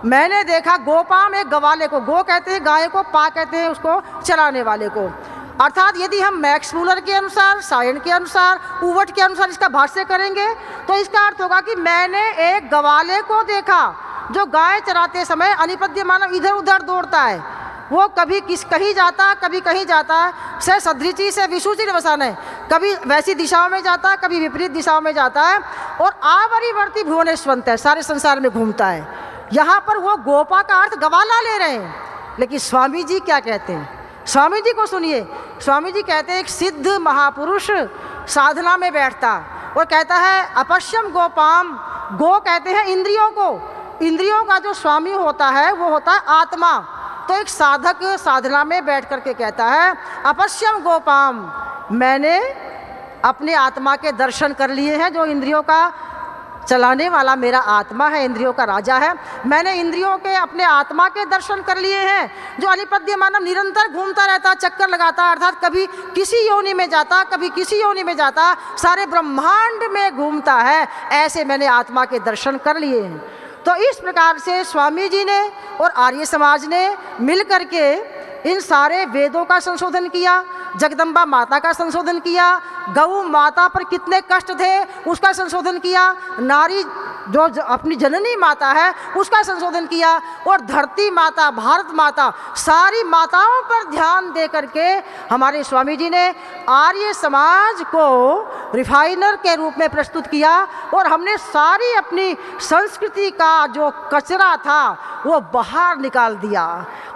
मैंने देखा गोपा में गवाले को, गो कहते हैं गाय को, पा कहते हैं उसको चराने वाले को। अर्थात यदि हम मैक्स मूलर के अनुसार, सायन के अनुसार, उवट के अनुसार इसका भाष्य करेंगे तो इसका अर्थ होगा कि मैंने एक गवाले को देखा जो गाय चराते समय अनिपद्य मानव इधर उधर दौड़ता है। वो कभी कहीं जाता, कभी कहीं जाता है, से सदृची से विशुचिर वसान है, कभी वैसी दिशाओं में जाता है, कभी विपरीत दिशाओं में जाता है, और आवरिवर्ती भुवनेश्वंत है, सारे संसार में घूमता है। यहाँ पर वो गोपा का अर्थ गवाला ले रहे हैं, लेकिन स्वामी जी क्या कहते हैं? स्वामी जी को सुनिए। स्वामी जी कहते हैं एक सिद्ध महापुरुष साधना में बैठता और कहता है अपश्यम गोपाम, गो कहते हैं इंद्रियों को, इंद्रियों का जो स्वामी होता है वो होता है आत्मा। तो एक साधक साधना में बैठ करके कहता है अपश्यम गोपाम, मैंने अपने आत्मा के दर्शन कर लिए हैं जो इंद्रियों का चलाने वाला मेरा आत्मा है, इंद्रियों का राजा है। मैंने इंद्रियों के अपने आत्मा के दर्शन कर लिए हैं, जो अनिपद्य मानव निरंतर घूमता रहता, चक्कर लगाता, अर्थात कभी किसी योनि में जाता, कभी किसी योनि में जाता, सारे ब्रह्मांड में घूमता है। ऐसे मैंने आत्मा के दर्शन कर लिए हैं। तो इस प्रकार से स्वामी जी ने और आर्य समाज ने मिल करके इन सारे वेदों का संशोधन किया, जगदम्बा माता का संशोधन किया, गौ माता पर कितने कष्ट थे उसका संशोधन किया, नारी जो अपनी जननी माता है उसका संशोधन किया, और धरती माता, भारत माता, सारी माताओं पर ध्यान दे करके हमारे स्वामी जी ने आर्य समाज को रिफाइनर के रूप में प्रस्तुत किया। और हमने सारी अपनी संस्कृति का जो कचरा था वो बाहर निकाल दिया,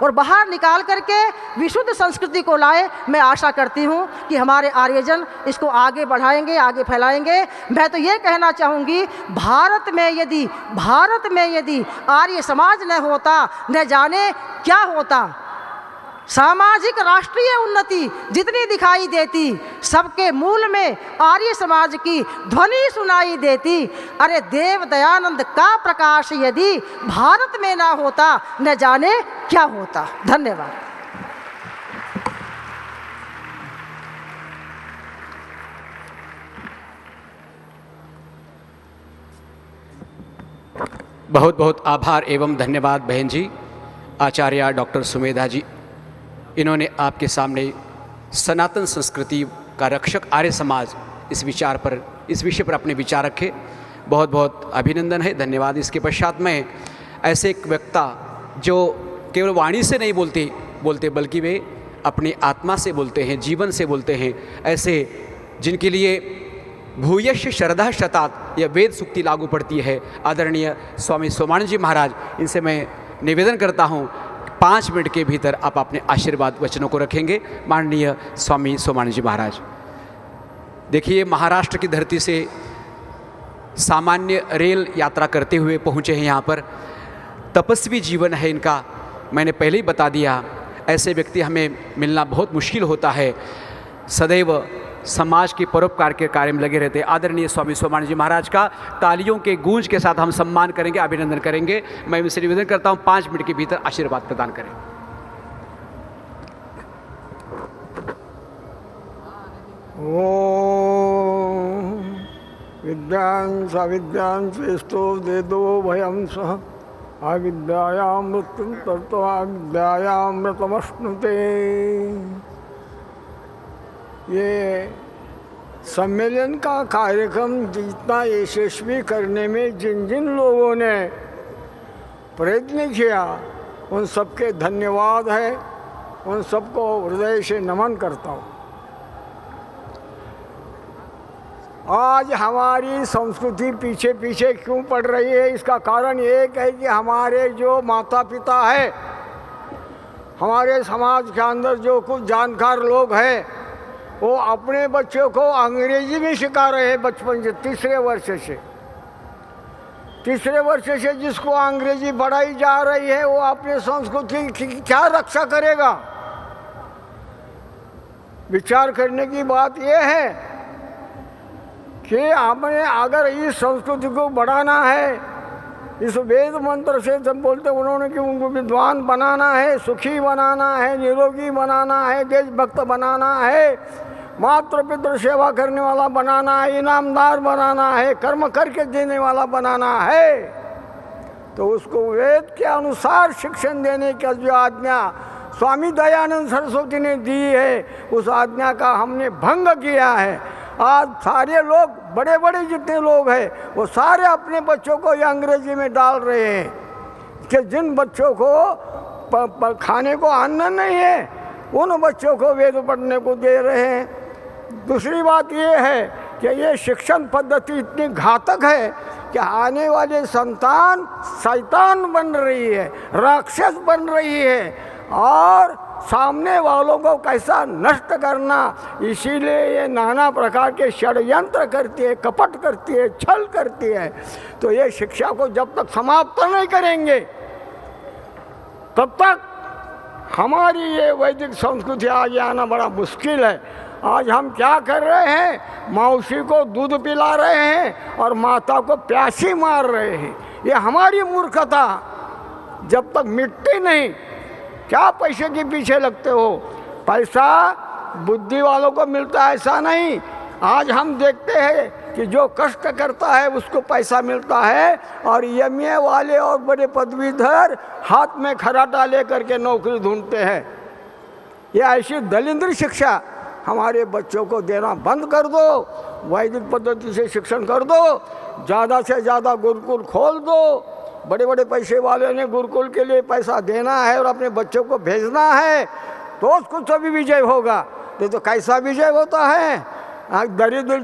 और बाहर निकाल करके विशुद्ध संस्कृति को लाए। मैं आशा करती हूँ कि हमारे आर्यजन इसको आगे बढ़ाएंगे, आगे फैलाएंगे। मैं तो ये कहना चाहूँगी, भारत में यदि आर्य समाज न होता, न जाने क्या होता। सामाजिक राष्ट्रीय उन्नति जितनी दिखाई देती, सबके मूल में आर्य समाज की ध्वनि सुनाई देती। अरे देव दयानंद का प्रकाश यदि भारत में ना होता, न जाने क्या होता। धन्यवाद। बहुत बहुत आभार एवं धन्यवाद बहन जी, आचार्य डॉक्टर सुमेधा जी। इन्होंने आपके सामने सनातन संस्कृति का रक्षक आर्य समाज इस विषय पर अपने विचार रखे। बहुत बहुत अभिनंदन है, धन्यवाद। इसके पश्चात में ऐसे एक वक्ता जो केवल वाणी से नहीं बोलते बल्कि वे अपनी आत्मा से बोलते हैं, जीवन से बोलते हैं, ऐसे जिनके लिए भूयश्च श्रद्धा शतात यह वेद सूक्ति लागू पड़ती है, आदरणीय स्वामी सोमानंद जी महाराज, इनसे मैं निवेदन करता हूँ 5 मिनट के भीतर आप अपने आशीर्वाद वचनों को रखेंगे। माननीय स्वामी सोमानंद जी महाराज, देखिए महाराष्ट्र की धरती से सामान्य रेल यात्रा करते हुए पहुँचे हैं यहाँ पर। तपस्वी जीवन है इनका, मैंने पहले ही बता दिया। ऐसे व्यक्ति हमें मिलना बहुत मुश्किल होता है, सदैव समाज के परोपकार के कार्य में लगे रहते हैं। आदरणीय स्वामी सोमानंद जी महाराज का तालियों के गूंज के साथ हम सम्मान करेंगे, अभिनंदन करेंगे। मैं इनसे निवेदन करता हूं 5 मिनट के भीतर आशीर्वाद प्रदान करें। ओम विद्यां सविद्यां श्रेष्ठो वेदो भयं सह अविद्यायां मृत्युं तत्त्वा विद्यायामृतमश्नुते। ये सम्मेलन का कार्यक्रम जितना यशस्वी करने में जिन जिन लोगों ने प्रयत्न किया, उन सबके धन्यवाद है, उन सबको हृदय से नमन करता हूँ। आज हमारी संस्कृति पीछे पीछे क्यों पड़ रही है, इसका कारण एक है कि हमारे जो माता पिता है, हमारे समाज के अंदर जो कुछ जानकार लोग हैं, वो अपने बच्चों को अंग्रेजी में सिखा रहे हैं बचपन से, तीसरे वर्ष से जिसको अंग्रेजी पढ़ाई जा रही है, वो अपने संस्कृति की क्या रक्षा करेगा। विचार करने की बात यह है कि हमें अगर इस संस्कृति को बढ़ाना है, इस वेद मंत्र से जब बोलते उन्होंने कि उनको विद्वान बनाना है, सुखी बनाना है, निरोगी बनाना है, देशभक्त बनाना है, मातृ पितृ सेवा करने वाला बनाना है, इनामदार बनाना है, कर्म करके देने वाला बनाना है, तो उसको वेद के अनुसार शिक्षण देने का जो आज्ञा स्वामी दयानंद सरस्वती ने दी है, उस आज्ञा का हमने भंग किया है। आज सारे लोग, बड़े बड़े जितने लोग हैं, वो सारे अपने बच्चों को ये अंग्रेजी में डाल रहे हैं कि जिन बच्चों को खाने को अन्न नहीं है, उन बच्चों को वेद पढ़ने को दे रहे हैं। दूसरी बात ये है कि ये शिक्षण पद्धति इतनी घातक है कि आने वाले संतान शैतान बन रही है, राक्षस बन रही है, और सामने वालों को कैसा नष्ट करना, इसीलिए ये नाना प्रकार के षड्यंत्र करती है, कपट करती है, छल करती है। तो ये शिक्षा को जब तक समाप्त नहीं करेंगे, तब तक हमारी ये वैदिक संस्कृति आगे आना बड़ा मुश्किल है। आज हम क्या कर रहे हैं? मौसी को दूध पिला रहे हैं और माता को प्यासी मार रहे हैं। ये हमारी मूर्खता जब तक मिटती नहीं, क्या पैसे के पीछे लगते हो? पैसा बुद्धि वालों को मिलता है ऐसा नहीं। आज हम देखते हैं कि जो कष्ट करता है उसको पैसा मिलता है, और एमए वाले और बड़े पदवीधर हाथ में खराटा लेकर के नौकरी ढूंढते हैं। ये ऐसी दलिंद्र शिक्षा हमारे बच्चों को देना बंद कर दो, वैदिक पद्धति से शिक्षण कर दो, ज़्यादा से ज़्यादा गुरुकुल खोल दो। बड़े बड़े पैसे वाले ने गुरुकुल के लिए पैसा देना है और अपने बच्चों को भेजना है, तो कुछ तो भी विजय होगा। तो कैसा विजय होता है? दरिद्र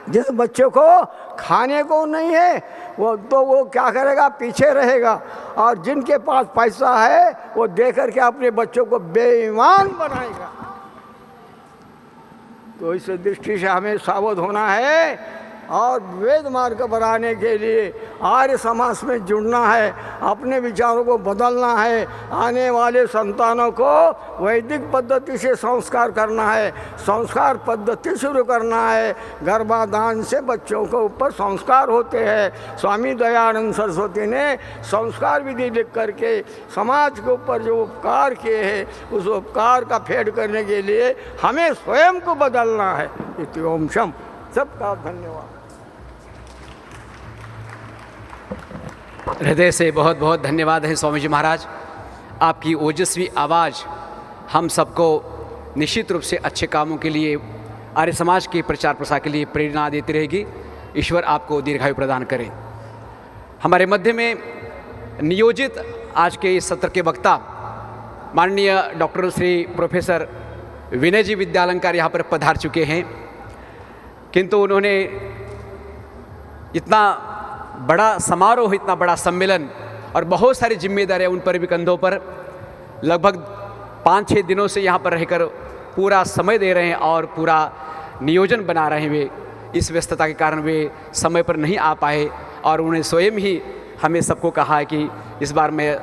जिस बच्चे को खाने को नहीं है वो क्या करेगा? पीछे रहेगा। और जिनके पास पैसा है वो दे करके अपने बच्चों को बेईमान बनाएगा। तो इस दृष्टि से हमें सावध होना है और वेद मार्ग बनाने के लिए आर्य समाज में जुड़ना है, अपने विचारों को बदलना है, आने वाले संतानों को वैदिक पद्धति से संस्कार करना है, संस्कार पद्धति शुरू करना है। गर्भाधान से बच्चों के ऊपर संस्कार होते हैं। स्वामी दयानंद सरस्वती ने संस्कार विधि लिख करके समाज के ऊपर जो उपकार किए हैं उस उपकार का फेड करने के लिए हमें स्वयं को बदलना है। इति ओम शम। सबका धन्यवाद। हृदय से बहुत बहुत धन्यवाद है स्वामी जी महाराज। आपकी ओजस्वी आवाज़ हम सबको निश्चित रूप से अच्छे कामों के लिए, आर्य समाज के प्रचार प्रसार के लिए प्रेरणा देती रहेगी। ईश्वर आपको दीर्घायु प्रदान करें। हमारे मध्य में नियोजित आज के इस सत्र के वक्ता माननीय डॉक्टर श्री प्रोफेसर विनय जी विद्यालंकार यहाँ पर पधार चुके हैं, किंतु उन्होंने इतना बड़ा समारोह, इतना बड़ा सम्मेलन और बहुत सारी जिम्मेदारियां उन पर भी कंधों पर, लगभग 5-6 दिनों से यहाँ पर रहकर पूरा समय दे रहे हैं और पूरा नियोजन बना रहे हैं। वे इस व्यस्तता के कारण वे समय पर नहीं आ पाए और उन्हें स्वयं ही हमें सबको कहा है कि इस बार मैं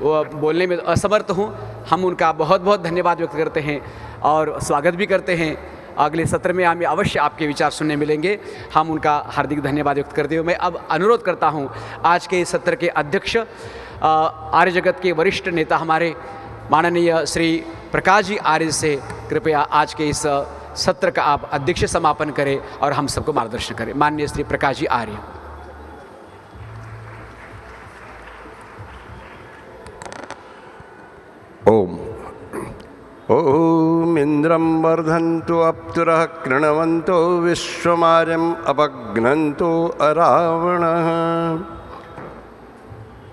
बोलने में असमर्थ हूँ। हम उनका बहुत बहुत धन्यवाद व्यक्त करते हैं और स्वागत भी करते हैं। अगले सत्र में हमें अवश्य आपके विचार सुनने मिलेंगे। हम उनका हार्दिक धन्यवाद व्यक्त करते हुए मैं अब अनुरोध करता हूं आज के इस सत्र के अध्यक्ष, आर्य जगत के वरिष्ठ नेता हमारे माननीय श्री प्रकाश जी आर्य से कृपया आज के इस सत्र का आप अध्यक्ष समापन करें और हम सबको मार्गदर्शन करें। माननीय श्री प्रकाश जी आर्य। ओम ओम इंद्रम वर्धन्तु अप्सुरः कृणवन्तो विश्वमार्यम् अपघ्नन्तो अरावणः।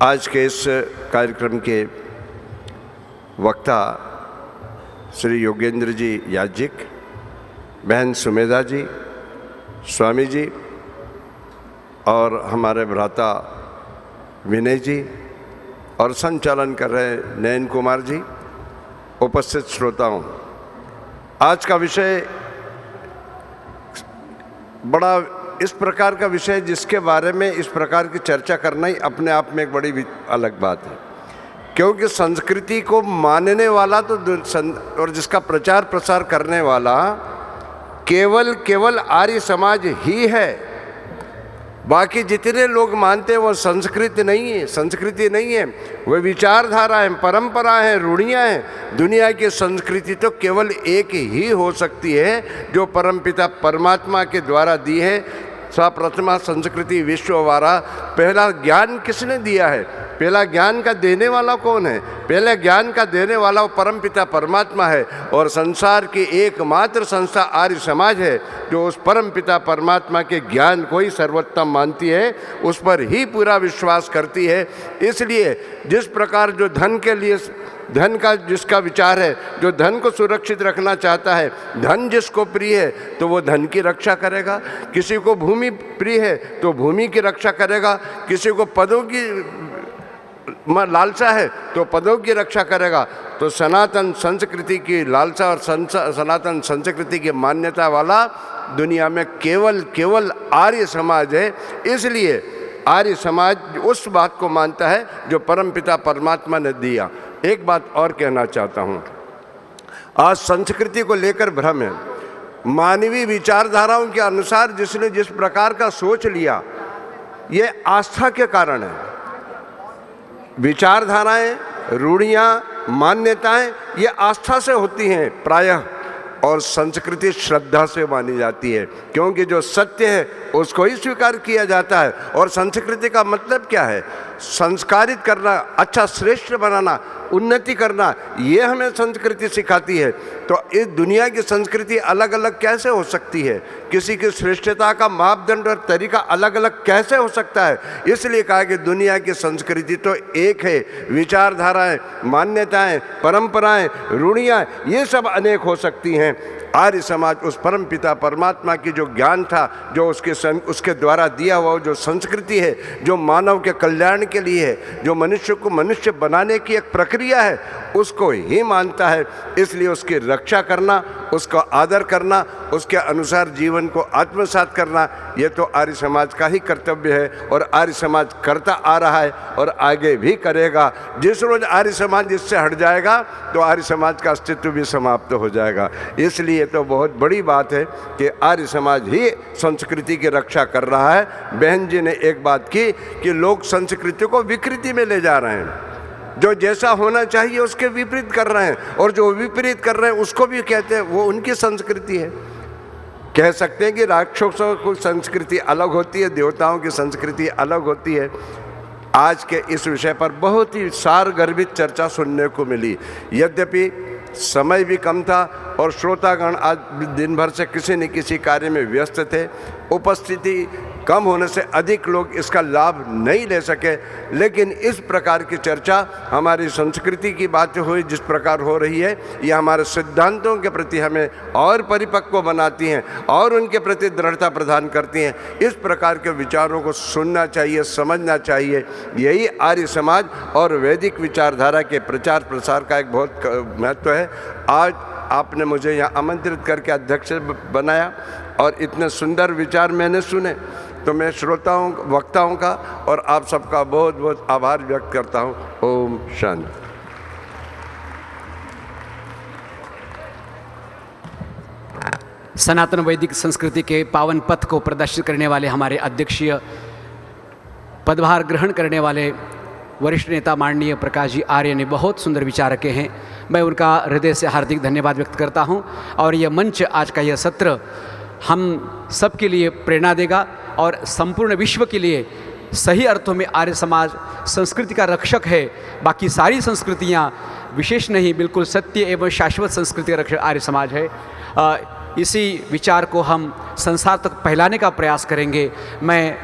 आज के इस कार्यक्रम के वक्ता श्री योगेंद्र जी याज्ञिक, बहन सुमेधा जी, स्वामी जी और हमारे भ्राता विनय जी और संचालन कर रहे नयन कुमार जी, उपस्थित श्रोताओं, आज का विषय बड़ा इस प्रकार का विषय जिसके बारे में इस प्रकार की चर्चा करना ही अपने आप में एक बड़ी अलग बात है, क्योंकि संस्कृति को मानने वाला तो और जिसका प्रचार प्रसार करने वाला केवल आर्य समाज ही है। बाकी जितने लोग मानते हैं वो संस्कृति नहीं है, वे विचारधारा हैं, परंपरा हैं, रूढ़ियाँ हैं। दुनिया की संस्कृति तो केवल एक ही हो सकती है जो परमपिता परमात्मा के द्वारा दी है। स्वप्रथमा संस्कृति विश्ववारा। पहला ज्ञान किसने दिया है? पहला ज्ञान का देने वाला कौन है? पहले ज्ञान का देने वाला वो परमपिता परमात्मा है। और संसार की एकमात्र संस्था आर्य समाज है जो उस परमपिता परमात्मा के ज्ञान को ही सर्वोत्तम मानती है, उस पर ही पूरा विश्वास करती है। इसलिए जिस प्रकार जो धन के लिए, धन का जिसका विचार है, जो धन को सुरक्षित रखना चाहता है, धन जिसको प्रिय है तो वो धन की रक्षा करेगा। किसी को भूमि प्रिय है तो भूमि की रक्षा करेगा। किसी को पदों की लालसा है तो पदों की रक्षा करेगा। तो सनातन संस्कृति की लालसा और सनातन संस्कृति की मान्यता वाला दुनिया में केवल आर्य समाज है। इसलिए आर्य समाज उस बात को मानता है जो परमपिता परमात्मा ने दिया। एक बात और कहना चाहता हूँ, आज संस्कृति को लेकर भ्रम है। मानवीय विचारधाराओं के अनुसार जिसने जिस प्रकार का सोच लिया, ये आस्था के कारण है। विचारधाराएं, रूढ़ियाँ, मान्यताएं ये आस्था से होती हैं प्रायः, और संस्कृति श्रद्धा से मानी जाती है, क्योंकि जो सत्य है उसको ही स्वीकार किया जाता है। और संस्कृति का मतलब क्या है? संस्कारित करना, अच्छा श्रेष्ठ बनाना, उन्नति करना, ये हमें संस्कृति सिखाती है। तो इस दुनिया की संस्कृति अलग अलग कैसे हो सकती है? किसी की श्रेष्ठता का मापदंड और तरीका अलग अलग कैसे हो सकता है? इसलिए कहा कि दुनिया की संस्कृति तो एक है, विचारधाराएं, मान्यताएं, परंपराएं, रूढ़ियाँ ये सब अनेक हो सकती हैं। आर्य समाज उस परम पिता परमात्मा की जो ज्ञान था, जो उसके द्वारा दिया हुआ जो संस्कृति है, जो मानव के कल्याण के लिए है, जो मनुष्य को मनुष्य बनाने की एक प्रक्रिया है, उसको ही मानता है। इसलिए उसकी रक्षा करना, उसका आदर करना, उसके अनुसार जीवन को आत्मसात करना, ये तो आर्य समाज का ही कर्तव्य है। और आर्य समाज करता आ रहा है और आगे भी करेगा। जिस रोज आर्य समाज इससे हट जाएगा तो आर्य समाज का अस्तित्व भी समाप्त हो जाएगा। इसलिए ये तो बहुत बड़ी बात है कि आर्य समाज ही संस्कृति की रक्षा कर रहा है। बहन जी ने एक बात की कि लोग संस्कृति को विकृति में ले जा रहे हैं, जो जैसा होना चाहिए उसके विपरीत कर रहे हैं, और जो विपरीत कर रहे हैं उसको भी कहते हैं वो उनकी संस्कृति है। कह सकते हैं कि राक्षसों की संस्कृति अलग होती है, देवताओं की संस्कृति अलग होती है। आज के इस विषय पर बहुत ही सारगर्भित चर्चा सुनने को मिली। यद्यपि समय भी कम था और श्रोतागण आज दिन भर से किसी न किसी कार्य में व्यस्त थे, उपस्थिति कम होने से अधिक लोग इसका लाभ नहीं ले सके। लेकिन इस प्रकार की चर्चा हमारी संस्कृति की बातें हुई जिस प्रकार हो रही है, ये हमारे सिद्धांतों के प्रति हमें और परिपक्व बनाती हैं और उनके प्रति दृढ़ता प्रदान करती हैं। इस प्रकार के विचारों को सुनना चाहिए, समझना चाहिए। यही आर्य समाज और वैदिक विचारधारा के प्रचार प्रसार का एक बहुत महत्व है। आज आपने मुझे यहाँ आमंत्रित करके अध्यक्ष बनाया और इतने सुंदर विचार मैंने सुने, तो मैं श्रोताओं, वक्ताओं का और आप सबका बहुत बहुत आभार व्यक्त करता हूँ। ओम शांति। सनातन वैदिक संस्कृति के पावन पथ को प्रदर्शित करने वाले हमारे अध्यक्षीय पदभार ग्रहण करने वाले वरिष्ठ नेता माननीय प्रकाश जी आर्य ने बहुत सुंदर विचार रखे हैं। मैं उनका हृदय से हार्दिक धन्यवाद व्यक्त करता हूं। और यह मंच, आज का यह सत्र हम सबके लिए प्रेरणा देगा और संपूर्ण विश्व के लिए सही अर्थों में आर्य समाज संस्कृति का रक्षक है। बाकी सारी संस्कृतियां विशेष नहीं, बिल्कुल सत्य एवं शाश्वत संस्कृति का रक्षक आर्य समाज है। इसी विचार को हम संसार तक फैलाने का प्रयास करेंगे। मैं